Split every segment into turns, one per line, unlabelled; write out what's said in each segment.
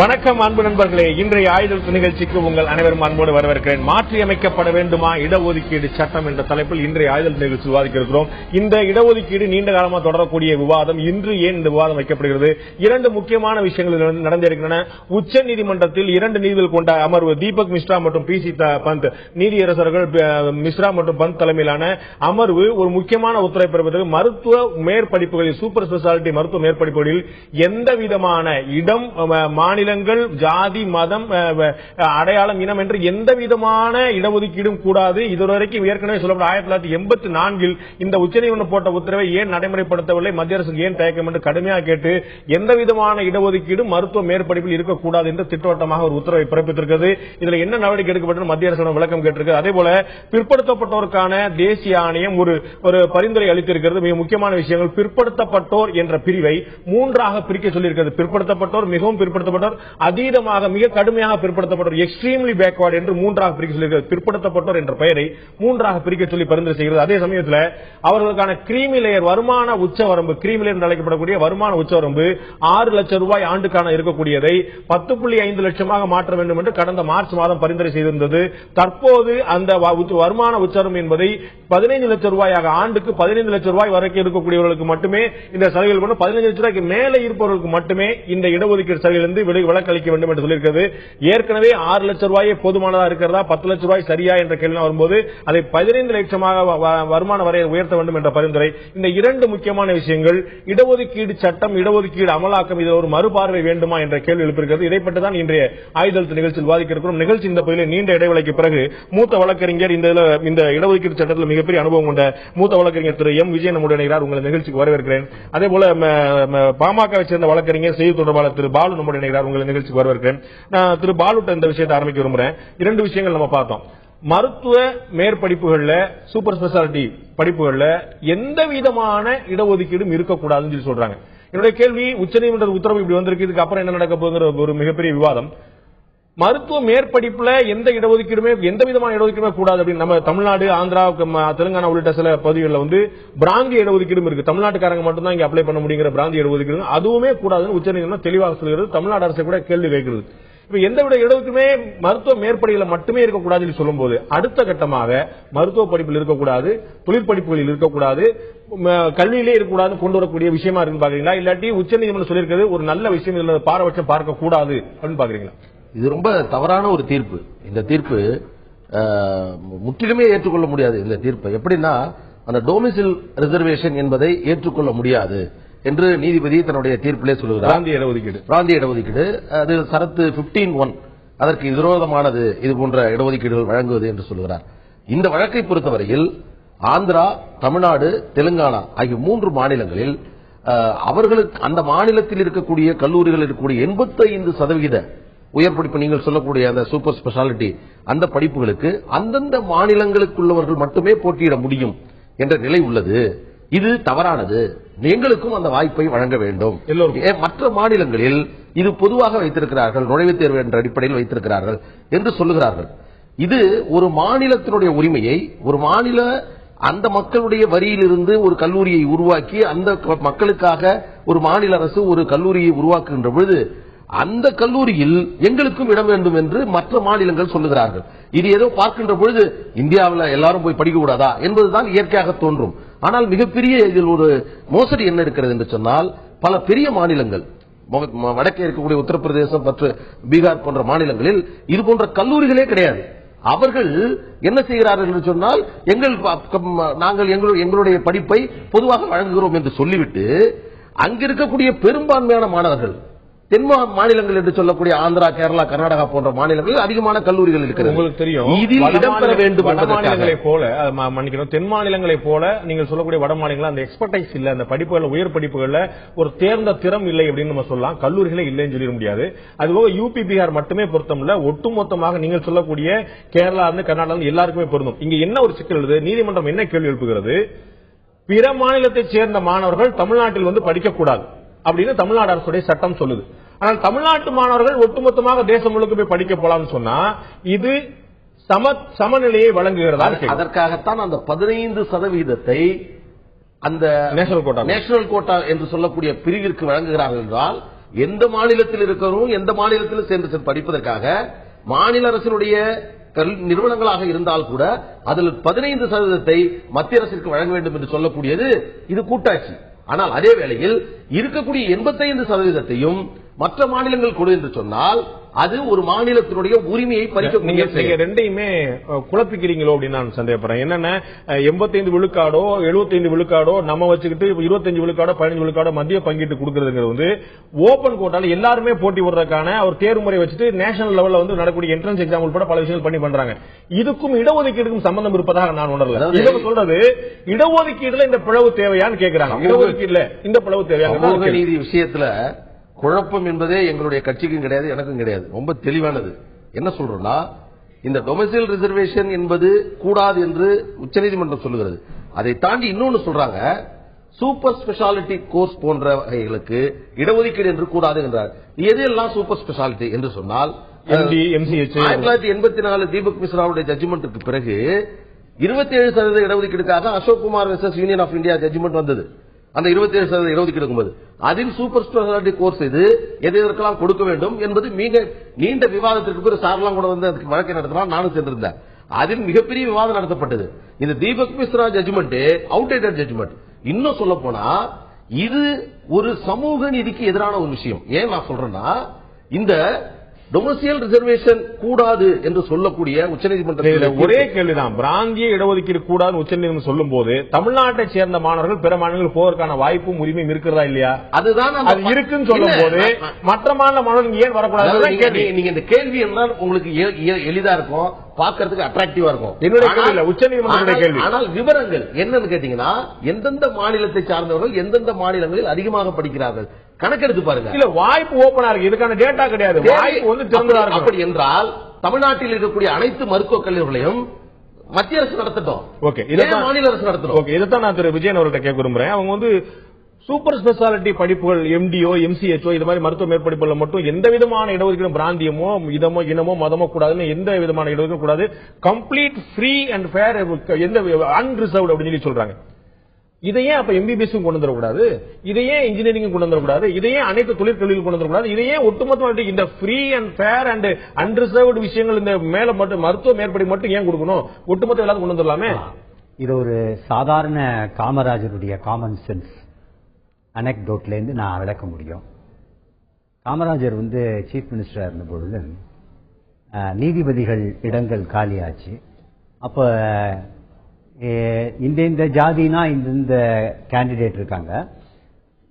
வணக்கம் அன்பு நண்பர்களே, இன்றைய ஆயுத நிகழ்ச்சிக்கு உங்கள் அனைவரும் அன்போடு வரவேற்கிறேன். மாற்றியமைக்கப்பட வேண்டுமா இடஒதுக்கீடு சட்டம் என்ற தலைப்பில் இன்றைய ஆயுத நிகழ்ச்சி விவாதிக்க இருக்கிறோம். இந்த இடஒதுக்கீடு நீண்ட காலமாக தொடரக்கூடிய விவாதம். இன்று ஏன் இந்த விவாதம் வைக்கப்படுகிறது? இரண்டு முக்கியமான விஷயங்கள் நடந்திருக்கின்றன. உச்ச நீதிமன்றத்தில் இரண்டு நீதிபதிகள் கொண்ட அமர்வு, தீபக் மிஸ்ரா மற்றும் பி.சி. பந்த் நீதியரசர்கள் மிஸ்ரா மற்றும் பந்த் தலைமையிலான அமர்வு ஒரு முக்கியமான உத்தரவை பிறப்பித்தது. மருத்துவ மேற்படிப்புகளில், சூப்பர் ஸ்பெஷாலிட்டி மருத்துவ மேற்படிப்புகளில் எந்த விதமான இடம், மாநிலங்கள், ஜாதி, மதம், அடையாளம், இனம் என்று எந்த விதமான இடஒதுக்கீடும் கூடாது. இதுவரைக்கும் ஏற்கனவே சொல்லப்பட்ட 1984 இந்த உச்சநீதிமன்றம் போட்ட உத்தரவை ஏன் நடைமுறைப்படுத்தவில்லை, மத்திய அரசு ஏன் தயக்கம் என்று கடுமையாக கேட்டு எந்த விதமான இடஒதுக்கீடும் மருத்துவ மேற்படிப்பில் இருக்கக்கூடாது என்று திட்டவட்டமாக ஒரு உத்தரவை பிறப்பித்திருக்கிறது. இதுல என்ன நடவடிக்கை எடுக்கப்பட்டு மத்திய அரசு விளக்கம் கேட்டிருக்கு. அதே போல பிற்படுத்தப்பட்டோருக்கான தேசிய ஆணையம் ஒரு பரிந்துரை அளித்திருக்கிறது. மிக முக்கியமான விஷயங்கள், பிற்படுத்தப்பட்டோர் என்ற பிரிவை மூன்றாக பிரிக்க சொல்லியிருக்கிறது. பிற்படுத்தப்பட்டோர், மிகவும் பிற்படுத்தப்பட்டோர், அதீதமாக மிக கடுமையாக பிற்படுத்தப்பட்டோர், எக்ஸ்ட்ரீம்லி பேக்வர்ட் என்று மூன்றாக பிரிக்க சொல்லியிருக்கிறது. பிற்படுத்தப்பட்டோர் என்ற பெயரை மூன்றாக பிரிக்க சொல்லி பரிந்துரை செய்கிறது. அதே சமயத்தில் அவர்களுக்கான கிரீமி லேயர் வருமான உச்சவரம்பு, கிரீமி லேயர் என்று அழைக்கப்படக்கூடிய வருமான உச்சவரம்பு 6 லட்சம் ரூபாய் ஆண்டுக்கான இருக்கக்கூடியதை 10.5 லட்சமாக மாற்ற வேண்டும் என்று கடந்த மார்ச் மாதம் பரிந்துரை செய்திருந்தது. தற்போது அந்த வருமான உச்சவரம்பு என்பதை 15 லட்சம் ரூபாயாக, ஆண்டுக்கு 15 லட்சம் ரூபாய் வரைக்கும் இருக்கக்கூடியவர்களுக்கு மட்டுமே இந்த சலுகைகள், 15 லட்சம் ரூபாய்க்கு மேலே இருப்பவர்களுக்கு மட்டுமே இந்த இடஒதுக்கீடு சலுகையிலிருந்து விலக்களிக்க வேண்டும் என்று சொல்லியிருக்கிறது. ஏற்கனவே 6 லட்சம் ரூபாயை போதுமானதா இருக்கிறதா, 10 லட்சம் ரூபாய் சரியா என்ற கேள்வி வரும்போது அதை 15 லட்சமாக வருமான வரையை உயர்த்த வேண்டும் என்ற பரிந்துரை. இந்த இரண்டு முக்கியமான விஷயங்கள், இடஒதுக்கீடு சட்டம், இடஒதுக்கீடு அமலாக்கம், இதில் ஒரு மறுபார்வை வேண்டுமா என்ற கேள்வி எழுப்பியிருக்கிறது. இதை பற்றி தான் இன்றைய ஆயுத நிகழ்ச்சியில் விவாதிக்க இருக்கிறோம். நிகழ்ச்சி இந்த பகுதியில் நீண்ட இடைவெளிக்கு பிறகு மூத்த வழக்கறிஞர், இந்த இடஒதுக்கீடு சட்டத்தில் மிகப்பெரிய அனுபவம் கொண்ட மூத்த வழக்கறிஞர் திரு எம். விஜயன் நம்முடைய இணைகிறார். உங்களை நிகழ்ச்சிக்கு வரவேற்கிறேன். அதே போல பாமகவை சேர்ந்த வழக்கறிஞர், செய்தி தொடர்பாளர் திரு பாலு நம்முடைய இணைகிறார். உங்களை நிகழ்ச்சிக்கு வரவேற்கிறேன். நான் திரு பாலுட்ட இந்த விஷயத்தை ஆரம்பிக்க விரும்புகிறேன். இரண்டு விஷயங்கள் நம்ம பார்த்தோம். மருத்துவ மேற்படிப்புகள்ல, சூப்பர் ஸ்பெஷாலிட்டி படிப்புகள்ல எந்த விதமான இடஒதுக்கீடும் இருக்கக்கூடாதுன்னு சொல்லி சொல்றாங்க. என்னுடைய கேள்வி, உச்சநீதிமன்ற உத்தரவு இப்படி வந்திருக்கு, இதுக்கு அப்புறம் என்ன நடக்க போகுங்கிற ஒரு மிகப்பெரிய விவாதம். மருத்துவ மேற்படிப்புல எந்த இடஒதுக்கீடுமே, எந்த விதமான இடஒதுக்கீடுமே கூடாது அப்படின்னு நம்ம தமிழ்நாடு, ஆந்திரா, தெலுங்கானா உள்ளிட்ட சில பகுதிகளில் பிராந்திய இடஒதுக்கீடும் இருக்கு. தமிழ்நாட்டுக்காரங்க மட்டும்தான் இங்க அப்ளை பண்ண முடியுங்கிற பிராந்திய இடஒதுக்கீடு, அதுவுமே கூடாதுன்னு உச்சநீதிமன்றம் தெளிவாக சொல்கிறது. தமிழ்நாடு அரசு கூட கேள்வி கேட்கிறது. இப்ப எந்த விட இடஒதுக்கீடுமே மருத்துவ மேற்படிப்புல மட்டுமே இருக்கக்கூடாதுன்னு சொல்லும் போது, அடுத்த கட்டமாக மருத்துவ படிப்பில் இருக்கக்கூடாது, தொழிற்படிப்புகளில் இருக்கக்கூடாது, கல்வியிலே இருக்கக்கூடாது கொண்டு வரக்கூடிய விஷயமா இருக்கு பாக்குறீங்களா? இல்லாட்டி உச்சநீதிமன்றம் சொல்லியிருக்கிறது ஒரு நல்ல விஷயம், இதுல பாரபட்சம் பார்க்க கூடாது அப்படின்னு பாக்குறீங்களா?
இது ரொம்ப தவறான ஒரு தீர்ப்பு. இந்த தீர்ப்பு முற்றிலுமே ஏற்றுக்கொள்ள முடியாது. இந்த தீர்ப்பு எப்படின்னா, அந்த டொமிசில் ரிசர்வேஷன் என்பதை ஏற்றுக்கொள்ள முடியாது என்று நீதிபதி தன்னுடைய தீர்ப்பிலே சொல்லுகிறார். பிராந்திய இடஒதுக்கீடு அது சரத்து 15(1) அதற்கு விரோதமானது, இது போன்ற இடஒதுக்கீடுகள் வழங்குவது என்று சொல்லுகிறார். இந்த வழக்கை பொறுத்தவரையில் ஆந்திரா, தமிழ்நாடு, தெலுங்கானா ஆகிய 3 மாநிலங்களில் அவர்களுக்கு அந்த மாநிலத்தில் இருக்கக்கூடிய கல்லூரிகள் இருக்கக்கூடிய 85% உயர் படிப்பு, நீங்கள் சொல்லக்கூடிய அந்த சூப்பர் ஸ்பெஷாலிட்டி அந்த படிப்புகளுக்கு அந்தந்த மாநிலங்களுக்குள்ளவர்கள் மட்டுமே போட்டியிட முடியும் என்ற நிலை உள்ளது. இது தவறானது. எங்களுக்கும் அந்த வாய்ப்பை வழங்க வேண்டும். மற்ற மாநிலங்களில் இது பொதுவாக வைத்திருக்கிறார்கள், நுழைவுத் தேர்வு என்ற அடிப்படையில் வைத்திருக்கிறார்கள் என்று சொல்லுகிறார்கள். இது ஒரு மாநிலத்தினுடைய உரிமையை, ஒரு மாநில அந்த மக்களுடைய வரியிலிருந்து ஒரு கல்லூரியை உருவாக்கி அந்த மக்களுக்காக ஒரு மாநில அரசு ஒரு கல்லூரியை உருவாக்குகின்ற பொழுது அந்த கல்லூரியில் எங்களுக்கும் இடம் வேண்டும் என்று மற்ற மாநிலங்கள் சொல்லுகிறார்கள். இது ஏதோ பார்க்கின்ற பொழுது இந்தியாவில் எல்லாரும் போய் படிக்க கூடாதா என்பதுதான் இயற்கையாக தோன்றும். ஆனால் மிகப்பெரிய இதில் ஒரு மோசடி என்ன இருக்கிறது என்று சொன்னால், பல பெரிய மாநிலங்கள், வடக்கே இருக்கக்கூடிய உத்தரப்பிரதேசம் மற்றும் பீகார் போன்ற மாநிலங்களில் இது போன்ற கல்லூரிகளே கிடையாது. அவர்கள் என்ன செய்கிறார்கள் என்று சொன்னால், நாங்கள் எங்களுடைய படிப்பை பொதுவாக வழங்குகிறோம் என்று சொல்லிவிட்டு அங்கிருக்கக்கூடிய பெரும்பான்மையான மாணவர்கள் தென் மாநிலங்கள் என்று சொல்லக்கூடிய ஆந்திரா, கேரளா, கர்நாடகா போன்ற மாநிலங்களில் அதிகமான கல்லூரிகள் இருக்கிறது. உங்களுக்கு தெரியும், இதில் இடம்பெற வேண்டும்.
வடமாநிலங்களை போல, மன்னிக்கணும், தென் மாநிலங்களை போல நீங்கள் சொல்லக்கூடிய வட மாநிலங்கள் அந்த எக்ஸ்பர்டைஸ் இல்ல, அந்த படிப்புகள், உயர் படிப்புகள்ல ஒரு தேர்ந்த திறம் இல்லை அப்படின்னு நம்ம சொல்லலாம். கல்லூரிகளே இல்லைன்னு சொல்லிட முடியாது. அதுபோக யூபி, பீகார் மட்டுமே பொருத்தமில்ல, ஒட்டுமொத்தமாக நீங்கள் சொல்லக்கூடிய கேரளா, கர்நாடகா எல்லாருக்குமே பொருந்தும். இங்க என்ன ஒரு சிக்கல் எழுது, நீதிமன்றம் என்ன கேள்வி எழுப்புகிறது, பிற மாநிலத்தைச் சேர்ந்த மாணவர்கள் தமிழ்நாட்டில் படிக்கக்கூடாது அப்படின்னு தமிழ்நாடு அரசுடைய சட்டம் சொல்லுது. ஆனால் தமிழ்நாட்டு மாணவர்கள் ஒட்டுமொத்தமாக தேசம் முழுக்க போய் படிக்க போலாம்னு சொன்னா இது சமநிலையை வழங்குகிறதா?
அதற்காகத்தான் அந்த 15% அந்த நேஷனல் கோட்டா என்று சொல்லக்கூடிய பிரிவிற்கு வழங்குகிறார்கள் என்றால், எந்த மாநிலத்தில் இருக்கிறோம், எந்த மாநிலத்தில் சென்று படிப்பதற்காக மாநில அரசினுடைய நிறுவனங்களாக இருந்தால் கூட அதில் 15% மத்திய அரசிற்கு வழங்க வேண்டும் என்று சொல்லக்கூடியது இது கூட்டாட்சி. ஆனால் அதே வேளையில் இருக்கக்கூடிய 85% மற்ற மாநிலங்கள் கொடு என்று சொன்னால் அது ஒரு மாநிலத்தினுடைய உரிமையை பறிக்கக்கூடிய.
நீங்க ரெண்டையுமே குழப்பிக்கிறீங்களோ அப்படின்னு நான் சந்தேகப்படுறேன். என்னன்னா 85 விழுக்காடோ 75 விழுக்காடோ நம்ம வச்சுக்கிட்டு 25 விழுக்காடோ 15 விழுக்காடோ மத்திய பங்கீட்டு கொடுக்கறதுங்கிறது ஓபன் கோட்டால எல்லாருமே போட்டி விடுறதுக்கான ஒரு தேர்வுமுறை வச்சுட்டு நேஷனல் லெவல்ல நடக்கக்கூடிய என்ட்ரன்ஸ் எக்ஸாம் உட்பட பல விஷயங்கள் பண்ணி பண்றாங்க. இதுக்கும் இடஒதுக்கீடுக்கும் சம்பந்தம் இருப்பதாக நான் உணரல. இதை சொல்றது இடஒதுக்கீடுல இந்த பிளவு தேவையான்னு கேட்கிறாங்க. இடஒதுக்கீடுல இந்த பிளவு தேவையான
நீதி விஷயத்துல குழப்பம் என்பதே எங்களுடைய கட்சிக்கும் கிடையாது, எனக்கும் கிடையாது. ரொம்ப தெளிவானது. என்ன சொல்றோம்னா, இந்த டொமைசைல் ரிசர்வேஷன் என்பது கூடாது என்று உச்சநீதிமன்றம் சொல்லுகிறது. அதை தாண்டி இன்னொன்னு சொல்றாங்க, சூப்பர் ஸ்பெஷாலிட்டி கோர்ஸ் போன்றவைகளுக்கு இடஒதுக்கீடு என்று கூடாது என்றார். எதெல்லாம் சூப்பர் ஸ்பெஷாலிட்டி என்று சொன்னால் 1984 தீபக் மிஸ்ராவுடைய ஜட்ஜ்மெண்ட்டுக்கு பிறகு 27% இடஒதுக்கீடுக்காக Ashok Kumar versus union of India judgment வந்தது. அந்த 27% இடஒதுக்கீடு இருக்கும்போது அதில் சூப்பர் ஸ்பெஷாலிட்டி கோர்ஸ் இது எதற்கெல்லாம் கொடுக்க வேண்டும் என்பது மிக நீண்ட விவாதத்திற்கு ஒரு சார்லாம் கூட வந்து அதுக்கு வழக்கை நடத்தினால் நானும் சென்றிருந்தேன். அதில் மிகப்பெரிய விவாதம் நடத்தப்பட்டது. இந்த Dipak Misra judgment outdated judgment. இன்னும் சொல்ல போனா இது ஒரு சமூக நீதிக்கு எதிரான ஒரு விஷயம். ஏன் நான் சொல்றேன்னா, இந்த டொமைசைல் ரிசர்வேஷன் கூடாது என்று சொல்லக்கூடிய உச்சநீதிமன்றத்தில்
ஒரே கேள்விதான், பிராந்திய இடஒதுக்கீடு கூடாது உச்சநீதிமன்றம் சொல்லும் போது தமிழ்நாட்டை சேர்ந்த மாணவர்கள் பிற மாநிலங்கள் போவதற்கான வாய்ப்பும் உரிமையும் இருக்கிறதா இல்லையா?
அதுதான்
அது இருக்குன்னு சொல்லும் போது மற்ற மாநில மாணவர்கள் ஏன் வரக்கூடாது?
நீங்க இந்த கேள்வி என்றால் உங்களுக்கு எளிதா இருக்கும், பார்க்கறதுக்கு அட்ராக்டிவா இருக்கும்.
என்னுடைய கேள்வி உச்சநீதிமன்றத்துடைய கேள்வி.
ஆனால் விவரங்கள் என்னன்னு கேட்டீங்கன்னா, எந்தெந்த மாநிலத்தை சார்ந்தவர்கள் எந்தெந்த மாநிலங்களில் அதிகமாக படிக்கிறார்கள் கணக்கெடுத்து பாருங்க.
இல்ல வாய்ப்பு ஓபனா இருக்கு, இதுக்கான டேட்டா கிடையாது. வாய்ப்பு திறந்ததா இருக்கு.
அப்படி என்றால் தமிழ்நாட்டில் இருக்கக்கூடிய அனைத்து மருத்துவக் கல்லூரிகளையும் மத்திய அரசு நடத்தட்டும்.
ஓகே, இதான்
மாநில அரசு நடத்தணும்.
ஓகே, இதைத்தான் நான் திரு விஜயன் அவர்கிட்ட கேட்க விரும்புறேன். அவங்க சூப்பர் ஸ்பெஷாலிட்டி படிப்புகள் எம்டிஓ எம்சிஹெச்ஓ இது மாதிரி மருத்துவ மேற்படிப்புகள் மட்டும் எந்த விதமான இடஒதுக்கீடும் பிராந்தியமோ இதமோ இனமோ மதமோ கூடாதுன்னு எந்த விதமான இடஒதுக்கீடும் கூடாது, கம்ப்ளீட் ஃப்ரீ அண்ட் ஃபேர், எந்த அன்ரிசர்வ்டு அப்படின்னு சொல்றாங்க. இதையே அப்ப எம்பிபிஎஸ் கொண்டு வந்துடக்கூடாது, இதையே இன்ஜினியரிங் கொண்டு வந்துடக்கூடாது, இதையே அனைத்து தொழிற்கல்வியில் கொண்டு வந்துடக்கூடாது, இதையே ஒட்டுமொத்தமாக இந்த free and fair and unreserved விஷயங்கள் இந்த மேல மட்டும் மருத்துவ மேற்படி மட்டும் ஏன் கொடுக்கணும்? ஒட்டுமொத்த எல்லாரும் கொண்டு வந்துடலாமே.
இது ஒரு சாதாரண காமராஜருடைய காமன் சென்ஸ் அனெக்டோட்ல இருந்து நான் விளக்க முடியும். காமராஜர் சீஃப் மினிஸ்டரா இருந்த பொழுது நீதிபதிகள் இடங்கள் காலியாச்சு. அப்ப இந்த ஜாதினா இந்த கேண்டிடேட் இருக்காங்க,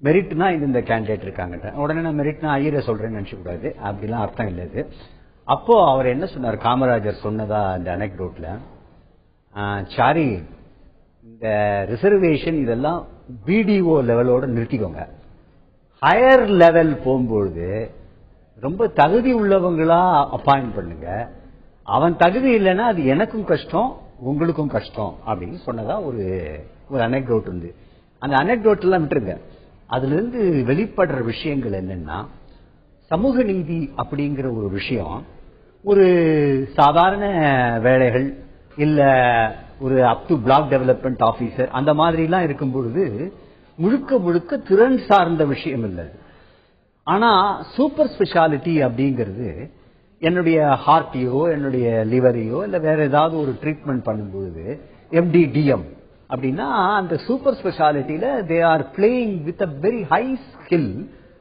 மெரிட்னா இந்த கேண்டிடேட் இருக்காங்க. உடனே நான் மெரிட்னா ஐயரை சொல்றேன்னு நினைச்சு கூடாது, அப்படிலாம் அர்த்தம் இல்லை. அப்போ அவர் என்ன சொன்னார், காமராஜர் சொன்னதா அந்த அனெக்டோட்ல, சாரி இந்த ரிசர்வேஷன் இதெல்லாம் பிடிஓ லெவலோட நிறுத்திக்கோங்க, ஹையர் லெவல் போகும்பொழுது ரொம்ப தகுதி உள்ளவங்களா அப்பாயிண்ட் பண்ணுங்க, அவன் தகுதி இல்லைன்னா அது எனக்கும் கஷ்டம் உங்களுக்கும் கஷ்டம் அப்படின்னு சொன்னதா ஒரு அனெக்டோட் உண்டு. அந்த அனெக்டோட் எல்லாம் விட்டுருங்க. அதுல இருந்து வெளிப்படுற விஷயங்கள் என்னன்னா, சமூக நீதி அப்படிங்கிற ஒரு விஷயம் ஒரு சாதாரண வேலைகள் இல்ல ஒரு up to black development officer அந்த மாதிரி எல்லாம் இருக்கும் பொழுது முழுக்க முழுக்க திறன் சார்ந்த விஷயம் இல்லை. ஆனா சூப்பர் ஸ்பெஷாலிட்டி அப்படிங்கிறது என்னுடைய ஹார்ட்டையோ என்னுடைய லிவரையோ இல்ல வேற ஏதாவது ஒரு ட்ரீட்மெண்ட் பண்ணும்போது எம்டிடிஎம் அப்படின்னா அந்த சூப்பர் ஸ்பெஷாலிட்டியில they are playing with a very high skill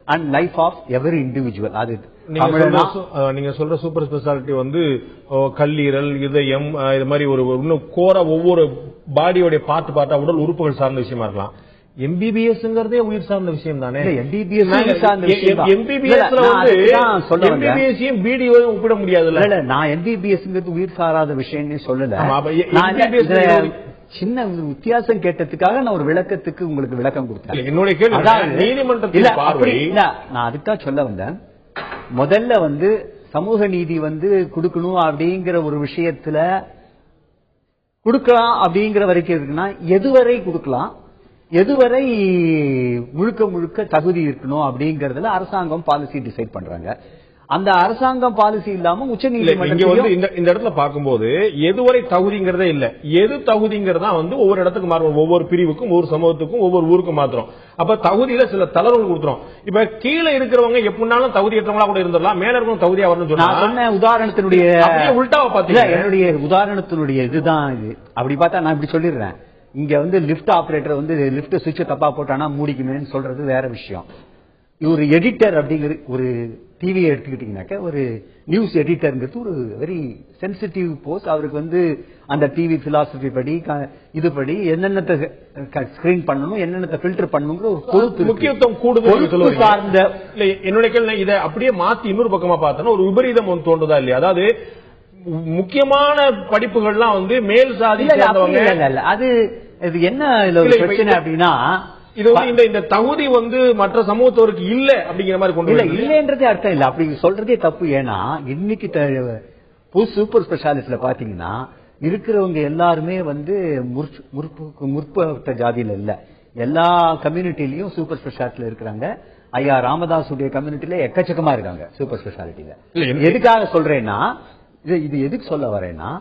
and life of every individual. அது
நீங்க சொல்ற சூப்பர் ஸ்பெஷாலிட்டி கல்லீரல், இதயம், இது மாதிரி ஒரு இன்னும் கோர ஒவ்வொரு பாடியோட பார்ட்டா உடல் உறுப்புகள் சார்ந்த விஷயமா இருக்கலாம். எம்பிபிஎஸ்ங்கிறதே உயிர் சார்ந்த விஷயம் தானே. எம்பிபிஎஸ் பிடிஓ ஒப்பிட முடியாது.
நான் எம்பிபிஎஸ்ங்கிறது உயிர் சாராத விஷயம் சொல்லல. சின்ன வித்தியாசம் கேட்டதுக்காக நான் ஒரு விளக்கத்துக்கு உங்களுக்கு விளக்கம் கொடுத்தேன்.
என்னுடைய கேள்வி நீதிமன்றத்தில்
நான் அதுக்காக சொல்ல வந்தேன். முதல்ல சமூக நீதி கொடுக்கணும் அப்படிங்கிற ஒரு விஷயத்துல கொடுக்கலாம் அப்படிங்கிற வரைக்கும் இருக்குன்னா எதுவரை கொடுக்கலாம், எதுவரை முழுக்க முழுக்க தகுதி இருக்கணும் அப்படிங்கறதுல அரசாங்கம் பாலிசி டிசைட் பண்றாங்க. அந்த அரசாங்கம் பாலிசி இல்லாம
இங்க
உச்சநீதிமன்றம்
வந்து இந்த இடத்துல பார்க்கும்போது எதுவரை தகுதிங்கிறதே இல்ல, எது தகுதிங்கிறதா வந்து ஒவ்வொரு இடத்துக்கு மாறும், ஒவ்வொரு பிரிவுக்கும் ஒவ்வொரு சமூகத்துக்கும் ஒவ்வொரு ஊருக்கும் மாத்திரம். அப்ப தகுதியில சில தளர்வுகள் கொடுத்துரும். இப்ப கீழே இருக்கிறவங்க எப்படினாலும் தகுதியற்றவங்களா கூட இருந்துடலாம், மேல இருக்கவங்க தகுதியா வரணும்னு சொன்னா
உதாரணத்தினுடைய
உள்டாவை பாத்தீங்க.
என்னுடைய உதாரணத்தினுடைய இதுதான் இது. அப்படி பார்த்தா நான் இப்படி சொல்லிடுறேன், இங்க வந்து லிப்ட் ஆபரேட்டர் வந்து லிப்ட் சுவிட்ச் தப்பா போட்டானா மூடிக்கணும்னு சொல்றது வேற விஷயம். ஒரு எடிட்டர் அப்படிங்கிற ஒரு டிவி எடுத்துக்கிட்டீங்கன்னாக்க ஒரு நியூஸ் எடிட்டர்ங்கிறது ஒரு வெரி சென்சிட்டிவ் போஸ்ட். அவருக்கு வந்து அந்த டிவி பிலாசபி படி இதுபடி என்னென்ன ஸ்கிரீன் பண்ணணும், என்னென்ன ஃபில்டர் பண்ணணுங்கிற ஒரு பொறுப்பு
முக்கியத்துவம் கூடுதல் சார்ந்த. என்னுடைய கேள்வி, இதை அப்படியே மாத்தி இன்னொரு பக்கமா பார்த்தோன்னா ஒரு விபரீதம் ஒன்று தோன்றுதா இல்லையா? அதாவது முக்கியமான படிப்புகள்லாம் வந்து மேல் சாதி
அது என்ன பிரச்சனை அப்படின்னா,
இது வந்து இந்த தகுதி வந்து மற்ற சமூகத்தோருக்கு இல்ல அப்படிங்கிற மாதிரி கொண்டு
இல்லன்றதே அர்த்தம் இல்ல, அப்படி சொல்றதே தப்பு. ஏன்னா இன்னைக்கு சூப்பர் ஸ்பெஷாலிஸ்ட்ல பாத்தீங்கன்னா இருக்கிறவங்க எல்லாருமே வந்து முற்பட்ட ஜாதியில இல்ல, எல்லா கம்யூனிட்டிலயும் சூப்பர் ஸ்பெஷாலிட்டில இருக்கிறாங்க. ஐயா ராமதாசுடைய கம்யூனிட்டில எக்கச்சக்கமா இருக்காங்க சூப்பர் ஸ்பெஷாலிட்டியில. எதுக்காக சொல்றேன்னா, இது எதுக்கு சொல்ல வரேன்னா,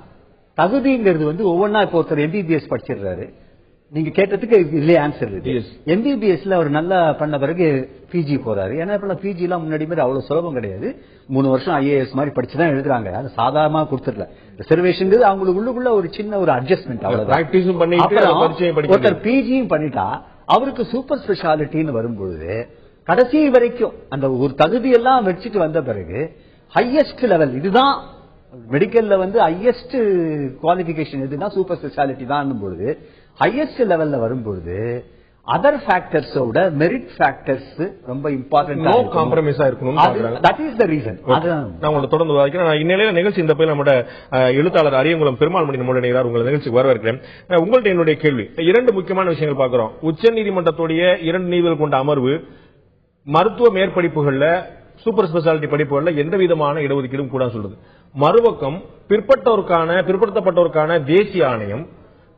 தகுதிங்கிறது வந்து ஒவ்வொன்னா இப்போ ஒருத்தர் எம்பிபிஎஸ் படிச்சிடுறாரு, நீங்க கேட்டதுக்கு இல்லையே ஆன்சர் இருக்கு. எம்பிபிஎஸ்ல அவர் நல்லா பண்ண பிறகு பிஜி போறாரு. ஏன்னா இப்ப பிஜி எல்லாம் முன்னாடி மாதிரி அவ்வளவு சுலபம் கிடையாது. 3 வருஷம் ஐஏஎஸ் மாதிரி படிச்சுதான் எழுதுறாங்க. அது சாதாரணமா கொடுத்துடல. ரிசர்வேஷன் அவங்களுக்கு உள்ளுக்குள்ள ஒரு சின்ன ஒரு அட்ஜஸ்ட்மெண்ட், அவ்வளவுதான். ஒருத்தர் பிஜியும் பண்ணிட்டா அவருக்கு சூப்பர் ஸ்பெஷாலிட்டின்னு வரும்பொழுது கடைசி வரைக்கும் அந்த ஒரு தகுதி எல்லாம் வச்சுட்டு வந்த பிறகு ஹையஸ்ட் லெவல் இதுதான் மெடிக்கல்ல வந்து ஹையஸ்ட் குவாலிபிகேஷன் எதுனா சூப்பர் ஸ்பெஷாலிட்டி தான் பொழுது ஹையஸ்ட் லெவல்ல வரும்பொழுது அதர் ஃபேக்டர்ஸோட மெரிட் ஃபேக்டர்ஸ் ரொம்ப இம்பார்ட்டன்ட்.
நோ காம்ப்ரமைஸா இருக்கணும்.
That is the reason. நான்
உங்களை தொடர்ந்து வாசிக்கிறேன். இந்நிலையில நிகழ்ச்சி இந்த பயில நம்மளோட எழுத்தாளர் அரியங்குளம் பெருமாள் மணி நம்முடைய நிகழ்ச்சி உங்களை நிகழ்ச்சிக்கு வரவேற்கிறேன். உங்கள்ட்ட என்னுடைய கேள்வி, 2 முக்கியமான விஷயங்கள் பார்க்கிறோம். உச்சநீதிமன்றத்துடைய 2 நீதிபதிகள் கொண்ட அமர்வு மருத்துவ மேற்படிப்புகள்ல சூப்பர் ஸ்பெஷாலிட்டி படிப்புகள்ல எந்த விதமான இடஒதுக்கீடும் கூட சொல்றது. மறுபக்கம் பிற்படுத்தப்பட்டோருக்கான தேசிய ஆணையம்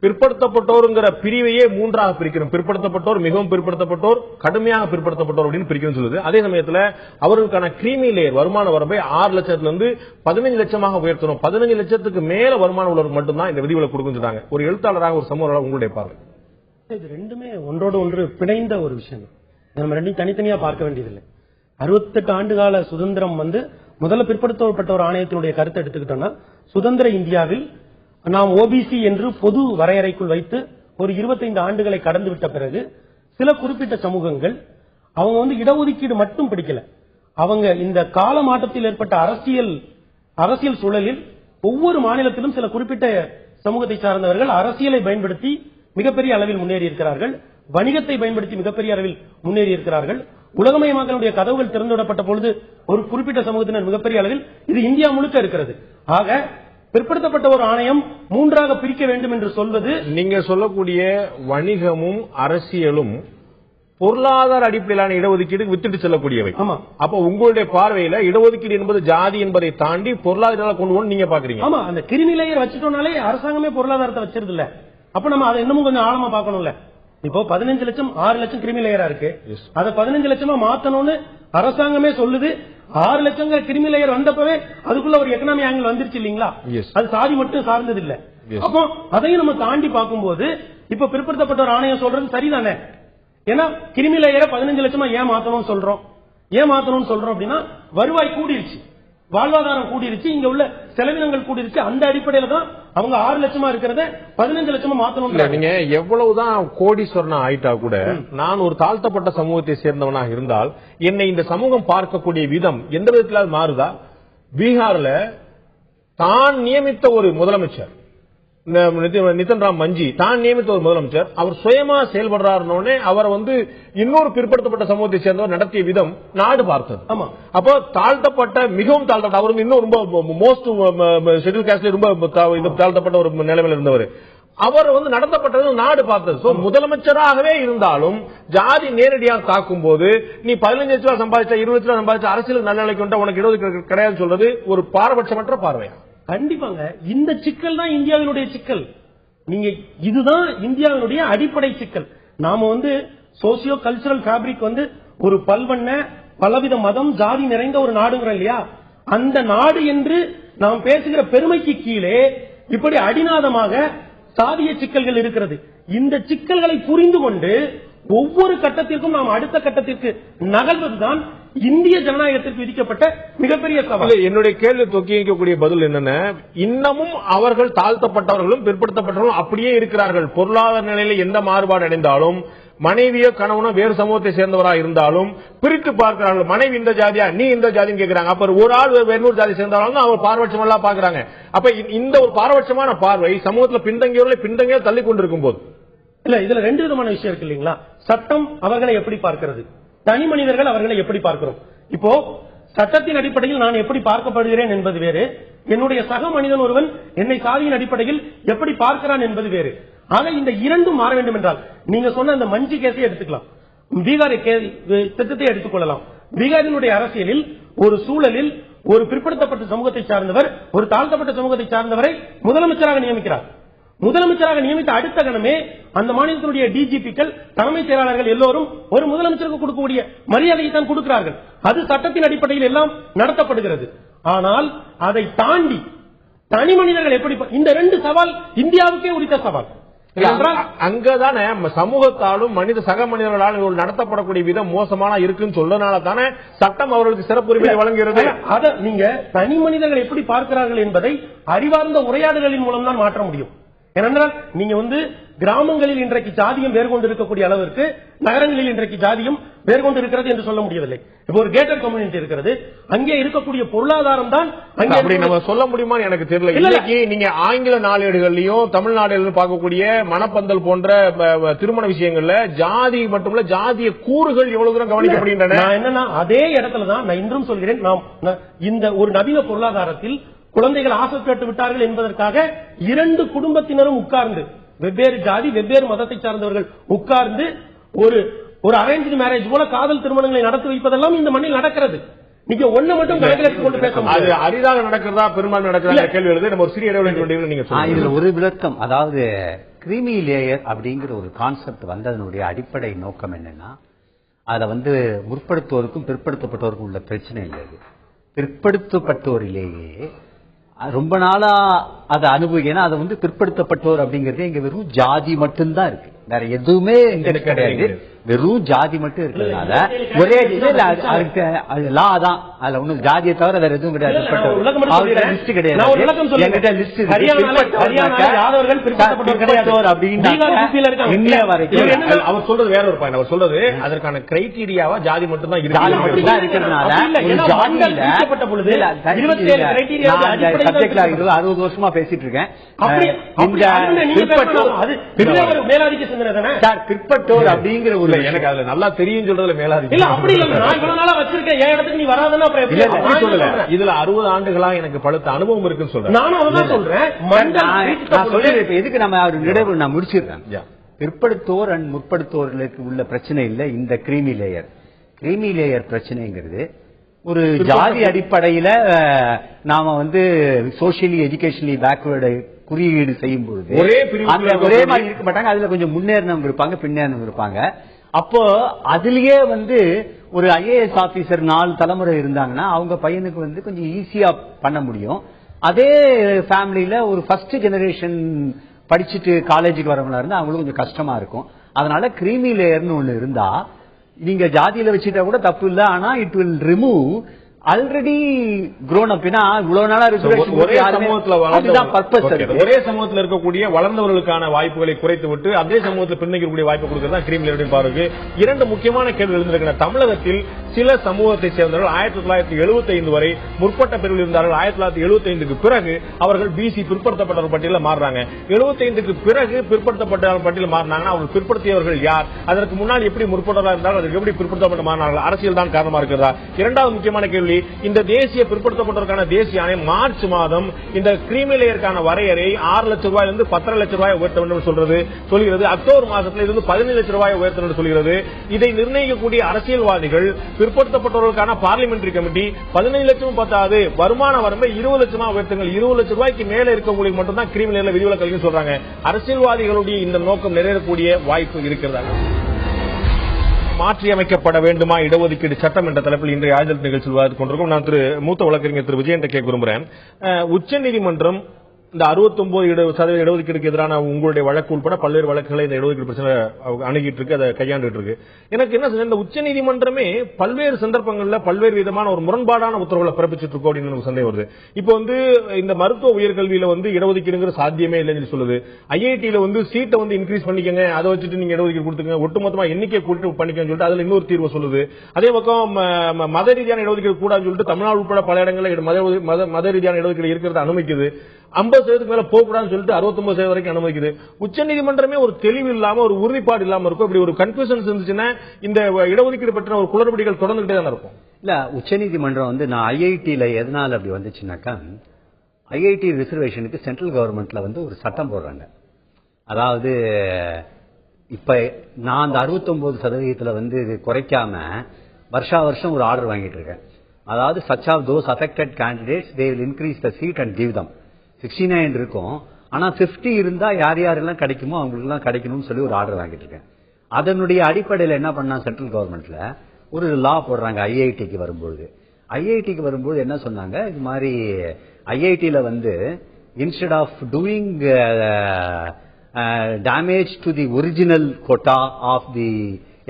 பிற்படுத்தப்பட்டோருங்கிற பிரிவையே 3ஆக பிரிக்கணும். பிற்படுத்தப்பட்டோர், மிகவும் பிற்படுத்தப்பட்டோர், கடுமையாக பிற்படுத்தப்பட்டோர் அப்படின்னு பிரிக்கணும் சொல்லுது. அதே சமயத்தில் அவர்களுக்கான கிரீமி லேயர் வருமான வரம்பை 6 லட்சத்திலிருந்து 15 லட்சமாக உயர்த்தணும். 15 லட்சத்துக்கு மேல வருமானம் உள்ளவருக்கு மட்டும்தான் இந்த விதிகளை கொடுக்கும் சொல்றாங்க. ஒரு எழுத்தாளராக, ஒரு சமூக உங்களுடைய பார்வை.
இது ரெண்டுமே ஒன்றோடு ஒன்று பிணைந்த ஒரு விஷயம். நம்ம ரெண்டையும் தனித்தனியா பார்க்க வேண்டியதில்லை. 68 ஆண்டுகால சுதந்திரம் வந்து முதல்ல பிற்படுத்தப்பட்ட ஒரு ஆணையத்தினுடைய கருத்தை எடுத்துக்கிட்டோம்னா, சுதந்திர இந்தியாவில் நாம் ஓபிசி என்று பொது வரையறைக்குள் வைத்து ஒரு 25 ஆண்டுகளை கடந்து விட்ட பிறகு சில குறிப்பிட்ட சமூகங்கள் அவங்க வந்து இடஒதுக்கீடு மட்டும் பிடிக்கல, அவங்க இந்த கால மாற்றத்தில் ஏற்பட்ட அரசியல் சூழலில் ஒவ்வொரு மாநிலத்திலும் சில குறிப்பிட்ட சமூகத்தை சார்ந்தவர்கள் அரசியலை பயன்படுத்தி மிகப்பெரிய அளவில் முன்னேறி இருக்கிறார்கள், வணிகத்தை பயன்படுத்தி மிகப்பெரிய அளவில் முன்னேறி இருக்கிறார்கள். உலகமயமாக்கலுடைய கதவுகள் திறந்துவிடப்பட்ட பொழுது ஒரு குறிப்பிட்ட சமூகத்தினர் மிகப்பெரிய அளவில், இது இந்தியா முழுக்க இருக்கிறது. ஆக பிற்படுத்தப்பட்ட ஒரு ஆணையம் 3ஆக பிரிக்க வேண்டும் என்று சொல்வது,
நீங்க சொல்லக்கூடிய வணிகமும் அரசியலும் பொருளாதார அடிப்படையிலான இடஒதுக்கீடு வித்துட்டு செல்லக்கூடியவை.
ஆமா.
அப்ப உங்களுடைய பார்வையில இடஒதுக்கீடு என்பது ஜாதி என்பதை தாண்டி பொருளாதார கொண்டு வந்து நீங்க பாக்குறீங்க.
ஆமா, அந்த கிரிமி லேயர் வச்சுட்டோம்னாலே அரசாங்கமே பொருளாதாரத்தை வச்சிருது இல்ல. அப்ப நம்ம அதை இன்னமும் கொஞ்சம் ஆழமா பார்க்கணும்ல. இப்போ 15 லட்சம் 6 லட்சம் கிரிமி லேயரா இருக்கு, அதை 15 லட்சமா மாத்தணும்னு அரசாங்கமே சொல்லுது. 6 லட்சம் கிரிமி லேயர் வந்தப்பவே அதுக்குள்ள ஒரு எக்கனாமி ஆங்கிள் வந்துருச்சு இல்லீங்களா? அது சாதி மட்டும் சார்ந்தது இல்ல. அப்போ அதையும் நம்ம தாண்டி பார்க்கும்போது இப்ப பிற்படுத்தப்பட்ட ஒரு ஆணையம் சொல்றது சரிதானே. ஏன்னா கிரிமி லேயரை 15 லட்சமா ஏன் மாத்தணும்னு சொல்றோம் அப்படின்னா வருவாய் கூடிருச்சு, வாழ்வாதாரம் கூடிருச்சு, இங்க உள்ள செலவினங்கள் கூடிருச்சு. அந்த அடிப்படையில தான் அவங்க 6 லட்சமா இருக்கிறத 15 லட்சமா மாத்தணும்.
நீங்க எவ்வளவுதான் கோடீஸ்வரனா ஆயிட்டா கூட, நான் ஒரு தாழ்த்தப்பட்ட சமூகத்தை சேர்ந்தவனாக இருந்தால் என்னை இந்த சமூகம் பார்க்கக்கூடிய விதம் எந்த விதத்திலாவது மாறுதா? பீகார்ல தான் நியமித்த ஒரு முதலமைச்சர் நிதின் ராம் மஞ்சி தான் நியமித்த ஒரு முதலமைச்சர், அவர் சுயமா செயல்படுறாருன்னு அவர் வந்து இன்னொரு பிற்படுத்தப்பட்ட சமூகத்தை சேர்ந்தவர் நடத்திய விதம் நாடு பார்த்தது. ஆமா, அப்போ தாழ்த்தப்பட்ட, மிகவும் தாழ்த்தப்பட்ட, அவர் இன்னும் ரொம்ப மோஸ்ட் ஷெட்யூல் காஸ்ட்ல ரொம்ப தாழ்த்தப்பட்ட ஒரு நிலைமையில் இருந்தவர், அவர் வந்து நடத்தப்பட்டது நாடு பார்த்தது. முதலமைச்சராகவே இருந்தாலும் ஜாதி நேரடியாக தாக்கும் போது நீ 15 லட்சம் ரூபாய் சம்பாதிச்சா, 20 லட்சம் ரூபாய் சம்பாதிச்சா, அரசியல் நல்ல நிலைக்கு வந்தா உனக்கு இடஒதுக்கீடு கிடையாது சொல்றது ஒரு பாரபட்சமற்ற பார்வையா?
கண்டிப்பாங்க. இந்த சிக்கல் தான் இந்தியாவினுடைய சிக்கல். நீங்க இதுதான் இந்தியாவினுடைய அடிப்படை சிக்கல். நாம வந்து சோசியோ கல்ச்சரல் ஃபேப்ரிக் வந்து ஒரு பல்வண்ண பலவித மதம் ஜாதி நிறைந்த ஒரு நாடுங்கிறோம் இல்லையா? அந்த நாடு என்று நாம் பேசுகிற பெருமைக்கு கீழே இப்படி அடிநாதமாக சாதிய சிக்கல்கள் இருக்கிறது. இந்த சிக்கல்களை புரிந்து கொண்டு ஒவ்வொரு கட்டத்திற்கும் நாம் அடுத்த கட்டத்திற்கு நகர்வதுதான் இந்திய ஜனநாயகத்திற்கு விதிக்கப்பட்ட மிகப்பெரிய சவால்.
என்னுடைய கேள்வி தொக்கி வைக்கக்கூடிய பதில் என்னன்னா, இன்னமும் அவர்கள் தாழ்த்தப்பட்டவர்களும் பிற்படுத்தப்பட்டவர்களும் அப்படியே இருக்கிறார்கள். பொருளாதார நிலையில எந்த மாறுபாடு அடைந்தாலும், மனைவியோ கணவனோ வேறு சமூகத்தை சேர்ந்தவராக இருந்தாலும் பிரித்து பார்க்கிறார்கள். மனைவி இந்த ஜாதியா, நீ இந்த ஜாதின்னு கேட்கிறாங்க. அப்ப ஒரு ஆள் வேறொரு ஜாதி சேர்ந்தாலும் அவர் பாரபட்சம் எல்லாம் பாக்குறாங்க. அப்ப இந்த ஒரு பாரபட்சமான பார்வை சமூகத்தில் பின்தங்கியவர்களை தள்ளி கொண்டிருக்கும் போது
இல்ல, இதுல ரெண்டு விதமான விஷயம் இருக்கு இல்லீங்களா? சட்டம் அவர்களை எப்படி பார்க்கிறது, தனி மனிதர்கள் அவர்களை எப்படி பார்க்கிறோம். இப்போ சட்டத்தின் அடிப்படையில் நான் எப்படி பார்க்கப்படுகிறேன் என்பது வேறு, என்னுடைய சக மனிதன் ஒருவன் என்னை சாதியின் அடிப்படையில் எப்படி பார்க்கிறான் என்பது வேறு. ஆக இந்த இரண்டும் மாற வேண்டும் என்றால், நீங்க சொன்ன அந்த மஞ்சி கேஸை எடுத்துக்கலாம், பீகார் திட்டத்தை எடுத்துக்கொள்ளலாம். பீகாரினுடைய அரசியலில் ஒரு சூழலில் ஒரு பிற்படுத்தப்பட்ட சமூகத்தை சார்ந்தவர் ஒரு தாழ்த்தப்பட்ட சமூகத்தை சார்ந்தவரை முதலமைச்சராக நியமிக்கிறார். முதலமைச்சராக நியமித்த அடுத்த கணமே அந்த மாநிலத்தினுடைய டிஜிபிக்கள், தலைமைச் செயலாளர்கள் எல்லோரும் ஒரு முதலமைச்சருக்கு கொடுக்கக்கூடிய மரியாதையை தான் கொடுக்கிறார்கள். அது சட்டத்தின் அடிப்படையில் எல்லாம் நடத்தப்படுகிறது. ஆனால் அதை தாண்டி தனி மனிதர்கள் எப்படி, இந்த ரெண்டு சவால் இந்தியாவுக்கே உரித்த சவால்.
அங்கதானே சமூகத்தாலும் சக மனிதர்களால் நடத்தப்படக்கூடிய விதம் மோசமான இருக்குன்னு சொல்றதுனால தானே சட்டம் அவர்களுக்கு சிறப்பு உரிமை வழங்குகிறது.
அதை நீங்க தனி மனிதர்கள் எப்படி பார்க்கிறார்கள் என்பதை அறிவார்ந்த உரையாடல்களின் மூலம் தான் மாற்ற முடியும். ஏனென்றால் நீங்க கிராமங்களில் இன்றைக்கு ஜாதியம் வேறு கொண்டு இருக்கக்கூடிய அளவிற்கு நகரங்களில் இன்றைக்கு ஜாதியம் வேறு கொண்டு இருக்கிறது என்று சொல்ல முடியவில்லை. இப்போ ஒரு கேட்டட் கம்யூனிட்டி இருக்கிறது, அங்கே இருக்கக்கூடிய பொருளாதாரம் தான்
அப்படி நம்ம சொல்ல முடியுமா எனக்கு தெரியல. இன்னைக்கு நீங்க ஆங்கில நாளேடுகள்லயும் தமிழ்நாடுகளிலும் பார்க்கக்கூடிய மனப்பந்தல் போன்ற திருமண விஷயங்கள்ல ஜாதி மட்டுமல்ல ஜாதிய கூறுகள் எவ்வளவு தூரம் கவனிக்கப்படுகின்றன.
என்னன்னா அதே இடத்துலதான் நான் இன்றும் சொல்கிறேன், நாம் இந்த ஒரு நவீன பொருளாதாரத்தில் குழந்தைகள் ஆசை கேட்டு விட்டார்கள் என்பதற்காக இரண்டு குடும்பத்தினரும் உட்கார்ந்து, வெவ்வேறு ஜாதி வெவ்வேறு மதத்தை சார்ந்தவர்கள் உட்கார்ந்து ஒரு அரேஞ்ச் மேரேஜ் போல காதல் திருமணங்களை நடத்தி வைப்பதெல்லாம் இந்த மண்ணில் நடக்கிறது. நீங்க ஒண்ணு மட்டும் கணக்கில் கொண்டு பேச முடியாது.
அரிதாக நடக்கிறதா பெரும்பான்மை நடக்கிறதா கேள்வி எழுது. நம்ம ஒரு சிறிய இடைவெளி நீங்க
இதுல ஒரு விளக்கம், அதாவது கிரீமி லேயர் அப்படிங்கிற ஒரு கான்செப்ட் வந்ததனுடைய அடிப்படை நோக்கம் என்னன்னா, அதை முற்படுத்துவோருக்கும் பிற்படுத்தப்பட்டோருக்கும் உள்ள பிரச்சனை இல்லை. பிற்படுத்தப்பட்டோரிலேயே ரொம்ப நாளா அதை அனுபவிக்கணும். அதை பிற்படுத்தப்பட்டோர் அப்படிங்கறது இங்க வெறும் ஜாதி மட்டும்தான் இருக்கு, வேற எதுவுமே இங்க கிடையாது. வெறும் ஜாதி மட்டும் இருக்கிறதுனால ஒரே லா தான், அதுல ஒன்னும் ஜாதியை தவிர வேற எதுவும் கிடையாது. லிஸ்ட் கிடையாது.
அவர் சொல்றது வேற ஒரு பாயிண்ட். அவர் சொல்றது அதற்கான கிரைட்டீரியாவா ஜாதி மட்டும் தான்
இருக்கிறதுனால 60 வருஷமா பேசிட்டு இருக்கேன். பிற்பட்டோர் அப்படிங்கிற ஒரு
எனக்கு அதுல நல்லா தெரியும் சொல்றதுல மேலாதிக்கம். இதுல 60 ஆண்டுகளா எனக்கு பழுத்த அனுபவம் இருக்குன்னு சொல்றேன்.
எதுக்கு நம்ம நினைவு நான் முடிச்சிருக்கேன். பிற்படுத்தோர் அண்ட் முற்படுத்தோர்களுக்கு உள்ள பிரச்சனை இல்ல இந்த கிரீமி லேயர் பிரச்சனைங்கிறது ஒரு ஜாதி அடிப்படையில நாம சோசியலி எஜுகேஷனலி பேக்வர்டு குறியீடு செய்யும் பொழுது ஒரே மாதிரி இருக்க மாட்டாங்க. அதுல கொஞ்சம் முன்னேறினவங்க இருப்பாங்க, பின்னேறினவங்க இருப்பாங்க. அப்போ அதுலயே ஒரு ஐஏஎஸ் ஆபீசர் 4 தலைமுறை இருந்தாங்கன்னா அவங்க பையனுக்கு கொஞ்சம் ஈஸியா பண்ண முடியும். அதே ஃபேமிலியில ஒரு ஃபர்ஸ்ட் ஜெனரேஷன் படிச்சுட்டு காலேஜுக்கு வரவங்களா இருந்தா அவங்களுக்கு கொஞ்சம் கஷ்டமா இருக்கும். அதனால கிரீமி லேயர்னு ஒண்ணு இருந்தா நீங்க ஜாதியில வச்சுட்டா கூட தப்பு இல்ல. ஆனா it will remove already grown up. இவ்வளவு நாளா
ஒரே சமூகத்தில் இருக்கக்கூடிய வளர்ந்தவர்களுக்கான வாய்ப்புகளை குறைத்து விட்டு அதே சமூகத்தில் பின்தங்கக்கூடிய வாய்ப்பு கொடுக்கிறது தான் கிரீமி லேயர் பாருக்கு. 2 முக்கியமான கேள்வி எழுந்திருக்கிற தமிழகத்தில் சில சமூகத்தை சேர்ந்தவர்கள் 1975 வரை முற்பட்ட பிரிவில் இருந்தார்கள். 1975க்கு பிறகு அவர்கள் பிசி பிற்படுத்தப்பட்டவர்கள் பட்டியலில் மாறுறாங்க. 75க்கு பிறகு பிற்படுத்தப்பட்டவர்கள் பட்டியலில் மாறினாங்கன்னா அவர்கள் பிற்படுத்தியவர்கள் யார்? அதற்கு முன்னால் எப்படி முற்பட்டவர்களாக இருந்தார்கள், அதற்கு எப்படி பிற்படுத்தப்பட்ட மாறினார்கள்? அரசியல் தான் காரணமா இருக்கிறதா? 2வது முக்கியமான கேள்வி, இந்த தேசிய பிற்படுத்தப்பட்டவருக்கான தேசிய ஆணையம் மார்ச் மாதம் இந்த கிரீமி லேயருக்கான வரையறை 6 லட்சம் ரூபாயிலிருந்து 10 லட்சம் ரூபாய் உயர்த்த வேண்டும் சொல்கிறது. அக்டோபர் மாதத்தில் இருந்து 15 லட்சம் ரூபாய் உயர்த்த வேண்டும் சொல்கிறது. இதை நிர்ணயிக்கக்கூடிய அரசியல்வாதிகள் பிற்படுத்தப்பட்டவர்களுக்கான பார்லிமெண்டரி கமிட்டி 15 லட்சம் பத்தாது, வருமான வரம்பை 20 லட்சமா உயர்த்துங்கள், 20 லட்சம் ரூபாய்க்கு மேல இருக்கவங்களுக்கு மட்டும் தான் கிரீமி லேயர்ல விதிவிலக்கு சொல்றாங்க. அரசியல்வாதிகளுடைய இந்த நோக்கம் நிறைவேறக்கூடிய வாய்ப்பு இருக்கிறதா? மாற்றியமைக்கப்பட வேண்டுமா இடஒதுக்கீடு சட்டம் என்ற தலைப்பில் இன்றைய ஆய்தல் நிகழ்ச்சியில் விவாதித்துக் கொண்டிருக்கோம். நான் மூத்த வழக்கறிஞர் திரு விஜயன் கேட்க விரும்புகிறேன். உச்சநீதிமன்றம் இந்த 69% இடஒதுக்கீடுக்கு எதிரான உங்களுடைய வழக்கு உட்பட பல்வேறு வழக்குகளை இந்த இடஒதுக்கீடு பிரச்சனை அணுகிட்டு இருக்கு, அதை கையாண்டு இருக்கு. எனக்கு என்ன இந்த உச்சநீதிமன்றமே பல்வேறு சந்தர்ப்பங்களில் பல்வேறு விதமான ஒரு முரண்பாடான உத்தரவுகளை பிறப்பிச்சிட்டு இருக்கோம் அப்படின்னு சந்தேகம் வருது. இப்போ இந்த மருத்துவ உயர்கல்வியில இடஒதுக்கீடுங்கிற சாத்தியமே இல்லைன்னு சொல்லுது. ஐஐடியில சீட்டை இன்க்ரீஸ் பண்ணிக்கங்க, அதை வச்சுட்டு நீங்க இடஒதுக்கீடு கொடுத்துங்க, ஒட்டுமொத்தமா எண்ணிக்கை கூட்டி பண்ணிக்கன்னு சொல்லிட்டு அதுல இன்னொரு தீர்வு சொல்லுது. அதே பக்கம் மத ரீதியான இடஒதுக்கீடு கூடாதுன்னு சொல்லிட்டு தமிழ்நாடு உட்பட பல இடங்களில் மத ரீதியான இடஒதுக்கீடு இருக்கிறத அனுமதிக்குது. 50% மேல போகக்கூடாதுன்னு சொல்லிட்டு 69% வரைக்கும் அனுமதிக்குது. உச்சநீதிமன்றமே ஒரு தெளிவு இல்லாம ஒரு உறுதிப்பாடு இல்லாம இருக்கும். இப்படி ஒரு கன்ஃபியூஷன் இருந்துச்சுன்னா இந்த இடஒதுக்கீடு பற்றின ஒரு குளறுபடிகள் தொடர்ந்துகிட்டே தான் இருக்கும்.
இல்ல உச்சநீதிமன்றம் நான் ஐஐடியில எதனால அப்படி வந்துச்சுன்னாக்கா, ஐஐடி ரிசர்வேஷனுக்கு சென்ட்ரல் கவர்மெண்ட்ல ஒரு சட்டம் போடுறாங்க. அதாவது இப்ப நான் அந்த 69% குறைக்காம வருஷா வருஷம் ஒரு ஆர்டர் வாங்கிட்டு இருக்கேன். அதாவது such of those affected candidates they will increase the seat and give them 69 இருக்கும். ஆனா 50 இருந்தா யார் யாரெல்லாம் கிடைக்குமோ அவங்களுக்கு எல்லாம் கிடைக்கணும்னு சொல்லி ஒரு ஆர்டர் வாங்கிட்டு இருக்கேன். அதனுடைய அடிப்படையில் என்ன பண்ணா சென்ட்ரல் கவர்மெண்ட்ல ஒரு லா போடுறாங்க. ஐஐடிக்கு வரும்போது என்ன சொன்னாங்க, இது மாதிரி ஐஐடியில instead of doing damage to the original quota of the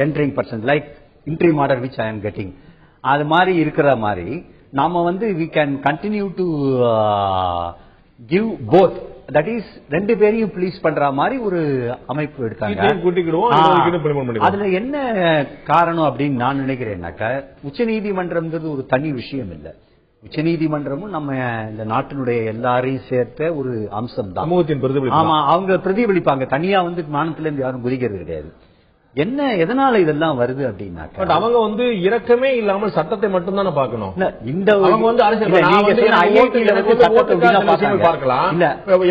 entering person like entry order which I am getting, அது மாதிரி இருக்கிற மாதிரி நாம we can continue to give both, that is ரெண்டு பேரையும் ப்ளீஸ் பண்ற மாதிரி ஒரு அமைப்பு எடுத்தாங்க. அதுல என்ன காரணம் அப்படின்னு நான் நினைக்கிறேன்னாக்க, உச்சநீதிமன்றம்ங்கிறது ஒரு தனி விஷயம் இல்ல. உச்சநீதிமன்றமும் நம்ம இந்த நாட்டினுடைய எல்லாரையும் சேர்த்த ஒரு அம்சம் தான். ஆமா, அவங்க பிரதிபலிப்பாங்க. தனியா மானத்துல இருந்து யாரும் குதிக்கிறது கிடையாது. என்ன எதனால இதெல்லாம் வருது அப்படின்னா,
அவங்க இரக்கமே இல்லாமல் சட்டத்தை மட்டும் தானே பார்க்கணும்.
இந்த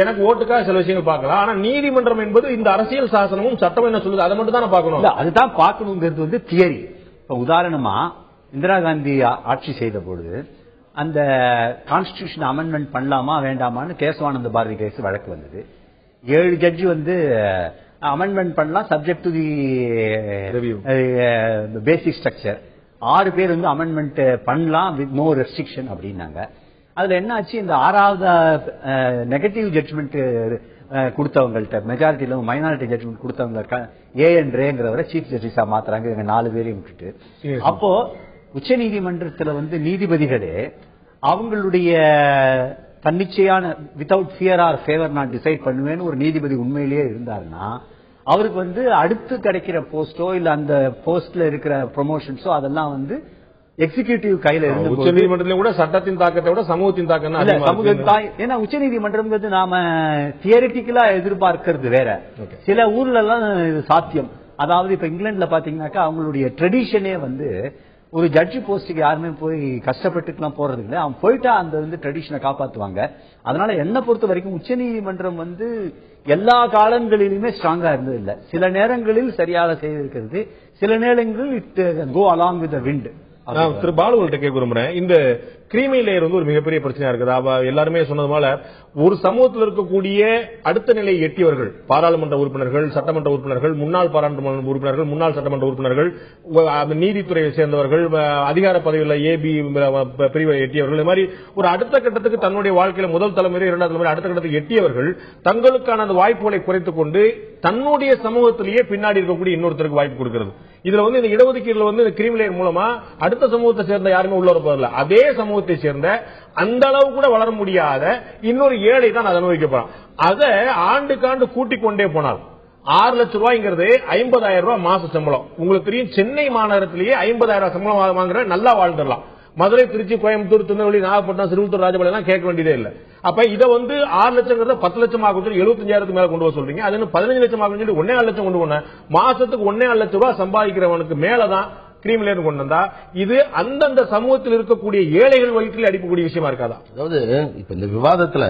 எனக்கு ஓட்டுக்காக சில விஷயங்கள் பார்க்கலாம். ஆனா நீதிமன்றம் என்பது இந்த அரசியல் சாசனமும் சட்டம் என்ன சொல்லுது அதை மட்டும் தானே பார்க்கணும்.
அதுதான் பார்க்கணுங்கிறது தியரி. இப்ப உதாரணமா இந்திரா காந்தி ஆட்சி செய்த பொழுது அந்த கான்ஸ்டிடியூஷன் அமெண்ட்மெண்ட் பண்ணலாமா வேண்டாமான்னு கேசவானந்த பாரதி கேஸ் வழக்கு வந்தது. 7 ஜட்ஜி அமெண்ட்மெண்ட் பண்ணலாம் subject to the basic structure. 6 பேர் அமெண்ட்மெண்ட் பண்ணலாம் வித் நோ ரெஸ்ட்ரிக்ஷன் அப்படின்னாங்க. அதுல என்ன ஆச்சு, இந்த 6வது நெகட்டிவ் ஜட்ஜ்மெண்ட் கொடுத்தவங்கள்ட்ட மெஜாரிட்டியில மைனாரிட்டி ஜட்ஜ்மெண்ட் கொடுத்தவங்க ஏஎன்ரேங்கிறவரை சீஃப் ஜஸ்டிஸா மாத்துறாங்க, 4 பேரையும் விட்டுட்டு. அப்போ உச்ச நீதிமன்றத்தில் நீதிபதிகளே அவங்களுடைய தன்னிச்சையான வித்தவுட் ஃபியர் ஆர் ஃபேவர் நான் டிசைட் பண்ணுவேன்னு ஒரு நீதிபதி உண்மையிலேயே இருந்தாருன்னா, அவருக்கு அடுத்து கிடைக்கிற போஸ்டோ இல்ல அந்த போஸ்ட்ல இருக்கிற ப்ரொமோஷன்ஸோ அதெல்லாம் எக்ஸிகியூட்டிவ் கையில இருந்து
உச்ச நீதிமன்றத்திலும் கூட சட்டத்தின் தாக்கத்தை விட சமூகத்தின் தாக்கம்
சமூகத்தின். ஏன்னா உச்ச நீதிமன்றம் நாம தியரிட்டிக்கலா எதிர்பார்க்கிறது வேற. சில ஊர்ல எல்லாம் இது சாத்தியம். அதாவது இப்ப இங்கிலாந்துல பாத்தீங்கன்னாக்கா அவங்களுடைய ட்ரெடிஷனே ஒரு ஜட்ஜி போஸ்டுக்கு யாருமே போய் கஷ்டப்பட்டுக்கலாம் போறது இல்லை. அவன் போயிட்டா அந்த ட்ரெடிஷனை காப்பாத்துவாங்க. அதனால என்ன பொறுத்த வரைக்கும் உச்சநீதிமன்றம் எல்லா காலங்களிலுமே ஸ்ட்ராங்கா இருந்தது இல்ல. சில நேரங்களில் சரியாக செய்திருக்கிறது, சில நேரங்களில் it go along with the wind.
திரு பாலுகிட்ட கேட்க விரும்புறேன். இந்த கிரீமி லேயர் ஒரு மிகப்பெரிய பிரச்சனையா இருக்குது. எல்லாருமே சொன்னது போல ஒரு சமூகத்தில் இருக்கக்கூடிய அடுத்த நிலை எட்டியவர்கள், பாராளுமன்ற உறுப்பினர்கள், சட்டமன்ற உறுப்பினர்கள், முன்னாள் பாராளுமன்ற உறுப்பினர்கள், முன்னாள் சட்டமன்ற உறுப்பினர்கள், நீதித்துறையை சேர்ந்தவர்கள், அதிகார பதவியில் ஏபி பிரிவை எட்டியவர்கள், இது மாதிரி ஒரு அடுத்த கட்டத்துக்கு தன்னுடைய வாழ்க்கையில முதல் தலைமுறை 2வது தலைமுறை அடுத்த கட்டத்துக்கு எட்டியவர்கள் தங்களுக்கான அந்த வாய்ப்புகளை குறைத்துக் கொண்டு தன்னுடைய சமூகத்திலேயே பின்னாடி இருக்கக்கூடிய இன்னொருத்தருக்கு வாய்ப்பு கொடுக்கிறது. இதுல இந்த இடஒதுக்கீடுல இந்த கிரீமி லேயர் மூலமா அடுத்த சமூகத்தை சேர்ந்த யாருமே உள்ள வரப்போதில்லை. அதே சமூகத்தை சேர்ந்த அந்த அளவு கூட வளர முடியாத இன்னொரு ஏழை தான் அதை அனுபவிக்கப்படுறான். அதை ஆண்டுக்காண்டு கூட்டிக் கொண்டே போனால் 6 லட்சம் ரூபாய்ங்கிறது 50,000 ரூபாய் மாச சம்பளம். உங்களுக்கு தெரியும், சென்னை மாநகரத்திலேயே 50,000 சம்பளம் வாங்குற நல்லா வாழ்ந்துடலாம். மதுரை, திருச்சி, கோயம்புத்தூர், திருநெல்வேலி, நாகப்பட்டினம், சிறுவத்தூர், ராஜபாளையம் எல்லாம் கேட்க வேண்டியதே இல்லை. அப்ப இதை 6 லட்சம் 10 லட்சம் ஆகும் சொல்லி 75,000 மேல கொண்டு வர சொல்றீங்க. அது 15 லட்சம் ஆகும் சொல்லி 1.5 லட்சம் கொண்டு போன மாசத்துக்கு 1.5 லட்சம் ரூபாய் சம்பாதிக்கிறவனுக்கு மேலதான் கிரீமி லேயர் கொண்டு வந்தா இது அந்தந்த சமூகத்தில் இருக்கக்கூடிய ஏழைகள் வயிற்றில் அடிக்கக்கூடிய விஷயமா இருக்காதா?
அதாவது இப்ப இந்த விவாதத்துல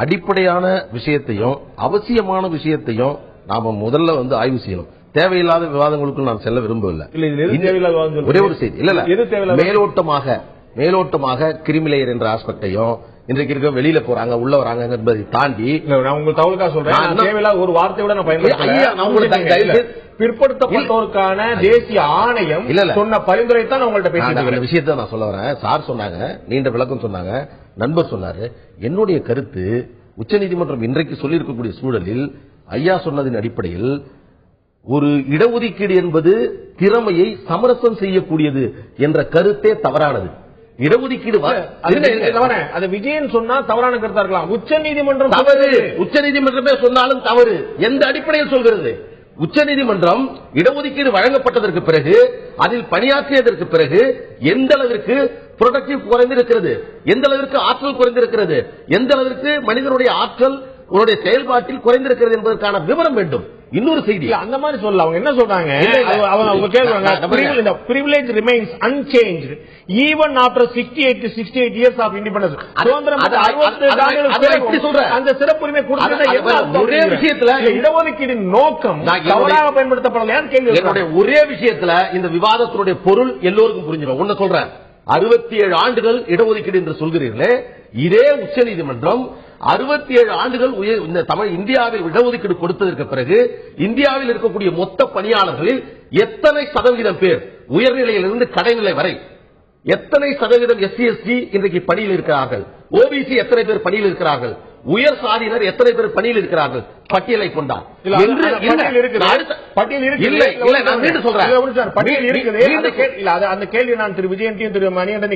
அடிப்படையான விஷயத்தையும் அவசியமான விஷயத்தையும் நாம முதல்ல ஆய்வு செய்யணும். தேவையில்லாத விவாதங்களுக்குள் நான் செல்ல விரும்பவில்லை. ஒரே ஒரு செய்தி இல்ல, மேலோட்டமாக கிரீமி லேயர் என்ற ஆஸ்பெக்டையும் இன்றைக்கு இருக்க வெளியில போறாங்க உள்ள வராங்க என்பதை தாண்டி
உங்களுக்கு தகவலுக்காக சொல்றேன். ஒரு வார்த்தையோட நான் பயன்படுத்த பிற்படுத்தப்பட்டோருக்கான தேசிய ஆணையம் சொன்ன பரிந்துரை தான் உங்கள்ட்ட பேசிட்டு
விஷயத்தை நான் சொல்ல வரேன். சார் சொன்னாங்க, நீண்ட விளக்கம் சொன்னாங்க, நண்பர் சொன்னாரு. என்னுடைய கருத்து, உச்சநீதிமன்றம் இன்றைக்கு சொல்லியிருக்கக்கூடிய சூழலில் ஐயா சொன்னதின் அடிப்படையில் ஒரு இடஒதுக்கீடு என்பது திறமையை சமரசம் செய்யக்கூடியது என்ற கருத்தே தவறானது. இடஒதுக்கீடு
அது விஜயன் சொன்னா தவறான கருத்தா இருக்கலாம். உச்சநீதிமன்றம்
தவறு, உச்சநீதிமன்றமே சொன்னாலும் தவறு. எந்த அடிப்படையில் சொல்கிறது? உச்சநீதிமன்றம் இடஒதுக்கீடு வழங்கப்பட்டதற்கு பிறகு, அதில் பணியாற்றியதற்கு பிறகு எந்த அளவிற்கு புரொடக்டிவ் குறைந்திருக்கிறது, எந்த அளவிற்கு ஆற்றல் குறைந்திருக்கிறது, எந்த அளவிற்கு மனிதனுடைய ஆற்றல் உன்னுடைய செயல்பாட்டில் குறைந்திருக்கிறது என்பதற்கான விவரம் வேண்டும். இன்னொரு செய்தி
அந்த மாதிரி சொல்ல அவங்க என்ன சொல்றாங்க, அவங்க கேட்கறாங்க, privilege remains unchanged even after 68 years of independence. அந்த சிறப்புரிமை கொடுத்தது ஒரே விஷயத்துல இடஒதுக்கீடின் நோக்கம் தவறாக பயன்படுத்தப்படலையான்னு கேள்வி.
என்னுடைய ஒரே விஷயத்துல இந்த விவாதத்தினுடைய பொருள் எல்லோருக்கும் புரிஞ்சிடும். ஒன்னு சொல்றேன், 67 ஆண்டுகள் இடஒதுக்கீடு என்று சொல்கிறீர்களே, இதே உச்சநீதிமன்றம் 67 ஆண்டுகள் இந்தியாவில் இடஒதுக்கீடு கொடுத்ததற்கு பிறகு இந்தியாவில் இருக்கக்கூடிய மொத்த பணியாளர்களில் எத்தனை சதவீதம் பேர் உயர்நிலையிலிருந்து கடைநிலை வரை எத்தனை சதவீதம் எஸ்சி எஸ்டி இன்றைக்கு பணியில் இருக்கிறார்கள், ஓபிசி எத்தனை பேர் பணியில் இருக்கிறார்கள், உயர் சாதியினர் எத்தனை பேர் பணியில் இருக்கிறார்கள் பட்டியலை கொண்டார்.
அந்த கேள்வி நான் திரு விஜயன்டையும் திரு மணிகண்டன்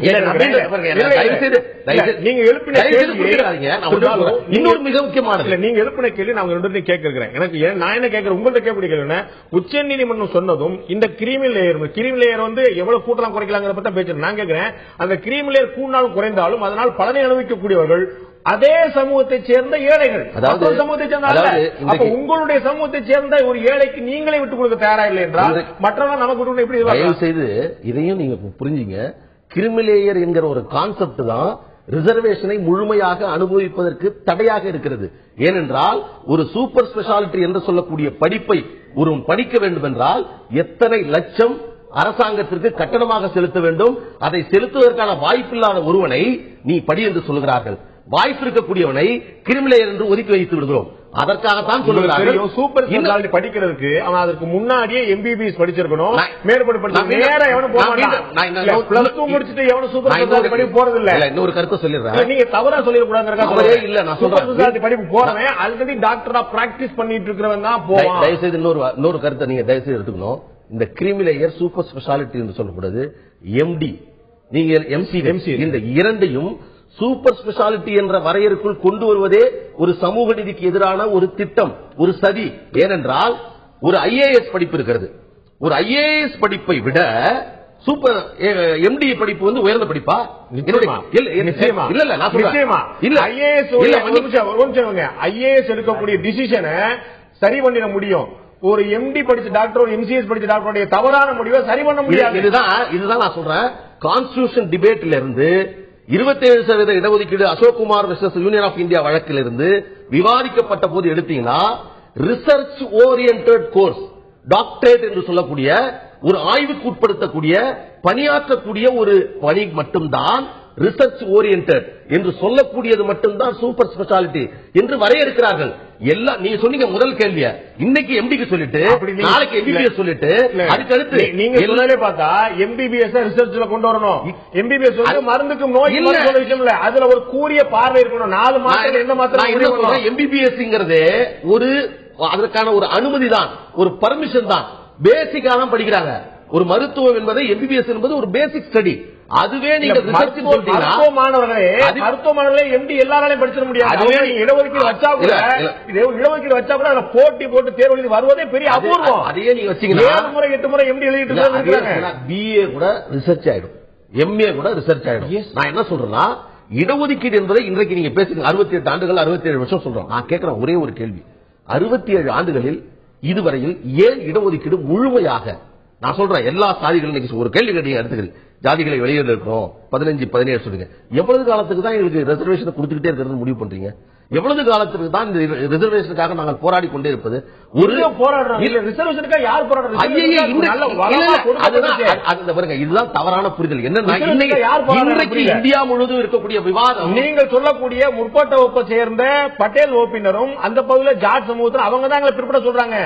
இன்னொரு மிக முக்கியமானது
நீங்க எழுப்பின கேள்வி நான் ரெண்டு கேட்கிறேன். எனக்கு நான் என்ன கேட்கிறேன், உங்கள்ட்ட கேட்கக்கூடிய கேள்வி, உச்ச நீதிமன்றம் சொன்னதும் இந்த கிரீமி லேயர் வந்து எவ்வளவு கூட்டலாம் குறைக்கலாங்கிற பத்தி பேசுறேன். நான் கேட்கிறேன், அந்த கிரீமி லேயர் கூடினாலும் குறைந்தாலும் அதனால் பலனை அனுபவிக்கக்கூடியவர்கள் அதே சமூகத்தை சேர்ந்த ஏழைகள், சமூகத்தை சேர்ந்த உங்களுடைய சமூகத்தை சேர்ந்த ஒரு ஏழைக்கு நீங்களே விட்டுக் கொடுக்க தயாரா இல்லை என்றால் மற்றவங்க நமக்கு எப்படி
செய்து இதையும் நீங்க புரிஞ்சுங்க. கிரிமிலேயர் என்கிற ஒரு கான்செப்ட் தான் ரிசர்வேஷனை முழுமையாக அனுபவிப்பதற்கு தடையாக இருக்கிறது. ஏனென்றால் ஒரு சூப்பர் ஸ்பெஷாலிட்டி என்று சொல்லக்கூடிய படிப்பை ஒருவன் படிக்க வேண்டும் என்றால் எத்தனை லட்சம் அரசாங்கத்திற்கு கட்டணமாக செலுத்த வேண்டும். அதை செலுத்துவதற்கான வாய்ப்பில்லாத ஒருவனை நீ படி என்று சொல்கிறார்கள். வாய்ப்பு இருக்கக்கூடியவனை கிரிமிலேயர் என்று ஒதுக்கி வைத்து விடுகிறோம். அதற்காகத்தான் சொல்லுகிறார்கள்
சூப்பர் ஸ்பெஷாலிட்டி படிக்கிறதுக்கு அவன் அதற்கு முன்னாடியே எம்பிபிஎஸ் படிச்சிருக்கணும். மேற்படி போறதில்லை.
இன்னொரு கருத்து சொல்லிடுறேன்,
நீங்க தவறா சொல்லிடக்கூடாது இல்ல. நான் சொல்றேன் படிப்பு போறவன் ஆல்ரெடி டாக்டரா பிராக்டிஸ் பண்ணிட்டு இருக்கிறவன் தான் போவான்.
தயவுசெய்து இன்னொரு கருத்தை நீங்க தயவுசெய்து எடுத்துக்கணும். இந்த கிரிமிலேயர் சூப்பர் ஸ்பெஷாலிட்டி என்று சொல்லக்கூடாது, எம்டி, நீங்க எம்சி, இந்த இரண்டையும் சூப்பர் ஸ்பெஷாலிட்டி என்ற வரையறுக்குள் கொண்டு வருவதே ஒரு சமூக நீதிக்கு எதிரான ஒரு திட்டம், ஒரு சதி. ஏனென்றால் ஒரு ஐஏஎஸ் படிப்பு இருக்கிறது. ஒரு ஐஏஎஸ் படிப்பை விட சூப்பர் எம்டி படிப்பு வந்து உயர்ந்த படிப்பா?
ஐஏஎஸ் எடுக்கக்கூடிய டிசிஷனை சரி பண்ணிட முடியும். ஒரு எம்டி படிச்ச டாக்டர், ஒரு எம்சிஎஸ் படிச்ச டாக்டருடைய தவறான முடிவை சரி பண்ண முடியாது.
இதுதான் நான் சொல்றேன். கான்ஸ்டிடியூஷன் டிபேட்ல இருந்து 27% இடஒதுக்கீடு Ashok Kumar versus union of India வழக்கிலிருந்து விவாதிக்கப்பட்ட போது எடுத்தீங்கன்னா, ரிசர்ச் ஓரியன்டட் கோர்ஸ், டாக்டரேட் என்று சொல்லக்கூடிய ஒரு ஆய்வுக்கு உட்படுத்தக்கூடிய பணியாற்றக்கூடிய ஒரு பணி மட்டும்தான் ரிசர்ச் ஓரியன்டட் என்று சொல்லக்கூடியது மட்டும்தான் சூப்பர் ஸ்பெஷாலிட்டி என்று வரையறுக்கிறார்கள். எல்லாம் நீங்க சொன்னீங்க முதல் கேள்விய, இன்னைக்கு எம்டிக்கு சொல்லிட்டு நாளைக்கு எம்பிபிஎஸ் சொல்லிட்டு அதுக்கு அடுத்து
நீங்க சொன்னாலே பார்த்தா எம்பிபிஎஸ் ரிசர்ச்ல கொண்டு வரணும். எம்பிபிஎஸ் வந்து மருந்துக்கு நோய் விஷயம் இல்ல, அதுல ஒரு கூரிய பார்வை இருக்கணும். 4 மாதம் எந்த மாத்திரம்
எம்பிபிஎஸ்ங்கிறது ஒரு அதற்கான ஒரு அனுமதி தான், ஒரு பர்மிஷன் தான், பேசிக்கா தான் படிக்கிறாங்க. ஒரு மருத்துவம் என்பது எம்பிபிஎஸ் என்பது ஒரு பேசிக் ஸ்டடி. அதுவே நீங்க
மருத்துவமானவர்களே எம்டி எல்லாராலையும் படிச்சிட முடியாது. இடஒதுக்கீடு வச்சா கூட அதுல போட்டி போட்டு தேர்வு எழுதி வருவதே பெரிய அபூர்வம்.
அதையே நீங்க வச்சீங்கன்னா
7 முறை 8 முறை எம்டி எழுதிட்டு
பிஏ கூட ரிசர்ச் ஆயிடும், எம்ஏ கூட ரிசர்ச் ஆயிடும். நான் என்ன சொல்றேன்னா, இடஒதுக்கீடு என்பதை இன்றைக்கு நீங்க பேசுங்க 68 ஆண்டுகள் 67 வருஷம் சொல்றோம். நான் கேட்கிறேன் ஒரே ஒரு கேள்வி, 67 ஆண்டுகளில் இதுவரையில் ஏன் இடஒதுக்கீடு முழுமையாக, நான் சொல்றேன் எல்லா சாதிகளும் ஒரு கேள்வி கேட்டீங்க, எடுத்துக்கிறேன், ஜாதிகளை வெளியில இருக்கிறோம் 15-17 சொல்லுங்க. எவ்வளவு காலத்துக்கு தான் எங்களுக்கு ரிசர்வேஷன் கொடுத்துக்கிட்டே இருக்கிறது முடிவு பண்றீங்க? எவ்வளவு காலத்துக்கு தான் இந்த ரிசர்வேஷனுக்காக நாங்கள் போராடி கொண்டே இருப்பது? ஒரு
ரிசர்வேஷனுக்காக யார் போராடுறாங்க?
இதுதான் தவறான புரிதல். என்னன்னா இன்றைக்கு இந்தியா முழுவதும் இருக்கக்கூடிய விவாதம்,
நீங்கள் சொல்லக்கூடிய முற்பட்ட வகுப்பை சேர்ந்த பட்டேல் வகுப்பினரும் அந்த பகுதியில் ஜாட் சமூகத்தில் அவங்க தான் பிற்பட சொல்றாங்க.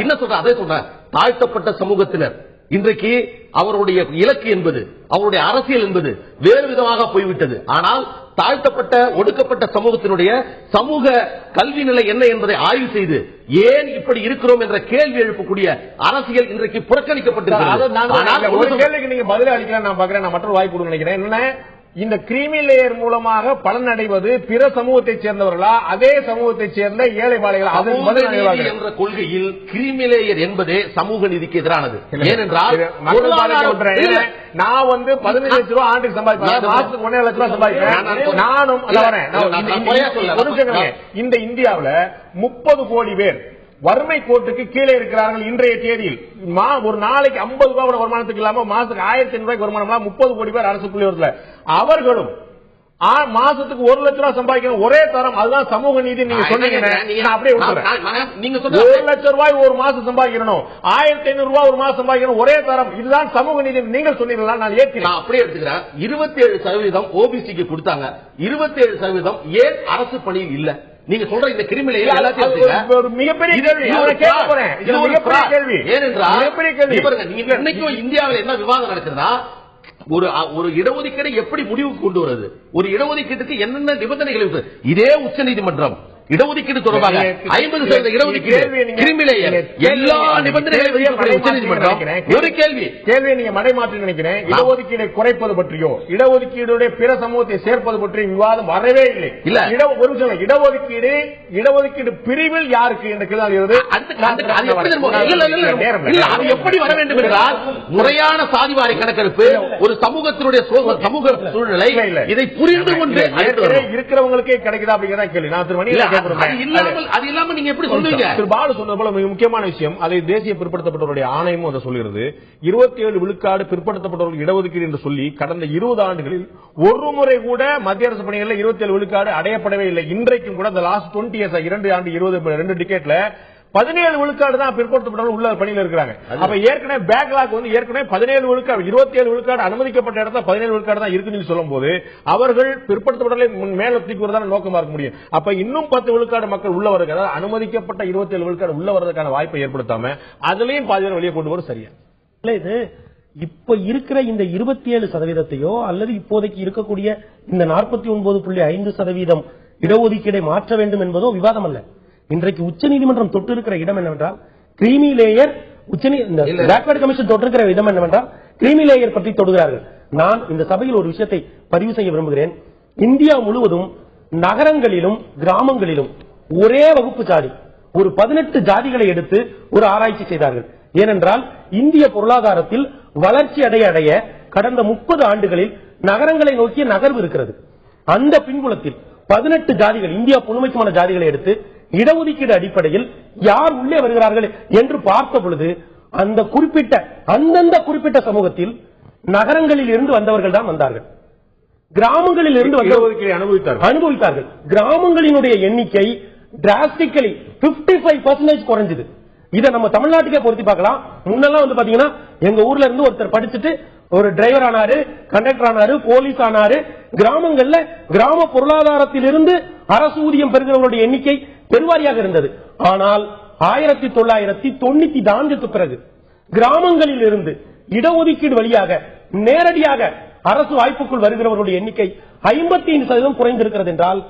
என்ன சொல்ற? அதே சொல்ற தாழ்த்தப்பட்ட சமூகத்தினர் இன்றைக்கு அவருடைய இலக்கு என்பது, அவருடைய அரசியல் என்பது வேறு விதமாக போய்விட்டது. ஆனால் தாழ்த்தப்பட்ட ஒடுக்கப்பட்ட சமூகத்தினுடைய சமூக கல்வி நிலை என்ன என்பதை ஆய்வு செய்து ஏன் இப்படி இருக்கிறோம் என்ற கேள்வி எழுப்பக்கூடிய அரசியல் இன்றைக்கு புறக்கணிக்கப்பட்டிருக்கிறது.
ஒரு கேள்விக்கு நீங்க பதில் அளிக்கலாம் நான் பாக்குறேன். நான் மற்றொரு வாய்ப்பு நினைக்கிறேன். என்ன, இந்த கிரீமி லேயர் மூலமாக பலன் அடைவது பிற சமூகத்தை சேர்ந்தவர்களா, அதே சமூகத்தை சேர்ந்த ஏழை பாளைகளா?
என்ற கொள்கையில் கிரீமி லேயர் என்பதே சமூக நீதிக்கு எதிரானது. ஏனென்றால்
நான் 15 லட்சம் ரூபாய் ஆண்டுக்கு சம்பாதிப்பேன், மாசத்துக்கு 1.5 லட்சம் ரூபாய் சம்பாதிப்பேன். நானும் இந்த இந்தியாவில் 30 கோடி பேர் வறுமை கோட்டுக்கு கீழே இருக்கிறார்கள். இன்றைய தேதியில் ஒரு நாளைக்கு 50 ரூபாய் வருமானத்துக்கு இல்லாம மாசத்துக்கு 1500 ரூபாய்க்கு வருமானம் 30 கோடி பேர் அரசு புள்ளிவரத்தில். அவர்களும் மாசத்துக்கு 1 லட்சம் ரூபாய் சம்பாதிக்கணும், ஒரே தரம். அதுதான் சமூக நீதி. நீங்க சொன்னீங்க, அப்படியே 1 லட்சம் ரூபாய் ஒரு மாசம் சம்பாதிக்கணும், 1500 ரூபாய் ஒரு மாசம் சம்பாதிக்கணும், ஒரே தரம். இதுதான் சமூக நீதி. நீங்கள் சொன்னீங்களா? நான் ஏற்கிறேன்.
அப்படியே எடுத்துக்கிறேன். 27% ஓபிசிக்கு கொடுத்தாங்க, 27% ஏன் அரசு பணியில் இல்ல? நீங்க சொல்ற இந்த கிரிமினல்
மிகப்பெரிய கேள்வி.
ஏனென்றால் இன்னைக்கும் இந்தியாவில் என்ன விவாதம் நடக்குதுன்னா, ஒரு இடஒதுக்கீடு எப்படி முடிவுக்கு கொண்டு வருது, ஒரு இடஒதுக்கீட்டுக்கு என்னென்ன நிபந்தனைகள், இதே உச்ச நீதிமன்றம் இடஒதுக்கீடு தொடர்பாக 50% இடஒதுக்கீடு எல்லா நிபந்தனைகளையும் உச்சநீதிமன்றம் ஒரு கேள்வியை நீங்க மடைமாற்றி நினைக்கிறேன். இடஒதுக்கீடை குறைப்பது பற்றியோ இடஒதுக்கீடு பிற சமூகத்தை சேர்ப்பது பற்றிய விவாதம் வரவே இல்லை. இடஒதுக்கீடு பிரிவில் யாருக்கு என்ற கேள்வி எப்படி வர வேண்டும் என்றால், முறையான சாதிவாரி கணக்கெடுப்பு, ஒரு சமூகத்தினுடைய சமூக சூழ்நிலை, இதை புரிந்து கொண்டு
இருக்கிறவங்களுக்கே கிடைக்குதா அப்படிங்கிறத கேள்வி. நான் திருமணி முக்கியமான விஷயம், அதை தேசிய பிற்படுத்தப்பட்டவருடைய ஆணையமும் அதை சொல்கிறது. 27 விழுக்காடு பிற்படுத்தப்பட்டவர்கள் இடஒதுக்கீடு என்று சொல்லி கடந்த 20 ஆண்டுகளில் ஒரு முறை கூட மத்திய அரசு பணிகளில் 27 விழுக்காடு அடையப்படவே இல்லை. இன்றைக்கும் கூட இந்த லாஸ்ட் 20 இயர்ஸ் 2 ஆண்டு 2 டிகேட்ல 17 விழுக்காடு தான் பிற்படுத்தப்பட்டவர்கள் உள்ள பணியில் இருக்கிறாங்க. அப்ப ஏற்கனவே பேக்லாக் ஏற்கனவே 17 விழுக்காடு, 27 விழுக்காடு அனுமதிக்கப்பட்ட இடத்துல 17 விழுக்காடு தான் இருக்குன்னு சொல்லும் போது அவர்கள் பிற்படுத்தப்பட்டவர்களை மேல தூக்கி வருவதான நோக்கமா இருக்க முடியும். அப்ப இன்னும் 10 விழுக்காடு மக்கள் உள்ள வருது, அதாவது அனுமதிக்கப்பட்ட 27 விழுக்காடு உள்ள வருவதற்கான வாய்ப்பை ஏற்படுத்தாம அதுலயும் பாதி பேர் வெளியே கொண்டு வரும். சரியா
இல்ல, இது இப்ப இருக்கிற இந்த 27% அல்லது இப்போதைக்கு இருக்கக்கூடிய இந்த 49.5% இடஒதுக்கீடை மாற்ற வேண்டும் என்பதோ விவாதம் அல்ல. இன்றைக்கு உச்சநீதிமன்றம் தொட்டு இருக்கிற இடம் என்னவென்றால் கிரீமி லேயர், பேக்வர்ட் கமிஷன் தொட்டிருக்கிற இடம் என்னவென்றால் கிரீமி லேயர் பற்றி தொடுகிறார்கள். நான் இந்த சபையில் ஒரு விஷயத்தை பதிவு செய்ய விரும்புகிறேன். இந்தியா முழுவதும் நகரங்களிலும் கிராமங்களிலும் ஒரே வகுப்பு ஜாதி, ஒரு 18 ஜாதிகளை எடுத்து ஒரு ஆராய்ச்சி செய்தார்கள். ஏனென்றால் இந்திய பொருளாதாரத்தில் வளர்ச்சி அடைய கடந்த 30 ஆண்டுகளில் நகரங்களை நோக்கிய நகர்வு இருக்கிறது. அந்த பின்புலத்தில் 18 ஜாதிகள், இந்தியா முழுமைக்குமான ஜாதிகளை எடுத்து இடஒதுக்கீடு அடிப்படையில் யார் உள்ளே வருகிறார்கள் என்று பார்த்த பொழுது அந்தந்த குறிப்பிட்ட சமூகத்தில் நகரங்களில் இருந்து வந்தவர்கள் தான் வந்தார்கள், கிராமங்களில் இருந்து அனுபவித்தார்கள். கிராமங்களினுடைய எண்ணிக்கை டிராஸ்டிக்கலி 55% குறைஞ்சது. இதை நம்ம தமிழ்நாட்டுக்கே பொருத்தி பார்க்கலாம். முன்னெல்லாம் பாத்தீங்கன்னா எங்க ஊர்ல இருந்து ஒருத்தர் படிச்சுட்டு ஒரு டிரைவர் ஆனாரு, கண்டக்டர் ஆனாரு, போலீஸ் ஆனாரு. கிராமங்கள்ல கிராம பொருளாதாரத்தில் இருந்து அரசு ஊதியம் பெறுகிறவர்களுடைய எண்ணிக்கை பெருவாரியாக இருந்தது. ஆனால் 1994க்கு பிறகு கிராமங்களில் இருந்து இடஒதுக்கீடு வழியாக நேரடியாக அரசு வாய்ப்புக்குள் வருகிறவர்களுடைய எண்ணிக்கை 55% குறைந்திருக்கிறது என்றால்,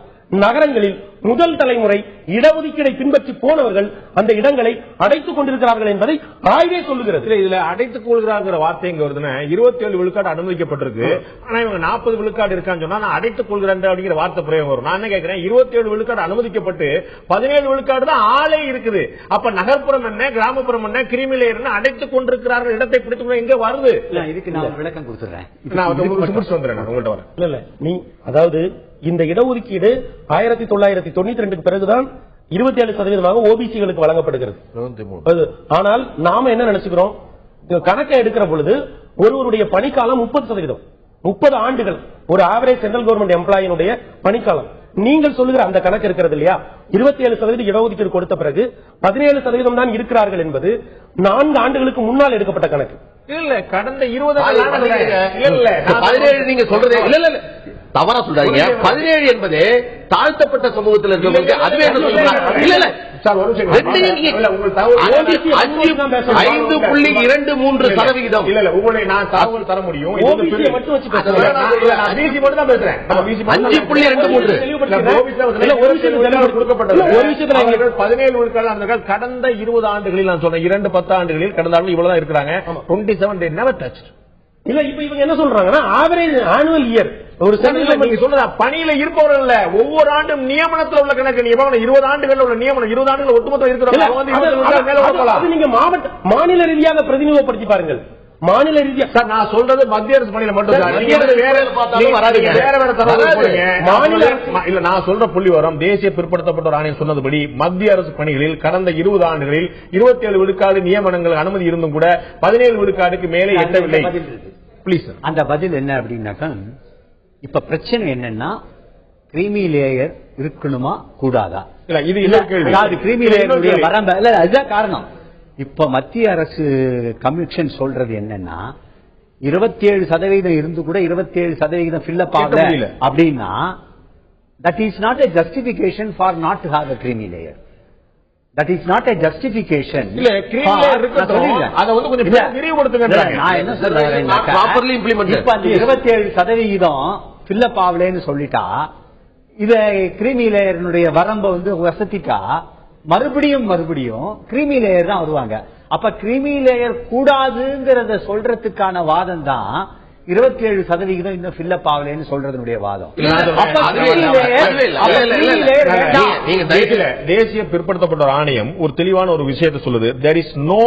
நகரங்களில் முதல் தலைமுறை இடஒதுக்கீடை பின்பற்றி போனவர்கள் அந்த இடங்களை அடைத்துக் கொண்டிருக்கிறார்கள் என்பதை ஆய்வே சொல்லுகிறது.
இதுல அடைத்துக் கொள்கிறாங்கிற வார்த்தை இங்க வருதுன்னா 27 விழுக்காடு அனுமதிக்கப்பட்டிருக்கு, ஆனா இவங்க 40 விழுக்காடு இருக்கான்னு சொன்னா நான் அடைத்துக் கொள்கிறேன் அப்படிங்கிற வார்த்தை பிரயோகம் வரும். நான் என்ன கேட்கிறேன், 27 விழுக்காடு அனுமதிக்கப்பட்டு 17 விழுக்காடு தான் ஆளே இருக்குது. அப்ப நகர்ப்புறம் என்ன, கிராமப்புறம் என்ன, கிரீமி லேயர் என்ன, அடைத்துக் கொண்டிருக்கிறார்கள், இடத்தை பிடித்து எங்க வருது?
இதுக்கு நான் விளக்கம் கொடுத்துறேன்.
உங்கள்கிட்ட வரேன்.
இல்ல நீ அதாவது இந்த இடஒதுக்கீடு 1992க்கு பிறகுதான் 27% ஓபிசிகளுக்கு வழங்கப்படுகிறது. ஆனால் நாம என்ன நினைச்சுக்கிறோம், கணக்கை எடுக்கிற பொழுது ஒருவருடைய பணிக்காலம் 30%, 30 ஆண்டுகள் ஒரு ஆவரேஜ் சென்ட்ரல் கவர்மெண்ட் எம்ப்ளாயினுடைய பணிக்காலம். நீங்கள் சொல்லுகிற அந்த கணக்கு இருக்கிறது இல்லையா, 27% இடஒதுக்கீடு கொடுத்த பிறகு 17% தான் இருக்கிறார்கள் என்பது 4 ஆண்டுகளுக்கு முன்னால் எடுக்கப்பட்ட கணக்கு.
இல்ல கடந்த 20
17 நீங்க சொல்றதே இல்ல தவறா சொல்றாங்க. 17 என்பது தாழ்த்தப்பட்ட சமூகத்தில் இருக்கிறவங்க. அதுவே என்ன சொல்றாங்க? இல்ல இல்ல சார், ஒரு நிமிஷம். 5.23%
இல்ல இல்ல உங்களை நான் தகவல் தர முடியும்.
ஓபிசி மட்டும் வச்சு பேசுறேன்.
நான் பிசி மட்டும் தான் பேசுறேன்.
5.23
ஒரு விஷயம் கொடுக்கப்பட்டது. ஒரு விஷயத்துல 17 விழுக்காடு கடந்த 20 ஆண்டுகளில் நான் சொன்னேன். 2-10 ஆண்டுகளில் கடந்த ஆண்டு இவ்வளவுதான் இருக்கிறாங்க. 27 they never touched.
இல்ல இப்ப இவங்க என்ன சொல்றாங்கன்னா ஆவரேஜ் ஆனுவல் இயர் ஒரு
நீங்க சொல்றதா பணியில இருப்பவர்கள் இல்ல, ஒவ்வொரு ஆண்டும் நியமனத்தில் உள்ள கணக்கு. நீங்க 20 ஆண்டுகள் உள்ள நியமனம், 20 ஆண்டுகள் ஒட்டுமொத்தம் இருக்கிறவங்க
நீங்க மாநில ரீதியாக பிரதிநிதித்துவப்படுத்தி பாருங்கள். மாநில ரீதியா
சார் நான் சொல்றது மத்திய அரசு பணியில மட்டும் வேற மாநில இல்ல. நான் சொல்ற புள்ளி வரும் தேசிய பிற்படுத்தப்பட்டோர் ஆணையம் சொன்னதுபடி மத்திய அரசு பணிகளில் கடந்த 20 ஆண்டுகளில் 27 விழுக்காடு நியமனங்கள் அனுமதி இருந்தும் கூட 17 விழுக்காடுக்கு மேலே எட்டவில்லை. Please sir.
அந்த பதில் என்ன அப்படின்னாக்கா, இப்ப பிரச்சனை என்னன்னா கிரீமி லேயர் இருக்கணுமா கூடாதா?
இல்ல இது
கிரீமி லேயருடைய வரம்பு இல்ல, அதுதான் காரணம். இப்ப மத்திய அரசு கமிஷன் சொல்றது என்னன்னா 27% இருந்து கூட 27% ஃபில்லப் ஆகல அப்படின்னா that is not a justification for not to have a creamy layer. That is not a justification.
இல்ல கிரீமி லேயர் இருக்கட்டும், அத வந்து கொஞ்சம் விரிவுபடுத்துங்க.
நான் என்ன சொல்றேன், ப்ராப்பர்லி இம்ப்ளிமெண்ட். இப்ப அந்த 27% ஃபில்லப் ஆகலன்னு சொல்லிட்டா இத கிரீமி லேயர்னுடைய வரம்பை வந்து வசதிட்டா மறுபடியும் கிரீமி லேயர் தான் வருவாங்க. அப்ப கிரீமி லேயர் கூடாதுங்கிறத சொல்றதுக்கான வாதம் தான் 27% இன்னும் ஃபில்லப் ஆகலன்னு சொல்றதுடைய வாதம்.
தேசிய பிற்படுத்தப்பட்டோர் ஆணையம் ஒரு தெளிவான ஒரு விஷயத்தை சொல்லுது. there is no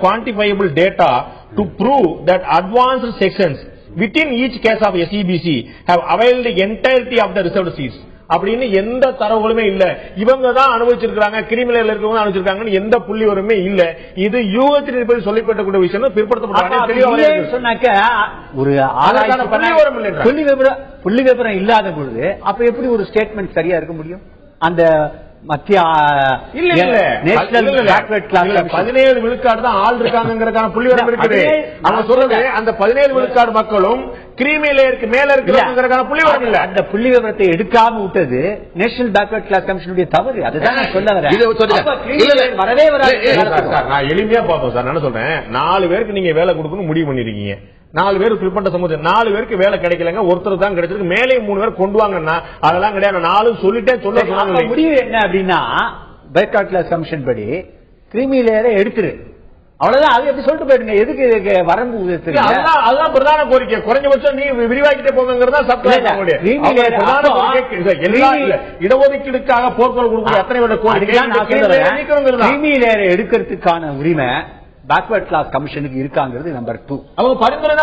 quantifiable data to prove that advanced sections within each case of SEBC have availed the entirety of the reserved seats. அப்படின்னு எந்த தரவுகளுமே இல்ல. இவங்க தான் அனுபவிச்சிருக்காங்க, கிரிமினல் இருக்கவங்க அனுபவிச்சிருக்காங்க, எந்த புள்ளி வருமே இல்ல. இது யூஎச் சொல்லப்படக்கூடிய விஷயம். பிற்படுத்தப்பட்ட
சொன்னாக்க ஒரு புள்ளி விவரம் இல்லாத பொழுது அப்ப எப்படி ஒரு ஸ்டேட்மெண்ட் சரியா இருக்க முடியும்? அந்த மத்திய
17 விழுக்காடு தான் ஆள் இருக்காங்கிறதுக்கான புள்ளி விவரம் இருக்குது. அவங்க சொல்றது அந்த 17 விழுக்காடு மக்களும் கிரீமி லேயருக்கு மேல இருக்கிறதுக்கான புள்ளி விவரம் இல்ல.
அந்த புள்ளி விவரத்தை எடுக்காம விட்டது நேஷனல் பேக்வர்ட் கிளாஸ் கமிஷனுடைய தவறு. அதுதான் நான் சொல்ல வரேன். வரவே வராது.
நான் எளிமையா பார்ப்போம் சார். நான் சொல்றேன், 4 பேருக்கு நீங்க வேலை கொடுக்கணும் முடிவு பண்ணிருக்கீங்க. 4 பேர் பிற்பட்ட சமூகம், 4 பேருக்கு வேலை கிடைக்கலங்க, ஒருத்தர் தான் கிடைச்சிருக்கு, மேலே 3 பேர் கொண்டு வாங்கன்னா அதெல்லாம் கிடையாது. 4 சொல்லிட்டே சொல்ல
முடிவு என்ன அப்படின்னா பேக்வர்ட் கிளாஸ் கமிஷன் படி கிரீமி லேயரை எடுத்துரு, அவ்வளவுதான். அது எப்படி சொல்லிட்டு போயிடுங்க, எதுக்கு வரம்பு?
அதுதான் பிரதான கோரிக்கை. குறைஞ்சபட்சம் நீ விரிவாக்கிட்டே போங்கிறதா இடஒதுக்கீடுக்காக போர்க்குரல் கொடுக்கக்கூடிய அத்தனை கோரிக்கை.
கிரீமி லேயரை எடுக்கிறதுக்கான உரிமை பேக்வர்ட் கிளாஸ் கமிஷனுக்கு இருக்காங்கிறது நம்பர் 2.
அவங்க பரிந்துரை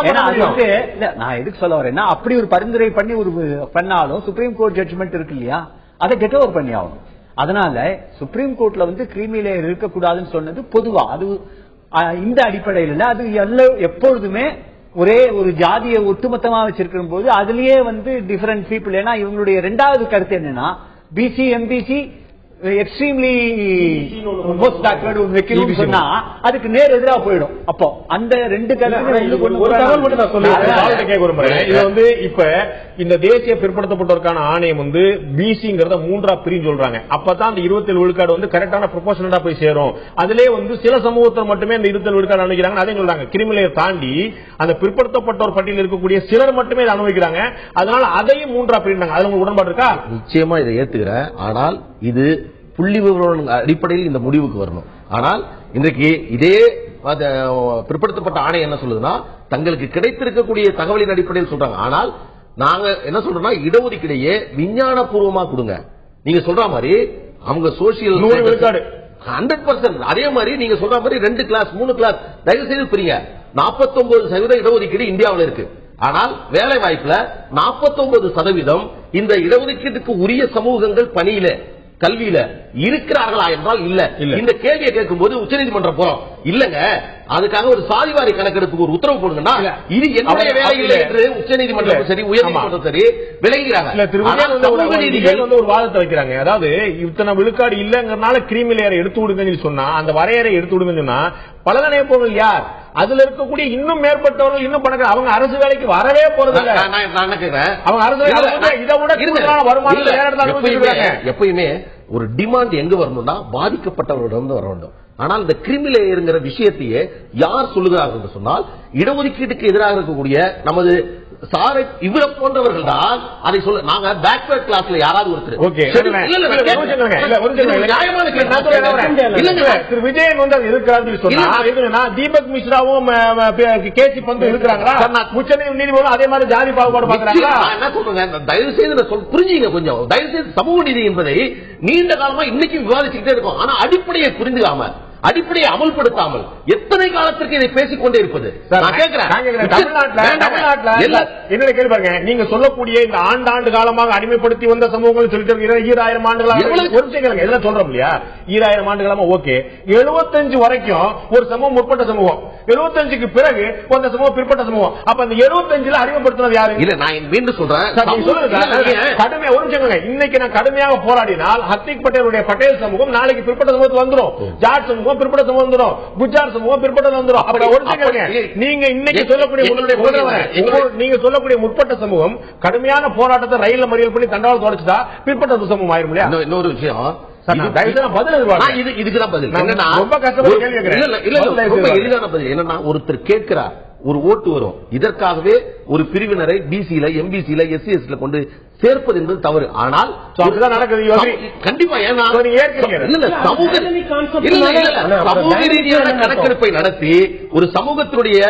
நான் எதுக்கு சொல்ல வரேன்னா, அப்படி ஒரு பரிந்துரை பண்ணி ஒரு பண்ணாலும் சுப்ரீம் கோர்ட் ஜட்ஜ்மெண்ட் இருக்கு இல்லையா, அதை கெட் ஓவர் பண்ணி ஆகணும். அதனால சுப்ரீம் கோர்ட்ல வந்து கிரீமி லேயர் இருக்கக்கூடாதுன்னு சொன்னது பொதுவா, அது இந்த அடிப்படையில் அது எப்பொழுதுமே ஒரே ஒரு ஜாதியை ஒட்டுமொத்தமா வச்சிருக்கிற போது அதுலயே வந்து டிஃபரெண்ட் பீப்புள். ஏன்னா இவங்களுடைய 2வது கருத்து என்னன்னா BC MBC extremely most backward வைக்கணும்னு சொன்னா அதுக்கு நேர் எதிராக போயிடும். அப்போ அந்த 2 கருத்து
இது வந்து இப்ப இந்த தேசிய பிற்படுத்தப்பட்டோருக்கான ஆணையம் வந்து பிசிங்கிறத 3ஆ பிரிஞ்சு சொல்றாங்க. அப்பதான் அந்த 27 விழுக்காடு வந்து கரெக்டான ப்ரொபோஷனலா போய் சேரும். அதிலே வந்து சில சமூகத்தில் மட்டுமே அந்த 27 விழுக்காடு அனுபவிக்கிறாங்க. அதே சொல்றாங்க கிரிமினலை தாண்டி அந்த பிற்படுத்தப்பட்டோர் பட்டியலில் இருக்கக்கூடிய சிலர் மட்டுமே இதை அனுபவிக்கிறாங்க. அதனால அதையும் 3ஆ பிரிந்தாங்க. அது உங்களுக்கு உடன்பாடு இருக்கா?
நிச்சயமா இதை ஏத்துக்கிறேன். ஆனால் இது புள்ளி விவரம் அடிப்படையில் இந்த முடிவுக்கு வரணும். ஆனால் இன்றைக்கு இதே பிற்படுத்தப்பட்ட ஆணையம் என்ன சொல்லுதுன்னா, தங்களுக்கு கிடைத்திருக்கக்கூடிய தகவலின் அடிப்படையில் சொல்றாங்க. ஆனால் நாங்க என்ன சொல்றோம்னா, இடஒதுக்கீடையே விஞ்ஞான பூர்வமா கொடுங்க. நீங்க சொல்ற மாதிரி அவங்க சோசியல் 100%. அதே மாதிரி நீங்க சொல்ற மாதிரி 2 கிளாஸ் 3 கிளாஸ் தயவு செய்து பிரிங்க. 49% இடஒதுக்கீடு இந்தியாவில் இருக்கு. ஆனால் வேலை வாய்ப்புல 49% இந்த இடஒதுக்கீட்டுக்கு உரிய சமூகங்கள் பணியில கல்வியில இருக்கிறார்களா என்றால் இல்ல. இந்த கேள்வியை கேட்கும் போது உச்சநீதிமன்றம் போறோம், இல்லங்க அதுக்காக ஒரு சாதிவாரி கணக்கெடுப்புக்கு ஒரு உத்தரவு போடுங்கன்னா இது என்னுடைய வேலை இல்லை என்று உச்சநீதிமன்றம் சரி உயர்நீதிமன்றம் சரி விளங்குகிறாங்க.
ஒரு வாதத்தை வைக்கிறாங்க. அதாவது இத்தனை விழுக்காடு இல்லங்கிறனால கிரீமி லேயரை எடுத்து விடுங்கன்னு சொன்னா அந்த வரையறை எடுத்து விடுங்கன்னு சொன்னா பலதனைய போவர்கள் யார்? அதுல இருக்கக்கூடிய இன்னும் மேற்பட்டவர்கள் இன்னும் பணக்கார அவங்க அரசு வேலைக்கு வரவே போறது இல்ல. அவங்க அரசு இதை விட வருமானம்
எப்பயுமே ஒரு டிமாண்ட் எங்க வரணும்னா பாதிக்கப்பட்டவர்களிடம் வர வேண்டும். ஆனால் இந்த கிரிமி லேயர்ங்கிற விஷயத்தையே யார் சொல்லுகிறார்கள் என்று சொன்னால் இடஒதுக்கீட்டுக்கு எதிராக இருக்கக்கூடிய நமது சாரை இவரை போன்றவர்கள் தான் அதை சொல்ல. நாங்க பேக்வர்ட் கிளாஸ்ல யாராவது ஒருத்தர்
திரு விஜயன் வந்து இருக்கிறார் சொன்னா தீபக் மிஸ்ராவும் கேசி பந்து இருக்கிறாங்களா? உச்சநீதிமன்றம் அதே மாதிரி ஜாதி பாகுபாடு பாக்குறாங்க.
என்ன சொல்றேங்க, தயவு செய்து புரிஞ்சுங்க கொஞ்சம். தயவு செய்து சமூக நீதி என்பதை நீண்ட காலமா இன்னைக்கு விவாதிச்சுக்கிட்டே இருக்கும். ஆனா அடிப்படையை புரிந்துக்காம அடிப்படையை அமல்படுத்தாமல் எத்தனை காலத்திற்கு இதை பேசிக் கொண்டே இருப்பது?
என்ன கேள்வி பாருங்க, நீங்க சொல்லக்கூடிய இந்த ஆண்டாண்டு காலமாக அடிமைப்படுத்தி வந்த சமூகங்கள் சொல்லிட்டு 2000 ஆண்டுகளாக எல்லாம் சொல்றோம் இல்லையா? 2000 ஆண்டுகளமா ஓகே. 75 வரைக்கும் ஒரு சமூகம் முற்பட்ட சமூகம், 75க்கு பிறகு அந்த சமூகம் பிற்பட்ட சமூகம். அப்ப அந்த 75ல அடிமைப்படுத்தினது யாரு?
இல்ல நான் மீண்டும் சொல்றேன்,
கடுமையா ஒரு நிமிஷம். இன்னைக்கு நான் கடுமையாக போராடினால் ஹர்திக் பட்டேலுடைய பட்டேல் சமூகம் நாளைக்கு பிற்பட்ட சமூகத்துக்கு வந்துடும், ஜாட் சமூகம் பிற்பட்ட வந்துடும், குஜார் சமூகம் பிற்பட்ட வந்துடும். நீங்க இன்னைக்கு சொல்லக்கூடிய முற்பட்ட சமூகம் கடுமையான போராட்டத்தை ரயில்ல மறியல் பண்ணி தண்டவாளம் தொடச்சுட்டா பிற்பட்ட சமூகம் ஆயிரும் இல்லையா?
இன்னொரு விஷயம்
இதுக்குதான் பதில். ரொம்ப கஷ்டப்பட்ட கேள்வி கேட்கிறேன்.
எளிதான பதில் என்னன்னா, ஒருத்தர் கேட்கிறார் ஒரு ஓட்டு வரும், இதற்காகவே ஒரு பிரிவினரை பிசில எம்பிசில எஸ்சிஎஸ்ல கொண்டு சேர்ப்பது என்பது தவறு. ஆனால் கண்டிப்பா சமூக ரீதியான கணக்கெடுப்பை நடத்தி ஒரு சமூகத்தினுடைய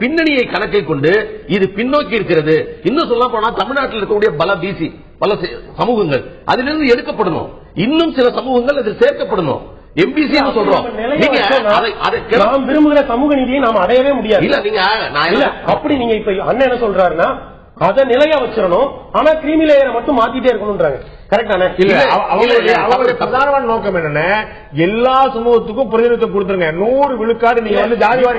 பின்னணியை கணக்கில் கொண்டு இது பின்னோக்கி இருக்கிறது. இன்னும் சொல்ல போனா தமிழ்நாட்டில் இருக்கக்கூடிய பல பிசி பல சமூகங்கள் அதிலிருந்து எடுக்கப்படணும், இன்னும் சில சமூகங்கள் அதில் சேர்க்கப்படணும். எம்பிசி சொல்றோம், நீங்க
விரும்புகிற சமூக நீதியை நாம் அடையவே முடியாது. இல்ல நீங்க அப்படி நீங்க இப்ப அண்ணன் என்ன சொல்றாருன்னா அதை நிலையா வச்சிடணும், ஆனா கிரீமி லேயரை மட்டும் மாத்திட்டே இருக்கணும்ன்றாங்க. கரெக்டான
பிரதான நோக்கம் என்னன்னா எல்லா சமூகத்துக்கும் பிரதிநிதித்துவம் கொடுத்துருங்க. 100 விழுக்காடு நீங்க வந்து ஜாதி வாரி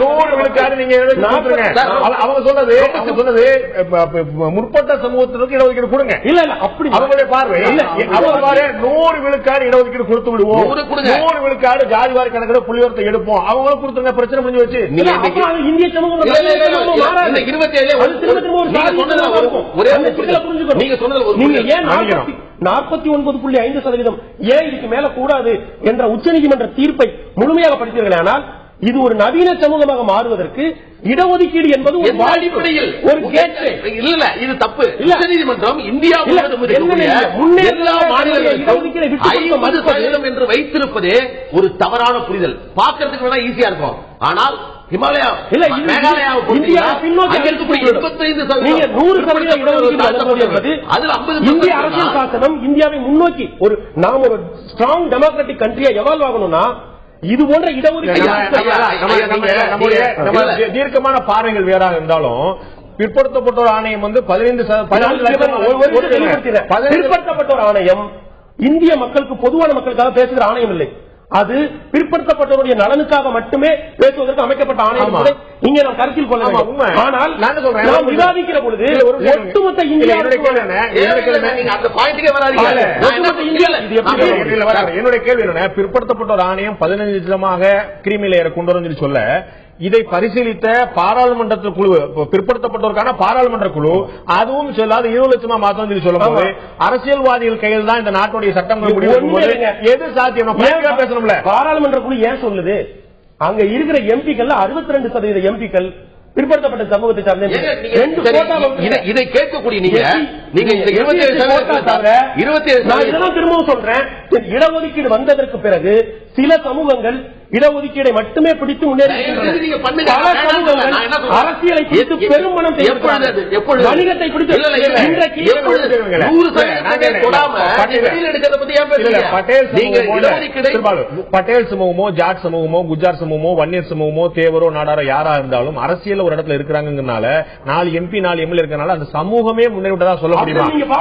100 விழுக்காடு நீங்க அவங்க சொன்னது முற்பட்ட சமூகத்திற்கு இடஒதுக்கீடு கொடுங்க. இல்ல இல்ல அப்படி அவங்களுடைய பார்வை 100 விழுக்காடு இடஒதுக்கீடு கொடுத்து விடுவோம், 100 விழுக்காடு ஜாதி வாரி கணக்கு புள்ளிவரத்தை எடுப்போம், அவங்களும் கொடுத்துருங்க, பிரச்சனை முடிஞ்சு வச்சு.
இந்திய சமூகம்
நீங்க சொன்னது
49.5% ஏன் இதுக்கு மேல கூடாது என்ற உச்சநீதிமன்ற தீர்ப்பை முழுமையாக படித்தீர்கள். ஆனால் இது ஒரு நவீன சமூகமாக மாறுவதற்கு இடஒதுக்கீடு என்பது ஒரு அடிப்படையில் ஒரு
இல்ல, இது தப்பு. உச்சநீதிமன்றம் இந்தியா எல்லா மாநிலங்களும் என்று வைத்திருப்பதே ஒரு தவறான புரிதல். பார்க்கறதுக்கு வேணா ஈஸியா இருக்கும், ஆனால் ஹிமாலயா
இந்தியா பின்னோக்கி 100% இடஒதுக்கீடு இந்திய அரசியல் சாசனம் இந்தியாவை முன்னோக்கி நாம் ஒரு ஸ்ட்ராங் டெமோக்ராட்டிக் கண்ட்ரியா எவால்வ் ஆகணும்னா இது போன்ற இடஒதுக்கீடு
தீர்க்கமான பார்வைகள் வேறாக இருந்தாலும் பிற்படுத்தப்பட்டோர் ஆணையம் வந்து 15
பிற்படுத்தப்பட்டோர் ஆணையம் இந்திய மக்களுக்கு பொதுவான மக்களுக்காக பேசுகிற ஆணையம் இல்லை. அது பிற்படுத்தப்பட்டவருடைய நலனுக்காக மட்டுமே பேசுவதற்கு அமைக்கப்பட்ட ஆணையம் இங்கே நாம் கருத்தில் கொள்ள வேண்டும். ஆனால் நாம் விவாதிக்கிற பொழுது ஒட்டுமொத்த இந்தியா
என்னுடைய கேள்வி என்ன, பிற்படுத்தப்பட்டோர் ஆணையம் 15 லட்சமாக கிரீமி லேயரை கொண்டு வந்து சொல்ல இதை பரிசீலித்த பாராளுமன்ற குழு, பிற்படுத்தப்பட்டோருக்கான பாராளுமன்ற குழு அதுவும் சொல்லாது 20 லட்சமா மாத்தம் சொல்லும் போது அரசியல்வாதிகள் கையில் தான் இந்த நாட்டுடைய சட்டங்கள் முடிவு எது சாத்தியம் பேசணும்ல.
பாராளுமன்ற குழு ஏன் சொல்லுது, அங்க இருக்கிற எம்பிக்கள் 62% எம்பிக்கள் பிற்படுத்தப்பட்ட சமூகத்தை சார்ந்த
இதை கேட்கக்கூடிய
திரும்பவும் சொல்றேன், இடஒதுக்கீடு வந்ததற்கு பிறகு சில சமூகங்கள் இடஒதுக்கீடை மட்டுமே பிடித்து முன்னேறி அரசியலை பிடித்து பெருமணம் வணிகத்தை பிடித்து
பட்டேல் சமூகமோ ஜாட் சமூகமோ குஜார் சமூகமோ வன்னியர் சமூகமோ தேவரோ நாடாரோ யாரா இருந்தாலும் அரசியல் ஒரு இடத்துல இருக்கிறாங்கனால 4 MP 4 ML இருக்கனால அந்த சமூகமே முன்னேறிவிட்டதா சொல்ல முடியுமா?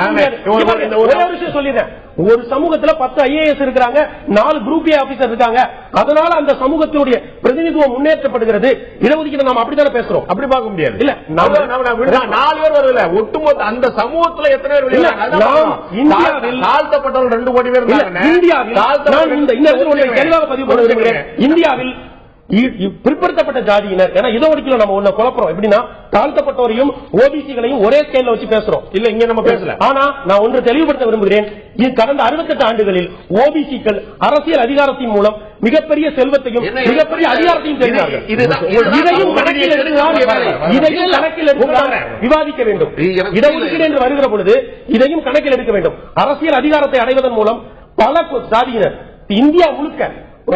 ஒரே விஷயம் சொல்லிடுறேன், ஒரு சமூகத்துல 10 IAS இருக்காங்க, 4 குரூப் ஏ ஆபீசர் இருக்காங்க, அதனால அந்த சமூகத்தினுடைய பிரதிநிதித்துவம் முன்னேற்றப்படுகிறது. இடஒதுக்கீடு நாம அப்படித்தானே பேசுறோம்.
அப்படி பார்க்க முடியாது.
இல்ல
4 பேர் வரல, ஒட்டுமொத்த அந்த சமூகத்துல எத்தனை பேர்
இந்தியாவில்
தாழ்த்தப்பட்டவர்கள் 2 கோடி பேர்
இந்தியாவில் பிற்படுத்தப்பட்ட ஜாதியினர், ஏன்னா இடஒதுக்கீடு நம்ம ஒண்ணு குழப்பறோம். எப்படின்னா தாழ்த்தப்பட்டவரையும் ஓபிசிகளையும் ஒரே ஸ்கேல்ல வச்சு பேசுறோம்.
இல்ல, இங்க நம்ம பேசல.
ஆனா நான் ஒன்று தெளிவுபடுத்த விரும்புகிறேன். கடந்த 68 ஆண்டுகளில் ஓபிசிக்கள் அரசியல் அதிகாரத்தின் மூலம் மிகப்பெரிய செல்வத்தையும் மிகப்பெரிய அதிகாரத்தையும் பெறுகிறார்கள். இதையும் கணக்கில் எடுத்து விவாதிக்க வேண்டும். இடஒதுக்கீடு என்று வருகிற பொழுது இதையும் கணக்கில் எடுக்க வேண்டும். அரசியல் அதிகாரத்தை அடைவதன் மூலம் பல ஜாதியினர் இந்தியா முழுக்க,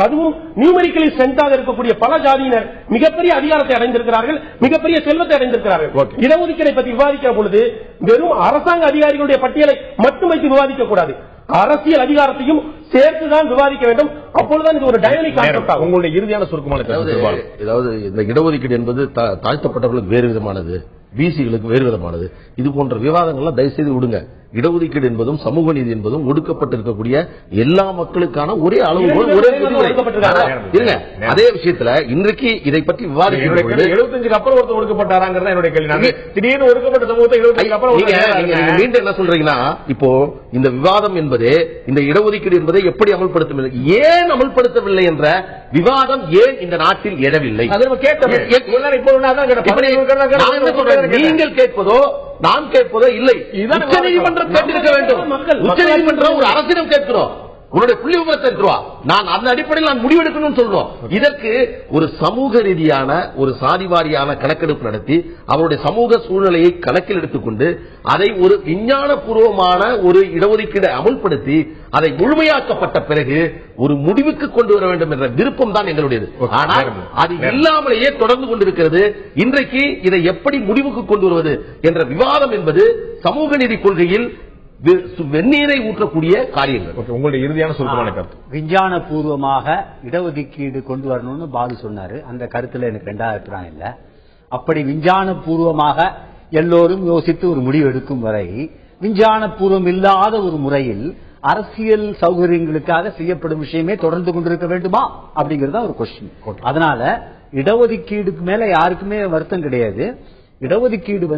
அதுவும் நியூமெரிக்கலி ஸ்ட்ரென்த்தாக இருக்கக்கூடிய பல ஜாதியினர் மிகப்பெரிய அதிகாரத்தை அடைந்திருக்கிறார்கள், மிகப்பெரிய செல்வத்தை அடைந்திருக்கிறார்கள். இடஒதுக்கீடை பற்றி விவாதிக்கிற பொழுது வெறும் அரசாங்க அதிகாரிகளுடைய பட்டியலை மட்டும் வைத்து விவாதிக்க கூடாது, அரசியல் அதிகாரத்தையும் சேர்த்துதான் விவாதிக்க வேண்டும். அப்பொழுதுதான் இது ஒரு டைனமிக் கான்செப்ட் ஆகும்.
உங்களுடைய இறுதியான சுருக்கமான
அதாவது இந்த இடஒதுக்கீடு என்பது தாழ்த்தப்பட்டவர்களுக்கு வேறு விதமானது, பிசிகளுக்கு வேறு விதமானது. இது போன்ற விவாதங்கள்லாம் தயவுசெய்து விடுங்க. இடஒதுக்கீடு என்பதும் சமூக நீதி என்பதும் ஒடுக்கப்பட்டிருக்கக்கூடிய எல்லா மக்களுக்கான ஒரே அளவு. அதே விஷயத்துல இன்றைக்கு இதை பற்றி விவாதிக்க
75 அப்புறம் ஒருத்தர் ஒடுக்கப்பட்டாராங்கிறத என்னுடைய கேள்வி. திடீர்னு ஒடுக்கப்பட்ட சமூகத்தை 75 அப்புறம்
மீண்டும் என்ன சொல்றீங்கன்னா, இப்போ இந்த விவாதம் என்பது இந்த இடஒதுக்கீடு என்பதை எப்படி அமல்படுத்தவில்லை, ஏன் அமல்படுத்தவில்லை என்ற விவாதம் ஏன் இந்த நாட்டில் எழவில்லை? நீங்கள் கேட்பதோ நாம் கேட்பதோ இல்லை. உச்சநீதிமன்றம் கேட்டிருக்க வேண்டும். உச்சநீதிமன்றம் ஒரு அரசிடம் கேட்கிறோம், உன்னுடைய புள்ளி விவரத்தை எடுத்துவா, நான் அந்த அடிப்படையில் நான் முடிவெடுக்கணும்னு சொல்றோம். இதற்கு ஒரு சமூக ரீதியான ஒரு சாதிவாரியான கணக்கெடுப்பு நடத்தி அவருடைய சமூக சூழ்நிலையை கணக்கில் எடுத்துக்கொண்டு அதை ஒரு விஞ்ஞான பூர்வமான ஒரு இடஒதுக்கீடு அமுல்படுத்தி அதை முழுமையாக்கப்பட்ட பிறகு ஒரு முடிவுக்கு கொண்டு வர வேண்டும் என்ற விருப்பம் தான் எங்களுடையது. ஆனால் அது இல்லாமலேயே தொடர்ந்து கொண்டிருக்கிறது. இன்றைக்கு இதை எப்படி முடிவுக்கு கொண்டு வருவது என்ற விவாதம் என்பது சமூக நீதி கொள்கையில் வெந்நீரை ஊற்றக்கூடிய காரியங்கள்.
உங்களுடைய இறுதியான சுருக்கமான கருத்து.
விஞ்ஞான பூர்வமாக இடஒதுக்கீடு கொண்டு வரணும்னு பாலு சொன்னாரு. அந்த கருத்துல எனக்கு 2வது அபிப்பிராயம் இல்ல. அப்படி விஞ்ஞான பூர்வமாக எல்லோரும் யோசித்து ஒரு முடிவு எடுக்கும் வரை விஞ்ஞான பூர்வம் இல்லாத ஒரு முறையில் அரசியல் சௌகரியங்களுக்காக செய்யப்படும் விஷயமே தொடர்ந்து கொண்டிருக்க வேண்டுமா அப்படிங்கறத ஒரு கொஸ்டின். அதனால இடஒதுக்கீடுக்கு மேல யாருக்குமே வருத்தம் கிடையாது. இடஒதுக்கீடு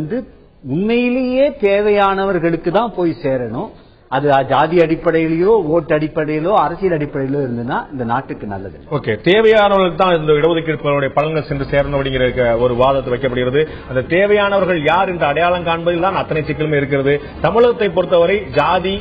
உண்மையிலேயே தேவையானவர்களுக்கு தான் போய் சேரணும். அது ஜாதி அடிப்படையிலோ ஓட்டு அடிப்படையிலோ அரசியல் அடிப்படையிலோ இருந்ததுன்னா இந்த நாட்டுக்கு நல்லது.
ஓகே, தேவையானவர்களுக்கு தான் இந்த இடஒதுக்கீடு பலன்கள் சென்று சேரணும் அப்படிங்கிற ஒரு வாதத்தை வைக்கப்படுகிறது. அந்த தேவையானவர்கள் யார் என்று அடையாளம் காண்பதில் தான் அத்தனை சிக்கலுமே இருக்கிறது. தமிழகத்தை பொறுத்தவரை ஜாதி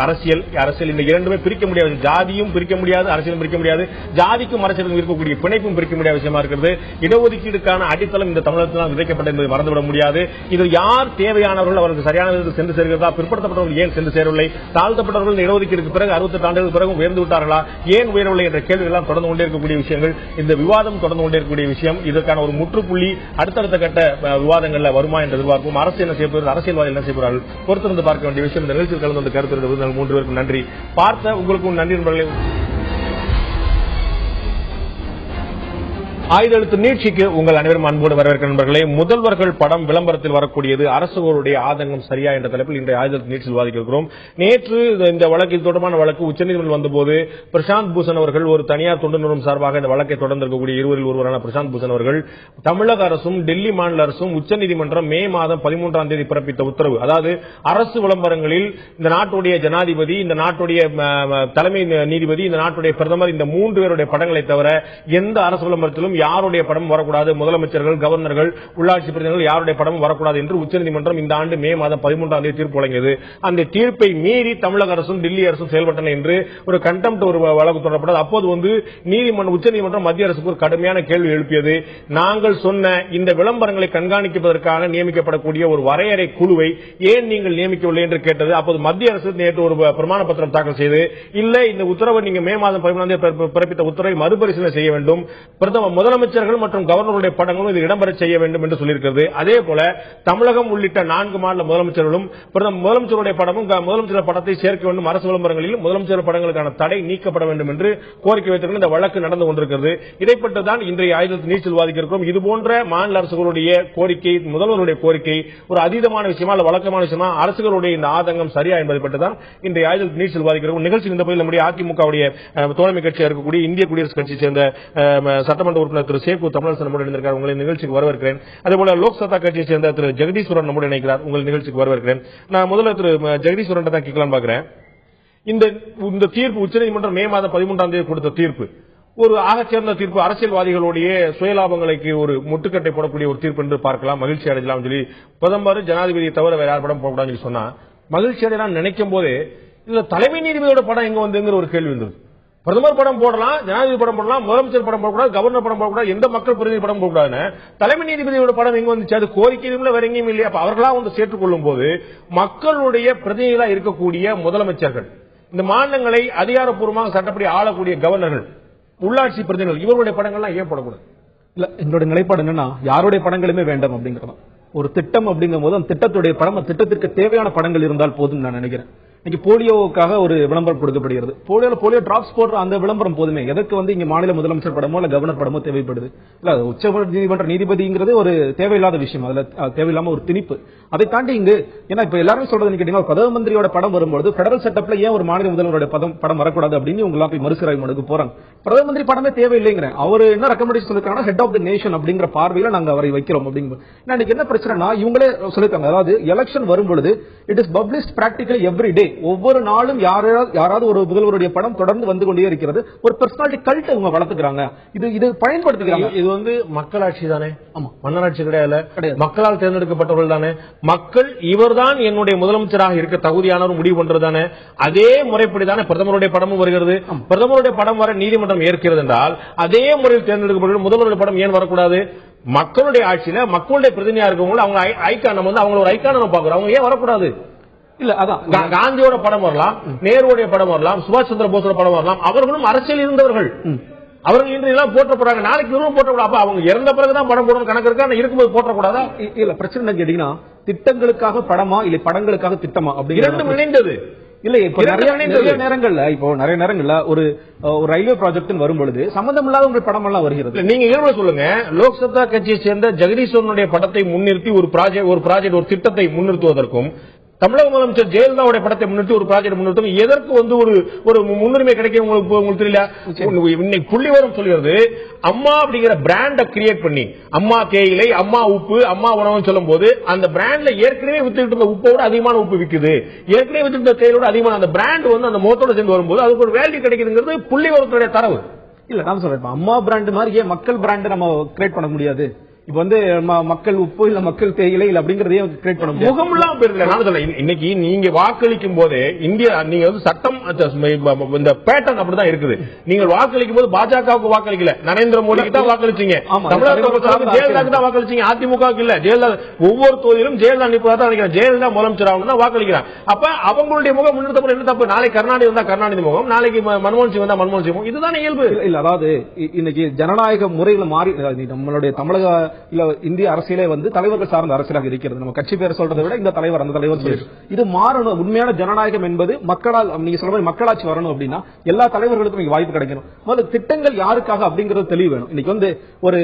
அரசியல் இந்த இரண்டுமே பிரிக்க முடியாது. ஜாதியும் பிரிக்க முடியாது, அரசியலும் பிரிக்க முடியாது. ஜாதிக்கும் அரசியலும் இருக்கக்கூடிய பிணைப்பும் பிரிக்க முடியாத விஷயமா இருக்கிறது. இடஒதுக்கீடுக்கான அடித்தளம் இந்த தமிழகத்தில் தான் விதைக்கப்பட்ட என்பதை மறந்துவிட முடியாது. இது யார் தேவையானவர்கள் அவர்களுக்கு சரியான சென்று சேர்கிறதா, பிற்படுத்தப்பட்டவர்கள் ஏன் சென்று சேரவில்லை, தாழ்த்தப்பட்டவர்கள் இடஒதுக்கீடுக்கு பிறகு 68 ஆண்டுகளுக்கு பிறகு உயர்ந்து விட்டார்களா, ஏன் உயரவில்லை என்ற கேள்வி எல்லாம் தொடர்ந்து கொண்டே இருக்கக்கூடிய விஷயங்கள். இந்த விவாதம் தொடர்ந்து கொண்டே இருக்கக்கூடிய விஷயம். இதற்கான ஒரு முற்றுப்புள்ளி அடுத்தடுத்த கட்ட விவாதங்கள்ல வருமா என்று எதிர்பார்ப்போம். அரசு என்ன செய்யப்படுகிறது, அரசியல்வாதிகள் என்ன செய்யப்படுறார்கள் பொறுத்திருந்து பார்க்க வேண்டிய விஷயம். இந்த நிகழ்ச்சியில் கலந்து வந்து கருத்து 3 பேருக்கும் நன்றி. பார்த்த உங்களுக்கும் நன்றி நண்பர்களே. ஆயுதெழுத்து நீட்சிக்கு உங்கள் அனைவரும் அன்போடு வரவேற்கிற நண்பர்களே. முதல்வர்கள் படம் விளம்பரத்தில் வரக்கூடியது அரசுகளுடைய ஆதங்கம் சரியா என்ற தலைப்பில் இன்றைய ஆயுதெழுத்து நீட்சியில் விவாதிக்கிறோம். நேற்று இந்த வழக்கில் தொடர்பான வழக்கு உச்சநீதிமன்றம் வந்தபோது பிரசாந்த் பூஷன் அவர்கள் ஒரு தனியார் தொண்டு நிறுவனம் சார்பாக இந்த வழக்கை தொடர்ந்திருக்கக்கூடிய இருவரில் ஒருவரான பிரசாந்த் பூஷன் அவர்கள் தமிழக அரசும் டெல்லி மாநில அரசும் உச்சநீதிமன்றம் மே மாதம் 13ஆம் தேதி பிறப்பித்த உத்தரவு, அதாவது அரசு விளம்பரங்களில் இந்த நாட்டுடைய ஜனாதிபதி, இந்த நாட்டுடைய தலைமை நீதிபதி, இந்த நாட்டுடைய பிரதமர், இந்த 3 பேருடைய படங்களை தவிர எந்த அரசு விளம்பரத்திலும் யாருடைய படம் வரக்கூடாது, முதலமைச்சர்கள், கவர்னர்கள், உள்ளாட்சி பிரதிநிதிகள் யாருடைய படம் வரக்கூடாது என்று உச்சநீதிமன்றம் இந்த ஆண்டு மே மாதம் 13ஆம் தேதி தீர்ப்பு வழங்கியது. அந்த தீர்ப்பை மீறி தமிழக அரசும் டெல்லி அரசும் செயல்பட்டன என்று ஒரு கண்டெம்ட் ஒரு வழக்கு தொடரப்பட்டது. அப்போது உச்சநீதிமன்றம் மத்திய அரசுக்கு ஒரு கடுமையான கேள்வி எழுப்பியது. நாங்கள் சொன்ன இந்த விளம்பரங்களை கண்காணிப்பதற்காக நியமிக்கப்படக்கூடிய ஒரு வரையறை குழுவை ஏன் நீங்கள் நியமிக்கவில்லை என்று கேட்டது. அப்போது மத்திய அரசு நேற்று ஒரு பிரமாண பத்திரம் தாக்கல் செய்து, இல்லை இந்த உத்தரவை நீங்க மே மாதம் 13ஆம் தேதி பிறப்பித்த உத்தரவை மறுபரிசீலனை செய்ய வேண்டும், பிரதமர் முதலமைச்சர்கள் மற்றும் கவர்னருடைய படங்களும் இது இடம்பெற செய்ய வேண்டும் என்று சொல்லியிருக்கிறது. அதே போல தமிழகம் உள்ளிட்ட 4 மாநில முதலமைச்சர்களும் முதலமைச்சருடைய படமும் முதலமைச்சர் படத்தை சேர்க்க வேண்டும், அரசு விளம்பரங்களில் முதலமைச்சர் படங்களுக்கான தடை நீக்கப்பட வேண்டும் என்று கோரிக்கை வைத்திருக்கிற இந்த வழக்கு நடந்து கொண்டிருக்கிறது. இதைப்பட்டுதான் இன்றைய ஆயுதத்தில் நீச்சல் விவாதிக்க இருக்கிறோம். இதுபோன்ற மாநில அரசுகளுடைய கோரிக்கை, முதல்வருடைய கோரிக்கை ஒரு அதீதமான விஷயமா அல்ல வழக்கமான விஷயமா, அரசுகளுடைய இந்த ஆதங்கம் சரியா என்பதை பட்டுதான் இன்றைய ஆயுதத்தில் நீச்சல் விவாதிக்கிறோம். நிகழ்ச்சி இந்த பகுதியில் நம்முடைய அதிமுகவுடைய தோழமை கட்சியாக இருக்கக்கூடிய இந்திய குடியரசுக் கட்சியை சேர்ந்த சட்டமன்ற உறுப்பினர் திரு சேகு தமிழரசன் நம்முடைய இணைந்திருக்கிறார். உங்களை நிகழ்ச்சிக்கு வரவேற்கிறேன். அதேபோல லோக் சத்தா கட்சியை சேர்ந்த திரு ஜெகதீஸ்வரன் நம்முடைய இணைக்கிறார். உங்கள் நிகழ்ச்சிக்கு வரவேற்கிறேன். நான் முதல்ல திரு ஜெகதீஸ்வரன் தான் கேட்கலாம் பார்க்கிறேன். இந்த தீர்ப்பு உச்சநீதிமன்றம் மே மாதம் 13ஆம் தேதி கொடுத்த தீர்ப்பு ஒரு ஆகச்சிறந்த தீர்ப்பு, அரசியல்வாதிகளுடைய சுயலாபங்களுக்கு ஒரு முட்டுக்கட்டை போடக்கூடிய ஒரு தீர்ப்பு என்று பார்க்கலாம், மகிழ்ச்சி அடையலாம் சொல்லி பிரதமர் ஜனாதிபதியை தவிர வேற யார் படம் போடக்கூடாதுன்னு சொன்னா மகிழ்ச்சி அடையலாம் நினைக்கும் போது இதுல தலைமை நீதிபதியோட படம் எங்க வந்துங்கிற ஒரு கேள்வி வந்தது. பிரதமர் படம் போடலாம், ஜனாதிபதி படம் போடலாம், முதலமைச்சர் படம் போடக்கூடாது, கவர்னர் படம் போடக்கூடாது, எந்த மக்கள் பிரதிநிதி படம் போடக்கூடாதுன்னு தலைமை நீதிபதியோட படம் எங்க வந்துச்சு? அது கோரிக்கையும் வேற எங்கேயும் இல்லையா? அவர்களா வந்து சேர்த்துக்கொள்ளும் போது மக்களுடைய பிரதிநிதிகளா இருக்கக்கூடிய முதலமைச்சர்கள், இந்த மாநிலங்களை அதிகாரப்பூர்வமாக சட்டப்படி ஆளக்கூடிய கவர்னர்கள், உள்ளாட்சி பிரதிநிதிகள், இவருடைய படங்கள்லாம் ஏன் போடக்கூடாது?
இல்ல, என்னோட நிலைப்பாடு என்னன்னா யாருடைய படங்களுமே வேண்டாம் அப்படிங்கிறதா. ஒரு திட்டம் அப்படிங்கும் போது அந்த திட்டத்துடைய படம், திட்டத்திற்கு தேவையான படங்கள் இருந்தால் போதும் நான் நினைக்கிறேன். இன்னைக்கு போலியோவுக்காக ஒரு விளம்பரம் கொடுக்கப்படுகிறது. போலியோ டிராப்ஸ் போடுற அந்த விளம்பரம் போதுமே. எதற்கு வந்து இங்க மாநில முதலமைச்சர் படமோ இல்ல கவர்னர் படமோ தேவைப்படுது? இல்ல, உச்ச நீதிமன்ற நீதிபதிங்கிறது ஒரு தேவையில்லாத விஷயம், அதுல தேவையில்லாம ஒரு திணிப்பு. அதை தாண்டி இங்கு ஏன்னா இப்ப எல்லாரும் சொல்றது கேட்டீங்கன்னா பிரதம மந்திரியோட படம் வரும்போது பெடரல் செட்டப்ல ஏன் ஒரு மாநில முதல்வருடைய படம் வரக்கூடாது அப்படின்னு உங்களா போய் மறுசீராய்வு மனுக்கு போறாங்க. பிரதம மந்திரி படமே தேவையில்லைங்கிறேன். அவர் என்ன ரெக்கமெண்டேஷன் சொல்லிருக்காங்கன்னா ஹெட் ஆஃப் தி நேஷன் அப்படிங்கிற பார்வையில நாங்க அவரை வைக்கிறோம் அப்படிங்க. இன்னைக்கு என்ன பிரச்சனைனா இவங்களே சொல்லிருக்காங்க, அதாவது எலெக்ஷன் வரும்பொழுது it is published practically every day. ஒவ்வொரு நாளும் யாராவது ஒரு முதல்வருடைய படம் தொடர்ந்து வந்து கொண்டே இருக்கிறது. ஒரு பர்சனாலிட்டி கல்ட் அவங்க வளர்த்துக்கிறாங்க. இது பயன்படுத்துகிறாங்க.
இது வந்து மக்களாட்சி தானே, மன்னராட்சி கிடையாது, மக்களால் தேர்ந்தெடுக்கப்பட்டவர்கள் தானே. மக்கள் இவர்தான் என்னுடைய முதலமைச்சராக இருக்க தகுதியானவர் முடிவு பண்றதுதானே. அதே முறைப்படிதானே பிரதமருடைய படமும் வருகிறது. பிரதமருடைய படம் வர நீதிமன்றம் ஏற்கிறது என்றால் அதே முறையில் தேர்ந்தெடுக்கப்பட்ட முதல்வருடைய படம் ஏன் வரக்கூடாது? மக்களுடைய ஆட்சியில மக்களுடைய பிரதிநிதியா இருக்கவங்க அவங்க ஐக்கான வந்து அவங்க ஒரு ஐக்கான பாக்குறோம், அவங்க ஏன் வரக்கூடாது?
இல்ல, அதான்
காந்தியோட படம் வரலாம், நேருடைய படம் வரலாம், சுபாஷ் சந்திர போஸோட படம் வரலாம். அவர்களும் அரசியல் இருந்தவர்கள். அவர்கள் இன்று எல்லாம் போட்டப்படுறாங்க, நாளைக்கு இவரும் போட்டக்கூடாது. அவங்க இறந்த பிறகுதான் படம் போடணும் கணக்கு இருக்கா? இருக்கும்போது போட்டக்கூடாதா?
இல்ல, பிரச்சனை கேட்டீங்கன்னா திட்டங்களுக்காக படமா இல்ல படங்களுக்காக திட்டமா அப்படி
இரண்டும் இணைந்தது.
இல்ல, இப்ப நிறைய நேரங்கள்ல ஒரு ரயில்வே ப்ராஜெக்ட் வரும்பொழுது சம்பந்தம் இல்லாத உங்க படம் எல்லாம் வருகிறது.
நீங்க இயல்பு சொல்லுங்க, லோக் சத்தா கட்சியை சேர்ந்த ஜெகதீஸ்வரனுடைய படத்தை முன்னிறுத்தி ஒரு ப்ராஜெக்ட் ஒரு திட்டத்தை முன்னிறுத்துவதற்கும் தமிழக முதலமைச்சர் ஜெயலலிதாவுடைய படத்தை முன்னிட்டு ஒரு ப்ராஜெக்ட் முன்னிறுத்தும் எதற்கு வந்து ஒரு முன்னுரிமை கிடைக்கும் உங்களுக்கு தெரியல? இன்னைக்கு புள்ளிவரம் சொல்கிறது, அம்மா அப்படிங்கிற பிராண்ட கிரியேட் பண்ணி அம்மா தேயிலை, அம்மா உப்பு, அம்மா உணவுன்னு சொல்லும் போது அந்த பிராண்ட்ல ஏற்கனவே வித்துக்கிட்டு இருந்த உப்போட அதிகமான உப்பு விக்குது, ஏற்கனவே வித்துக்கிட்ட தேயிலோட அதிகமான அந்த பிராண்ட் வந்து அந்த முகத்தோட சேர்ந்து வரும்போது அதுக்கு ஒரு வேல்யூ கிடைக்குதுங்கிறது புள்ளிவரத்துடைய தரவு.
இல்ல, நான் சொல்றேன் அம்மா பிராண்ட் மாதிரி ஏன் மக்கள் பிராண்ட் நம்ம கிரியேட் பண்ண முடியாது? இப்ப வந்து மக்கள் உப்பு இல்ல மக்கள் தேயிலை இல்ல அப்படிங்கறதையும் கிரியேட் பண்ண முடியும்.
முகம்லாம் பேருல நான் சொல்ல, இன்னைக்கு நீங்க வாக்களிக்கும் போதே இந்தியா நீங்க வந்து சட்டம் இந்த பேட்டர்ன் அப்படிதான் இருக்குது. நீங்க வாக்களிக்கும் போது பாஜகவுக்கு வாக்களிக்கல, நரேந்திர மோடிக்கு தான் வாக்களிச்சீங்க, ஜெயலலிதாவுக்கு தான் வாக்களிச்சீங்க, அதிமுகவுக்கு இல்ல. ஜெயலலிதா ஒவ்வொரு தொகுதியிலும் ஜெயலலிதா நிற்பதா நினைக்கிறேன், ஜெயலலிதா முதலமைச்சர் ஆகணும் தான் வாக்களிக்கிறான். அப்ப அவங்களுடைய முகம் முன்னிறுத்தப்பட என்ன தப்பு? நாளைக்கு கருணாநிதி வந்தா கருணாநிதி முகம், நாளைக்கு மன்மோகன் சிங் வந்தா மன்மோகன் சிங் முகம். இதுதான் இயல்பு.
இல்ல, அதாவது இன்னைக்கு ஜனநாயக முறைகளை மாறி நம்மளுடைய தமிழக இல்ல இந்திய அரசியலே வந்து தலைவர்கள் சார்ந்த அரசியலாக இருக்கிறது. நம்ம கட்சி பேர் சொல்றதை விட இந்த தலைவர் அந்த தலைவர் சொல்லி இது மாறணும். உண்மையான ஜனநாயகம் என்பது மக்களால், நீங்க சொல்ற மாதிரி மக்களாட்சி வரணும் அப்படின்னா எல்லா தலைவர்களுக்கும் வாய்ப்பு கிடைக்கணும். முதல்ல திட்டங்கள் யாருக்காக அப்படிங்கிறது தெளிவு வேணும். இன்னைக்கு வந்து ஒரு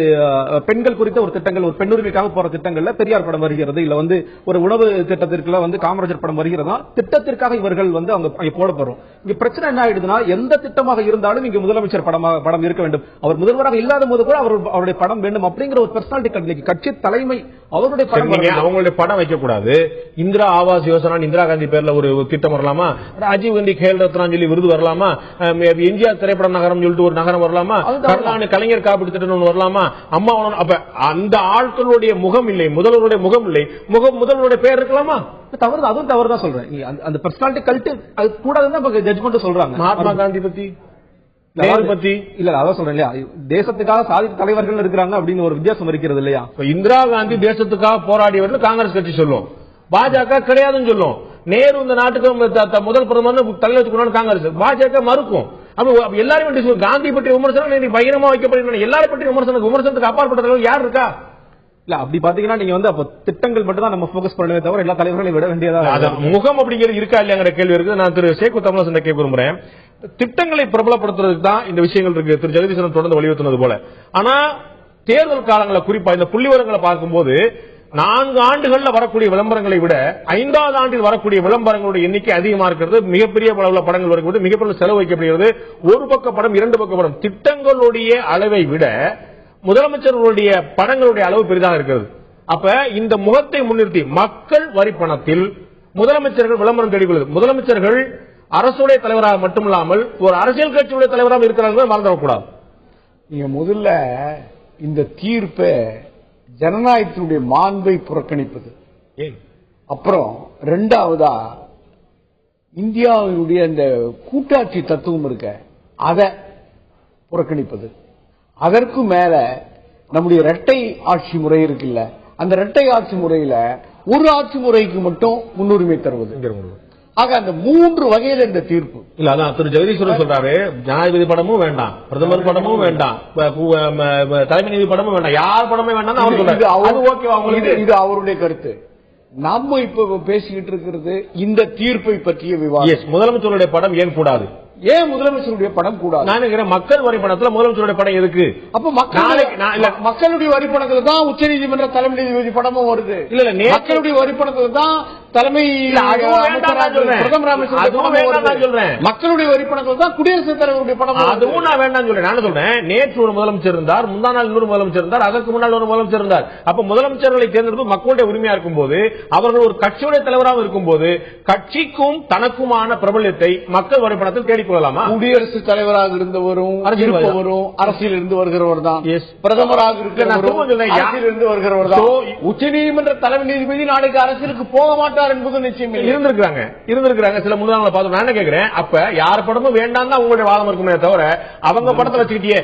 பெண்கள் குறித்த ஒரு திட்டங்கள், ஒரு பெண்ணுரிமைக்காக போற திட்டங்கள்ல பெரியார் படம் வருகிறது, இல்ல வந்து ஒரு உணவு திட்டத்திற்குள்ள வந்து காமராஜர் படம் வருகிறதா, திட்டத்திற்காக இவர்கள் வந்து அவங்க போட போறோம். இங்க பிரச்சனை என்ன ஆயிடுதுன்னா எந்த திட்டமாக இருந்தாலும் இங்க முதலமைச்சர் படம் இருக்க வேண்டும், அவர் முதல்வராக இல்லாத போது கூட அவருடைய படம் வேண்டும் அப்படிங்கிற ஒரு பர்சனாலிட்டி கட்சி தலைமை அவருடைய படம்,
அவங்களுடைய படம் வைக்க கூடாது. இந்திரா ஆவாஸ் யோசனா இந்திரா காந்தி பேர்ல ஒரு திட்டம் வரலாமா? ராஜீவ் காந்தி கேல் ரத்னா சொல்லி விருது வரலாமா? எம்ஜிஆர் திரைப்பட நகரம் சொல்லிட்டு ஒரு நகரம் வரலாமா? கலைஞர் காப்பீடு திட்டம் வரலாமா? அம்மா அப்ப அந்த ஆட்களுடைய முகம் இல்லை, முதல்வருடைய முகம் இல்லை, முதல்வருடைய பேர் இருக்கலாமா?
தவறு, அதுவும் தவறு தான் சொல்றேன். அந்த பர்சனாலிட்டி கல்ட்டு அது கூடாதுன்னு ஜட்ஜ்மெண்ட் சொல்றாங்க.
மகாத்மா காந்தி பத்தி
இல்ல, அதான் சொல்றேன் இல்லையா, தேசத்துக்காக சாதித்த தலைவர்கள் இருக்கிறாங்க அப்படின்னு ஒரு வித்தியாசம் இருக்கிறது இல்லையா?
இந்திரா காந்தி தேசத்துக்காக போராடியவர்கள் காங்கிரஸ் கட்சி சொல்லும், பாஜக கிடையாதுன்னு சொல்லும். நேரு இந்த நாட்டுக்கு முதல் பிரதமர் தலைவருக்கு காங்கிரஸ், பாஜக மறுக்கும். அப்ப எல்லாரும் காந்தி பற்றி விமர்சனம் பயங்கரமா வைக்கப்படுகின்றன. எல்லாரும் பற்றி விமர்சனத்துக்கு அப்பாற்பட்ட யார் இருக்கா?
இல்ல அப்படி பாத்தீங்கன்னா நீங்க அப்ப திட்டங்கள் மட்டும் தான் நம்ம போக்கஸ் பண்ணவே தவிர எல்லா தலைவர்களையும் விட வேண்டியதா
முகம் அப்படிங்கிறது இருக்கா இல்லையாங்கிற கேள்வி இருக்கு. நான் திரு சேக்கு தமிழரசன் கேட்க விரும்புறேன். திட்டங்களை பிரபலப்படுத்துறதுக்கு தான் இந்த விஷயங்கள் இருக்கு, திரு ஜெகதீசன் தொடர்ந்து வலியுறுத்தினது போல. ஆனா தேர்தல் காலங்களை குறிப்பா இந்த புள்ளிவரங்களை பார்க்கும்போது 4 ஆண்டுகள்ல வரக்கூடிய விளம்பரங்களை விட 5வது ஆண்டில் வரக்கூடிய விளம்பரங்களுடைய எண்ணிக்கை அதிகமா இருக்கிறது. மிகப்பெரிய அளவுல படங்கள் வரும்போது மிகப்பெரிய செலவு வைக்கப்படுகிறது. ஒரு பக்க படம் 2 பக்க படம். திட்டங்களுடைய அளவை விட முதலமைச்சர்களுடைய படங்களுடைய அளவு பெரிதாக இருக்கிறது. அப்ப இந்த முகத்தை முன்னிறுத்தி மக்கள் வரி பணத்தில் முதலமைச்சர்கள் விளம்பரம் தேடிக்கொள்வது. முதலமைச்சர்கள் அரசுடைய தலைவராக மட்டுமில்லாமல் ஒரு அரசியல் கட்சியுடைய தலைவராக இருக்கிறார்கள் மறந்துவிடக்கூடாது.
நீங்க முதல்ல இந்த தீர்ப்பை ஜனநாயகத்தினுடைய மாண்பை புறக்கணிப்பது, அப்புறம் 2வதா இந்தியாவினுடைய இந்த கூட்டாட்சி தத்துவம் இருக்க அதை புறக்கணிப்பது, அதற்கு மேல நம்முடைய இரட்டை ஆட்சி முறை இருக்குல்ல, அந்த இரட்டை ஆட்சி முறையில ஒரு ஆட்சி முறைக்கு மட்டும் முன்னுரிமை தருவது. ஆக அந்த 3 வகையில இந்த தீர்ப்பு
இல்ல. அதான் திரு ஜெகதீஸ்வரன் சொல்றாரு, ஜனாதிபதி படமும் வேண்டாம், பிரதமர் படமும் வேண்டாம், தலைமை நீதி படமும் வேண்டாம், யார் படமே வேண்டாம் அவர் சொல்றாரு.
இது அவருடைய கருத்து. நம்ம இப்ப பேசிக்கிட்டு இருக்கிறது இந்த தீர்ப்பை பற்றிய விவாதம்.
முதலமைச்சருடைய படம் ஏன் கூடாது?
ஏன் முதலமைச்சருடைய படம் கூடாது?
நான் நினைக்கிறேன் மக்கள் வரி பணத்துல முதலமைச்சருடைய படம் எதுக்கு?
அப்ப மக்களுடைய வரி பணத்துல தான் உச்ச நீதிமன்ற தலைமை நீதிபதி படமும் வருது. இல்ல மக்களுடைய வரி பணத்துல தான் தலைமை பிரதமர் அமைச்சர் சொல்றேன். மக்களுடைய வரி பணத்துல தான் குடியரசுத் தலைவருடைய படம்.
அதுவும் நான் வேண்டாம் சொல்றேன். நான் சொல்றேன், நேற்று ஒரு முதலமைச்சர் இருந்தார், முந்தா நாள் இன்னொரு முதலமைச்சர் இருந்தார், அதற்கு முன்னால் ஒரு முதலமைச்சர் இருந்தார். அப்ப முதலமைச்சர்களை தேர்ந்தெடுப்பு மக்களுடைய உரிமையா இருக்கும் போது, அவர்கள் ஒரு கட்சியுடைய தலைவராக இருக்கும் போது கட்சிக்கும் தனக்குமான பிரபல்யத்தை மக்கள் வரி பணத்தில் தேடி
குடியரசுத் தலைவராக இருந்தவரும் அரசியல் இருந்து வருகிறவர் தான், பிரதமராக இருந்து வருகிறவர் தான். உச்சநீதிமன்ற தலைமை நீதிபதி நாளைக்கு அரசியலுக்கு போக மாட்டார் என்பது நிச்சயம்
இருந்திருக்கிறாங்க. சில முன்னாள் பார்த்தோம். நான் கேட்கிறேன், அப்ப யார் படமும் வேண்டாம் தான் உங்களுடைய வாதம் இருக்குமே தவிர அவங்க படத்தை வச்சுக்கிட்டே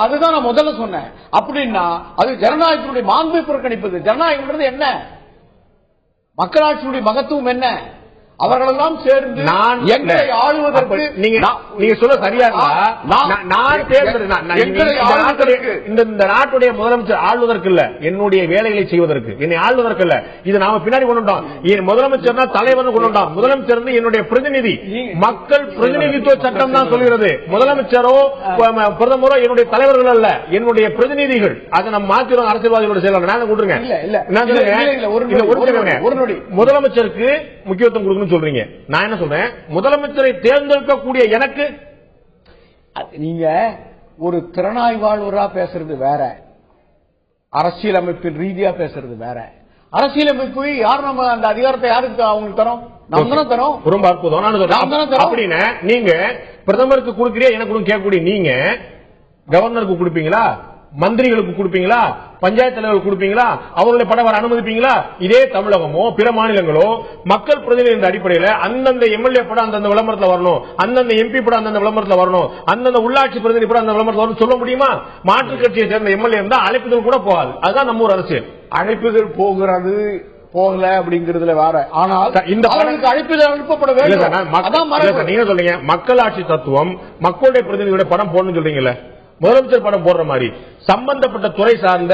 அதுதான் நான் முதல்ல சொன்னேன். அப்படின்னா அது ஜனநாயகத்தினுடைய மாண்பை புறக்கணிப்பது. ஜனநாயகம் என்ன? மக்களாட்சியுடைய மகத்துவம் என்ன? அவர்களெல்லாம் சேர்ந்து எங்களை ஆளுவதற்கு
நீங்க சொல்ல சரியா இந்த நாட்டுடைய முதலமைச்சர் ஆளுவதற்கு இல்ல, என்னுடைய வேலைகளை செய்வதற்கு, என்னை ஆளுவதற்கு இல்ல. இது நாம பின்னாடி கொண்டுட்டோம். முதலமைச்சர் தலைவர் கொண்டுட்டோம். முதலமைச்சர் என்னுடைய பிரதிநிதி, மக்கள் பிரதிநிதித்துவ சட்டம் தான் சொல்கிறது. முதலமைச்சரோ பிரதமரோ என்னுடைய தலைவர்கள் அல்ல, என்னுடைய பிரதிநிதிகள். அதை நம்ம மாத்திரம் அரசியல்வாதிகளோட செயலாளர் நான் கொடுங்க. முதலமைச்சருக்கு முக்கியத்துவம் கொடுக்கணும் சொல்றீங்க. நான் என்ன சொல்றேன், முதலமைச்சரை தேர்ந்தெடுக்கக்கூடிய எனக்கு
நீங்க ஒரு திறனாய்வாளரா பேசுறது வேற, அரசியலமைப்பின் ரீதியா பேசுறது வேற. அரசியலமைப்பு யார் நம்ம அந்த அதிகாரத்தை யாருக்கு அவங்களுக்கு தரோம்? நம்ம தானே தரோம்.
ரொம்ப அற்புதம். அப்படின்னு நீங்க பிரதமருக்கு கொடுக்கிறீங்க, எனக்கு கேட்கக்கூடிய நீங்க கவர்னருக்கு கொடுப்பீங்களா, மந்திரிகளுக்கு கொடுப்பீங்களா, பஞ்சாயத்து தலைவர்களுக்கு கொடுப்பீங்களா, அவர்களுடைய படம் வர அனுமதிப்பீங்களா? இதே தமிழகமோ பிற மாநிலங்களோ மக்கள் பிரதிநிதி அடிப்படையில் அந்தந்த எம்எல்ஏ படம் அந்தந்த விளம்பரத்தில் வரணும், அந்தந்த எம்பி படம் அந்தந்த விளம்பரத்தில் வரணும், அந்தந்த உள்ளாட்சி பிரதிநிதி படம் அந்த விளம்பரத்தில் வரணும் சொல்ல முடியுமா? மாற்றுக் கட்சியை சேர்ந்த எம்எல்ஏ இருந்தா அழைப்புதல் கூட போகாது. அதுதான் நம்ம ஒரு அரசியல்.
அழைப்புதல் போகிறது போகல அப்படிங்கறதுல வேற. ஆனால் இந்த அழைப்புதல் அனுப்பப்பட வேண்டும்.
நீங்க சொல்றீங்க மக்களாட்சி தத்துவம், மக்களுடைய பிரதிநிதியுடைய படம் போடணும்னு சொல்றீங்கல்ல, முதலமைச்சர் படம் போடுற மாதிரி சம்பந்தப்பட்ட துறை சார்ந்த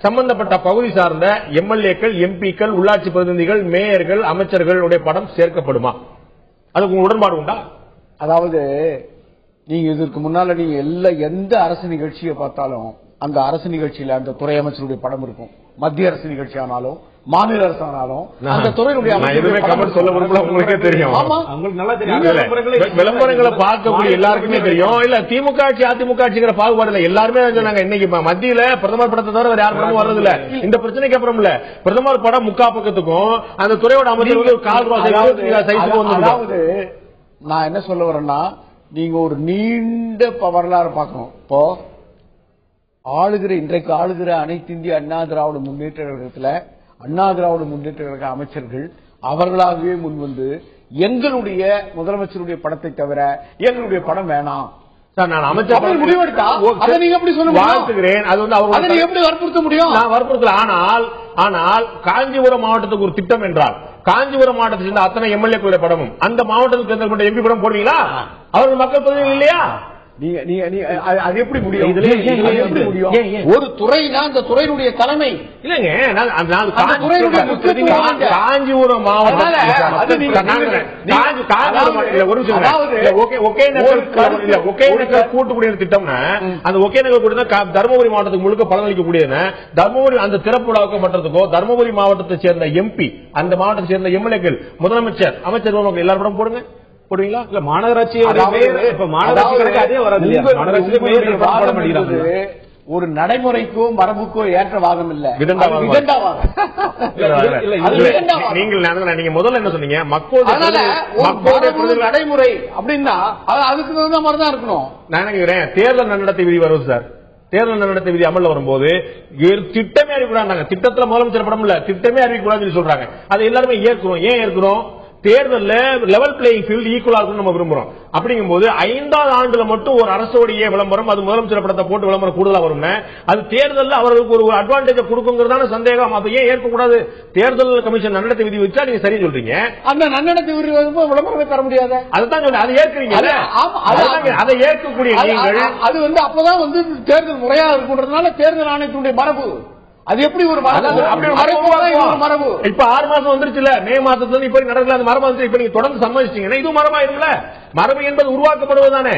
சம்பந்தப்பட்ட பகுதி சார்ந்த எம்எல்ஏக்கள், எம்பிக்கள், உள்ளாட்சி பிரதிநிதிகள், மேயர்கள், அமைச்சர்களுடைய படம் சேர்க்கப்படுமா? அதுக்கு உடன்பாடு உண்டா?
அதாவது நீங்க இதற்கு முன்னால நீங்க எந்த அரசு நிகழ்ச்சியை பார்த்தாலும் அந்த அரசு நிகழ்ச்சியில அந்த துறை அமைச்சருடைய படம் இருக்கும். மத்திய அரசு நிகழ்ச்சி ஆனாலும் மாநில அரசு ஆனாலும் அந்த துறையினுடைய
சொல்ல விரும்பல. உங்களுக்கே தெரியும், விளம்பரங்களை பார்க்கக்கூடிய எல்லாருக்குமே தெரியும். இல்ல திமுக ஆட்சி அதிமுக ஆட்சிங்கிற பாகுபாடு இல்ல, எல்லாருமே சொன்னாங்க. இன்னைக்கு மத்தியில பிரதமர் படத்தை தவிர வேற யார் படமும் வர்றது இல்ல. இந்த பிரச்சனைக்கு அப்புறம் இல்ல, பிரதமர் படம் முக்கா பக்கத்துக்கும் அந்த துறையோட அமைச்சர்களுக்கு கால்
அதாவது நான் என்ன சொல்ல வரேன்னா, நீங்க ஒரு நீண்ட வரலாறு பார்க்கணும். இப்போ இன்றைக்கு ஆளுகிற அனைத்து இந்திய அண்ணா திராவிட முன்னேற்ற கழகத்துல அண்ணா திராவிட முன்னேற்ற கழக அமைச்சர்கள் அவர்களாகவே முன்வந்து எங்களுடைய முதலமைச்சருடைய படத்தை தவிர எங்களுடைய படம் வேணாம்
நான் அமைச்சர்
முடிவெடுத்தா அதை நீங்க எப்படி சொல்ல
வாழ்த்துகிறேன். அது வந்து
அவங்க எப்படி வற்புறுத்த முடியும்?
நான் வற்புறுத்தல. ஆனால் காஞ்சிபுரம் மாவட்டத்துக்கு ஒரு திட்டம் என்றால் காஞ்சிபுரம் மாவட்டத்தில் சேர்ந்த அத்தனை எம்எல்ஏக்களுடைய படமும் அந்த மாவட்டத்துக்கு சேர்ந்த எம்பி படம் போடுவீங்களா? அவர்கள் மக்கள் பிரதிநிதிகள் இல்லையா?
அது எப்படி முடியும்? ஒரு துறைனா அந்த துறையினுடைய தலைமை
இல்லங்க. காஞ்சிபுரம் மாவட்டம் கூட்டுக்குடியிருப்பு திட்டம்னா அந்த ஒகேனக்கல் கூட்டம் தருமபுரி மாவட்டத்துக்கு முழுக்க பலனளிக்கக்கூடியது. தருமபுரி அந்த திறப்பு விழாவுக்கு பண்றதுக்கோ தருமபுரி மாவட்டத்தை சேர்ந்த எம்பி, அந்த மாவட்டத்தை சேர்ந்த எம்எல்ஏக்கள், முதலமைச்சர், அமைச்சர் எல்லாரும் போடுங்க. போடுவீங்களா? இல்ல மாநகராட்சி
ஒரு நடைமுறைக்கும் மரபுக்கும் ஏற்ற வாதம் இல்ல,
நீங்க முதல்ல என்ன சொன்னீங்க? மக்களோட
நடைமுறை அப்படின்னா அதுக்கு தகுந்த மாதிரி தான் இருக்கணும்.
நான் நினைக்கிறேன் தேர்தல் நன்னடத்தை விதி வருது சார். தேர்தல் நன்னடத்தை விதி அமல்ல வரும்போது திட்டமே அறிவிக்கூடாது. திட்டத்துல முதலமைச்சர் படம் இல்ல, திட்டமே அறிவிக்கூடாதுன்னு சொல்றாங்க. அது எல்லாருமே ஏற்கிறோம். ஏன் ஏற்கிறோம்? தேர்தல் லெவல் பிளேயிங் ஃபீல்ட் ஈக்குவலா இருக்கும் நம்ம விரும்புறோம். அப்படிங்கும்போது 5வது ஆண்டுல மட்டும் ஒரு அரசோடைய விளம்பரம், அது முதலமைச்சர் படத்தை போட்டு விளம்பரம் கூடுதலா வரும். அது தேர்தலில் அவர்களுக்கு ஒரு அட்வான்டேஜ் கொடுக்குங்கிறதான சந்தேகம். அதை ஏன் ஏற்கக்கூடாது? தேர்தல் கமிஷன் நன்னடத்தை விதி வச்சா நீங்க சரி சொல்றீங்க.
அந்த நன்னடத்தை விதி விளம்பரத்தை தர முடியாது.
அதுதான் சொல்றேன். அதை ஏற்கிறீங்க. அதை ஏற்கக்கூடிய நீங்கள்
அது அப்பதான் தேர்தல் முறையா இருக்குன்றதுனால தேர்தல் ஆணையத்தினுடைய மரபு. அது எப்படி ஒரு மரபு?
இப்ப 6 மாசம் வந்துருச்சுல, மே மாசத்துல இப்ப நடக்கல, அது மரபு வந்து இப்ப நீங்க தொடர்ந்து சம்மதிச்சீங்கன்னா இது மரபாயிரும்ல. மரபு என்பது உருவாக்கப்படுவதுதானே.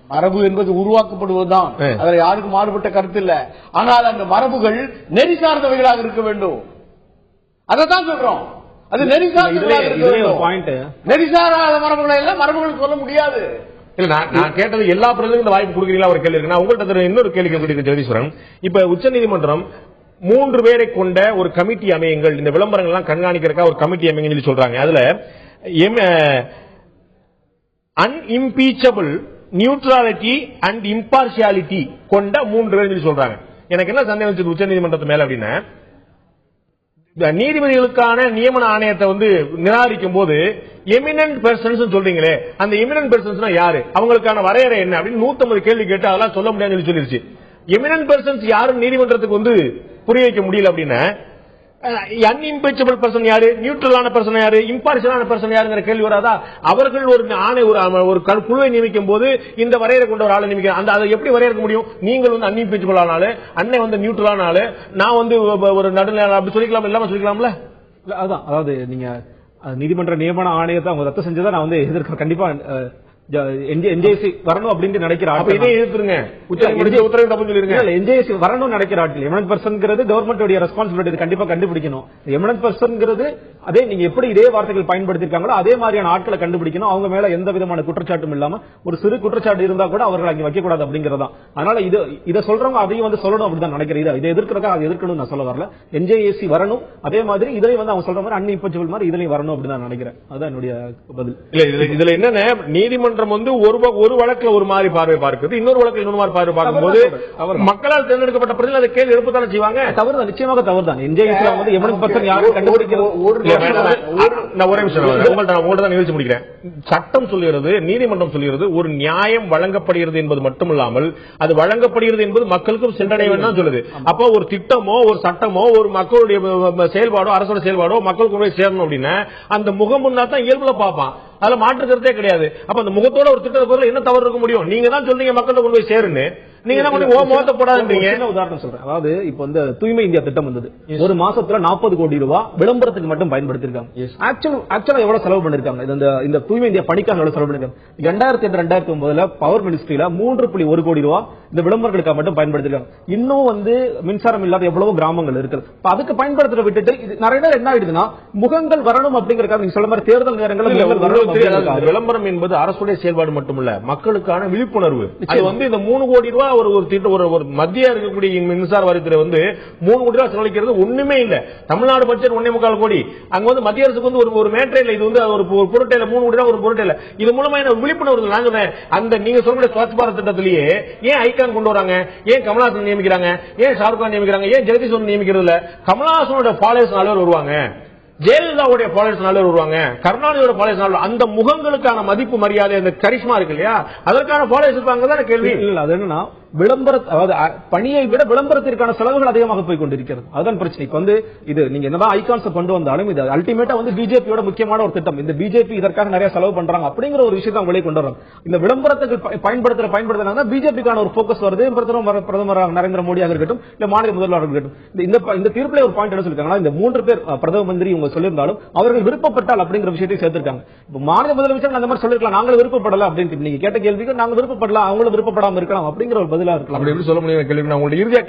மரபு என்பது உருவாக்கப்படுவதுதான், அதுல யாருக்கு மாறுபட்ட கருத்து இல்ல. ஆனால் அந்த மரபுகள் நெறி சார்ந்தவைகளாக இருக்க வேண்டும். அதான் சொல்றோம். அது நெறி சார்ந்த நெறிசாராத மரபுகளை எல்லாம் மரபுகள் சொல்ல முடியாது.
இல்ல, நான் கேட்டது எல்லா பிரதிநிதிகளும் இந்த வாய்ப்பு கொடுக்குறீங்களா ஒரு கேள்வி இருக்கு. நான் உங்கள்கிட்ட இன்னொரு கேள்வி கேட்க ஜெகதீஸ்வரன், இப்ப உச்சநீதிமன்றம் 3 பேரை கொண்ட ஒரு கமிட்டி அமையுங்கள், இந்த விளம்பரங்கள் எல்லாம் கண்காணிக்கிறதுக்காக ஒரு கமிட்டி அமைங்கன்னு சொல்லி சொல்றாங்க. அதுல அன்இம்பீச்சபிள், நியூட்ரலிட்டி அண்ட் இம்பார்ஷியாலிட்டி கொண்ட 3 பேர் சொல்லி சொல்றாங்க. எனக்கு என்ன சந்தேகம் உச்சநீதிமன்றத்து மேல அப்படின்னா, நீதிபதிகளுக்கான நியமன ஆணையத்தை நிராகரிக்கும் போது எமினன்ட் பெர்சன்ஸ் சொல்றீங்களே, அந்த எமினன்ட் பெர்சன்ஸ் யாரு, அவங்களுக்கான வரையறை என்ன அப்படின்னு 150 கேள்வி கேட்டு அதெல்லாம் சொல்ல முடியாதுன்னு சொல்லிருச்சு. எமினன்ட் பெர்சன்ஸ் யாரும் நீதிமன்றத்துக்கு புரிய வைக்க முடியல அப்படின்னா, அன்இம்பீச்சபிள் பர்சன் யாரு, நியூட்ரலான பர்சன் யாரு, இம்பார்ஷியலான பர்சன் யாருங்கிற கேள்வி வராதா? அவர்கள் ஒரு ஆணை ஒரு குழுவை நியமிக்கும் போது இந்த வரையறை கொண்ட ஒரு ஆளை நியமிக்க, அந்த அதை எப்படி வரையறுக்க முடியும்? நீங்கள் அன்இம்பீச்சபிள் ஆனாலு, அன்னை நியூட்ரலான ஆளு, நான் ஒரு நடுநிலை அப்படி சொல்லிக்கலாம், இல்லாம சொல்லிக்கலாம்ல?
அதான், அதாவது நீங்க நீதிமன்ற நியமன ஆணையத்தை அவங்க ரத்து செஞ்சதை நான் எதிர்க்க கண்டிப்பா என்ஜேசி வரணும் அப்படின்னு நினைக்கிற என்ஜேசி வரணும் நினைக்கிற ஆட்கள் எமினன்ட் பர்சன்ங்கிறது கவர்மெண்ட் ரெஸ்பான்சிபிலிட்டி கண்டிப்பா கண்டுபிடிக்கணும். எமினன்ட் பர்சன்ங்கிறது அதே நீங்க எப்படி இதே வார்த்தைகள் பயன்படுத்திருக்காங்களோ அதே மாதிரியான ஆட்களை கண்டுபிடிக்கணும். அவங்க மேல எந்த விதமான குற்றச்சாட்டும் இல்லாம ஒரு சிறு குற்றச்சாட்டு இருந்தா கூட அவர்கள் அங்கே வைக்கக்கூடாது அப்படிங்கறதா. அதனால இதை சொல்றவங்க அதையும் சொல்லணும் அப்படிதான் நினைக்கிறேன். இதை எதிர்க்கிறதா அதை எதிர்க்கணும் நான் சொல்ல வரல. என்ஜேசி வரணும், அதே மாதிரி இதையும் அவங்க சொல்ற மாதிரி அன்இம்பீச்சபிள் மாதிரி இதுலயும் வரணும் அப்படின்னு நான் நினைக்கிறேன். அதான் என்னுடைய பதில்.
இதுல என்னன்னா, நீதிமன்றம் ஒரு வழக்குல ஒரு மாதிரி பார்வை பார்க்கிறது, இன்னொரு வழக்கில் இன்னொரு மாதிரி பார்வை பார்க்கும்போது மக்களால் தேர்ந்தெடுக்கப்பட்ட பிரதிநிதிகள் அதை கேள்வி எழுப்பத்தானே செய்வாங்க.
தவறுதான், நிச்சயமாக தவறுதான். என்ஜேசி எமினன்ட் பர்சன் யாரும் கண்டுபிடிக்கிறது.
ஒரே விஷயம் உங்கள்கிட்ட நிகழ்ச்சி முடிக்கிறேன். சட்டம் சொல்லுகிறது, நீதிமன்றம் சொல்லுகிறது, ஒரு நியாயம் வழங்கப்படுகிறது என்பது மட்டுமில்லாமல் அது வழங்கப்படுகிறது என்பது மக்களுக்கும் சென்றடைய வேண்டும் சொல்லுது. அப்போ ஒரு திட்டமோ ஒரு சட்டமோ ஒரு மக்களுடைய செயல்பாடோ அரசோட செயல்பாடோ மக்களுக்கு போய் சேரணும் அப்படின்னா அந்த முகமுன்னா தான் இயல்புல பார்ப்பான். அதுல மாற்று கருத்தே கிடையாது. அப்ப அந்த முகத்தோட ஒரு திட்டத்தை என்ன தவறு இருக்க முடியும்? நீங்க தான் சொல்றீங்க மக்கள்கிட்ட கொண்டு போய் சேருன்னு, நீங்க முகத்தை போடாதுன்றீங்க.
உதாரணம் சொல்றேன். அதாவது இப்ப தூய்மை இந்தியா திட்டம் வந்தது. ஒரு மாசத்துல 40 கோடி ரூபாய் விளம்பரத்துக்கு மட்டும் பயன்படுத்திருக்காங்க. ஆக்சுவலா எவ்வளவு செலவு பண்ணிருக்காங்க? இந்த தூய்மை இந்தியா பணிக்காக எவ்வளவு செலவு பண்ணிருக்காங்க? 2008-2009 பவர் மினிஸ்ட்ரியில 3.1 கோடி ரூபாய் இந்த விளம்பரங்களுக்காக மட்டும் பயன்படுத்திருக்காங்க. இன்னும் மின்சாரம் இல்லாத எவ்வளவு கிராமங்கள் இருக்கு. அதுக்கு பயன்படுத்த விட்டுட்டு நிறைய பேர் என்ன ஆயிடுதுன்னா, முகங்கள் வரணும் அப்படிங்கறதுக்காக நீங்க சொல்ற மாதிரி தேர்தல் நேரங்களில்
விளம்பரம் என்பது அரசுடைய செயல்பாடு மட்டுமல்ல, மக்களுக்கான விழிப்புணர்வு. அது இந்த 3 கோடி ரூபாய் ஒரு மத்திய இருக்கக்கூடிய மின்சார வாரியத்தில் 3 கோடி ரூபாய் செலவழிக்கிறது ஒண்ணுமே இல்ல. தமிழ்நாடு பட்ஜெட் 1.25 கோடி. அங்க மத்திய அரசுக்கு ஒரு மேட்டர் இல்ல. இது ஒரு பொருட்டே இல்ல. 3 கோடி ரூபாய் ஒரு பொருட்டே இல்ல. இது மூலமா விழிப்புணர்வு. நான் சொன்னேன், அந்த நீங்க சொல்ற ஸ்வச் பாரத் திட்டத்திலேயே ஏன் ஐகான் கொண்டு வராங்க, ஏன் கமல்ஹாசன் நியமிக்கிறாங்க, ஏன் ஷாருக் கான் நியமிக்கிறாங்க, ஏன் ஜெகதீஷ் நியமிக்கிறது இல்ல? கமல்ஹாசனோட ஃபாலோவர்ஸ் 4 பேர் வருவாங்க, ஜெயலலிதாவுடைய ஃபாலோவர்ஸ் 4 பேர் வருவாங்க, கருணாநிதியோட ஃபாலோவர்ஸ் 4 பேர். அந்த முகங்களுக்கான மதிப்பு மரியாதை, அந்த கரிஷ்மா இருக்கு இல்லையா, அதற்கான ஃபாலோவர்ஸ் இருப்பாங்க தான கேள்வி.
இல்ல, அது என்னன்னா அதாவது பணியை விட விளம்பரத்திற்கான செலவுகள் அதிகமாக போய் கொண்டிருக்கிறது. அதுதான் பிரச்சனை. இப்ப இது நீங்க என்னதான் ஐகான்ஸ் கொண்டு வந்தாலும் இது அல்டிமேட்டா பிஜேபியோட முக்கியமான ஒரு திட்டம். இந்த பிஜேபி இதற்காக நிறைய செலவு பண்றாங்க அப்படிங்கிற ஒரு விஷயத்தை அவங்க வெளியே கொண்டு வராங்க. இந்த விளம்பரத்துக்கு பயன்படுத்துறாங்க பிஜேபிக்கான ஒரு போக்கஸ் வருது. பிரதமர் நரேந்திர மோடியாக இருக்கட்டும், இல்ல மாநில முதல்வராக இருக்கட்டும், இந்த தீர்ப்பிலே ஒரு பாயிண்ட் என்ன சொல்லிருக்காங்க, இந்த 3 பேர் பிரதம மந்திரி இவங்க சொல்லியிருந்தாலும் அவர்கள் விருப்பப்பட்டால் அப்படிங்கிற விஷயத்தை சேர்த்திருக்காங்க. இப்ப மாநில முதலமைச்சர் அந்த மாதிரி சொல்லிருக்கலாம், நாங்கள் விருப்பப்படல அப்படின்னு. நீங்க கேட்ட கேள்விக்கு நாங்கள் விருப்பப்படலாம், அவங்களும் விருப்பப்படாம இருக்கலாம் அப்படிங்கிற ஒரு பதிலா இருக்கலாம்.
அப்படி எப்படி சொல்ல முடியும் கேள்வி? நான் உங்கள்ட்ட இறுதியா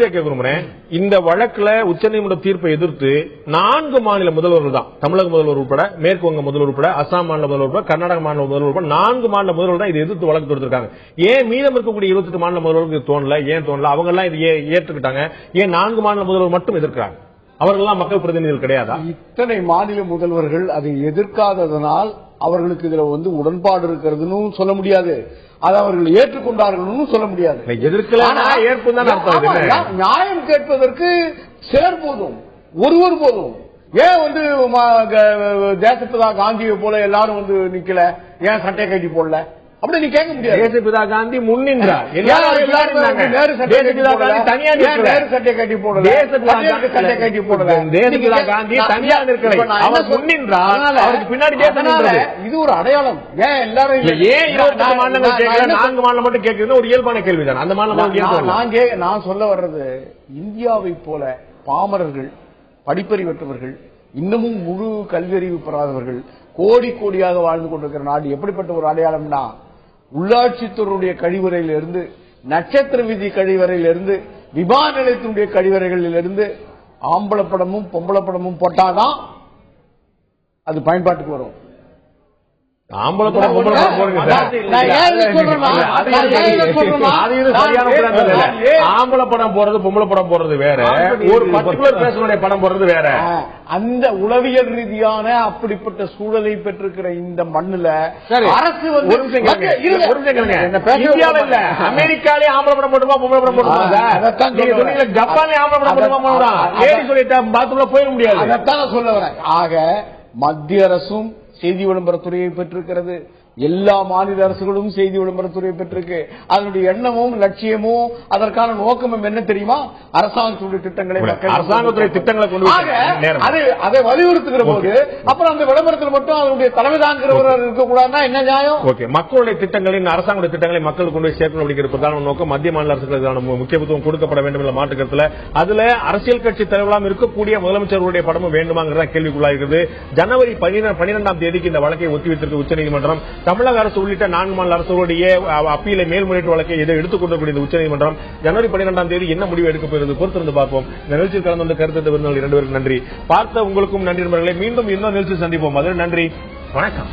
கேட்க விரும்புறேன். இந்த வழக்குல உச்சநீதிமன்ற தீர்ப்பை எதிர்த்து 4 மாநில முதல்வர்கள் தான், தமிழக முதல்வர் உட்பட, மேற்கு வங்க முதல்வர் உட்பட, அசாம் மாநில முதல்வர் உட்பட, கர்நாடக மாநில முதல்வர் உட்பட 4 மாநில முதல்வர்கள் தான் இதை எதிர்த்து வழக்கு தொடுத்திருக்காங்க. ஏன் மீதம் இருக்கக்கூடிய 28 மாநில முதல்வர்களுக்கு தோணல? ஏன் தோணல? அவங்க எல்லாம் இதை ஏற்றுக்கிட்டாங்க. ஏன் 4 மாநில முதல்வர் மட்டும் எதிர்க்கிறாங்க? அவர்கள்லாம் மக்கள் பிரதிநிதிகள் கிடையாதா?
இத்தனை மாநில முதல்வர்கள் அதை எதிர்க்காததனால் அவர்களுக்கு இதுல உடன்பாடு இருக்கிறதுன்னு சொல்ல முடியாது, அதை அவர்கள் ஏற்றுக்கொண்டார்கள் சொல்ல முடியாது. நியாயம் கேட்பதற்கு சிலர் போதும், ஒருவர் போதும். ஏன் தேசப்பிதா காந்தியை போல எல்லாரும் நிக்கல, ஏன் சட்டை கட்டி போடல அப்படி நீ கேட்க முடியாது.
தேசப்பிதா காந்தி முன்னின்றார்,
நேரு சட்டை கட்டி போடல, சட்டை கட்டி போடல,
தேசப்பிதா காந்தி தனியா நிற்கலை, அவர் முன்னின்றார், அவருக்கு பின்னாடி
இது ஒரு அடையாளம். ஏன் எல்லாரும்
ஏன் 28 மாநிலங்கள் கேட்கல, 4 மாநிலம் மட்டும் கேட்கிறது ஒரு இயல்பான கேள்விதான். அந்த மாநிலம்
நான் சொல்ல வர்றது, இந்தியாவை போல பாமரர்கள், படிப்பறிவற்றவர்கள், இன்னமும் முழு கல்வியறிவு பெறாதவர்கள் கோடி கோடியாக வாழ்ந்து கொண்டிருக்கிற நாடு எப்படிப்பட்ட ஒரு அடையாளம்னா, உள்ளாட்சித்துறையுடைய கழிவறையிலிருந்து, நட்சத்திர விதி கழிவறையிலிருந்து, விமான நிலையத்தினுடைய கழிவறைகளிலிருந்து ஆம்பளை படமும் பொம்பளை படமும் போட்டாதான் அது பயன்பாட்டுக்கு வரும்.
ஆம்பளை படம் பொம்பளை படம் போடுங்க. ஆம்பளை படம் போறது பொம்பளை படம் போறது வேற, ஒரு பர்டிகுலர் பேர்சனுடைய படம் போறது வேற.
அந்த உளவியல் ரீதியான அப்படிப்பட்ட சூழலை பெற்றிருக்கிற இந்த மண்ணுல அரசு
இந்தியாவில் இல்ல, அமெரிக்காலே ஆம்பளை படம் போட்டுமா பொம்பளை படம் போட்டுமா, ஜப்பான்ல ஆம்பளை படம் போட்டுமா சொல்லிட்டா பாத்ரூம்ல போயிட முடியாது.
அதைத்தான் சொல்ல வரேன். ஆக மத்திய அரசும் செய்தி விளம்பரத்துறையை பெற்றிருக்கிறது, எல்லா மாநில அரசுகளும் செய்தி விளம்பரத்துறையை பெற்றிருக்கு. அதனுடைய எண்ணமும் லட்சியமும் அதற்கான நோக்கமும் என்ன தெரியுமா? அரசாங்கத்துடைய திட்டங்களை,
அரசாங்கத்துறை திட்டங்களை கொண்டு
அதை வலியுறுத்துகிற போது அப்புறம் அந்த விளம்பரத்தில் மட்டும் அதனுடைய தலைமை தாங்கிறவர் இருக்கக்கூடாதுன்னா என்ன நியாயம்?
ஓகே, மக்களுடைய திட்டங்களின், அரசாங்க திட்டங்களை மக்கள் கொண்டு போய் சேர்க்கணும் அப்படிங்கிற பிரதான நோக்கம் மத்திய மாநில அரசுகளுக்கான முக்கியத்துவம் கொடுக்கப்பட வேண்டும் என்ற மாற்று கருத்துல அதுல அரசியல் கட்சி தலைவர்களாம் இருக்கக்கூடிய முதலமைச்சர்களுடைய படமும் வேண்டுமாங்கிறதா கேள்விக்குள்ளாகிறது. ஜனவரி 12ஆம் தேதிக்கு இந்த வழக்கை ஒத்திவைத்திருக்க உச்சநீதிமன்றம் தமிழக அரசு உள்ளிட்ட 4 மாநில அரசுடைய அப்பீலை மேல்முறையீட்டு வழக்கை எடுத்துக் கொண்டிருக்கூடிய உச்சநீதிமன்றம் ஜனவரி 12ஆம் தேதி என்ன முடிவு எடுக்க போகிறது பொறுத்திருந்து பார்ப்போம். இந்த நிகழ்ச்சியில் கலந்து கொண்ட கருத்து விருந்தினர்கள் 2 பேருக்கு நன்றி. பார்த்த உங்களுக்கும் நன்றி நண்பர்களே. மீண்டும் இன்னொரு நிகழ்ச்சியில் சந்திப்போம். அது நன்றி, வணக்கம்.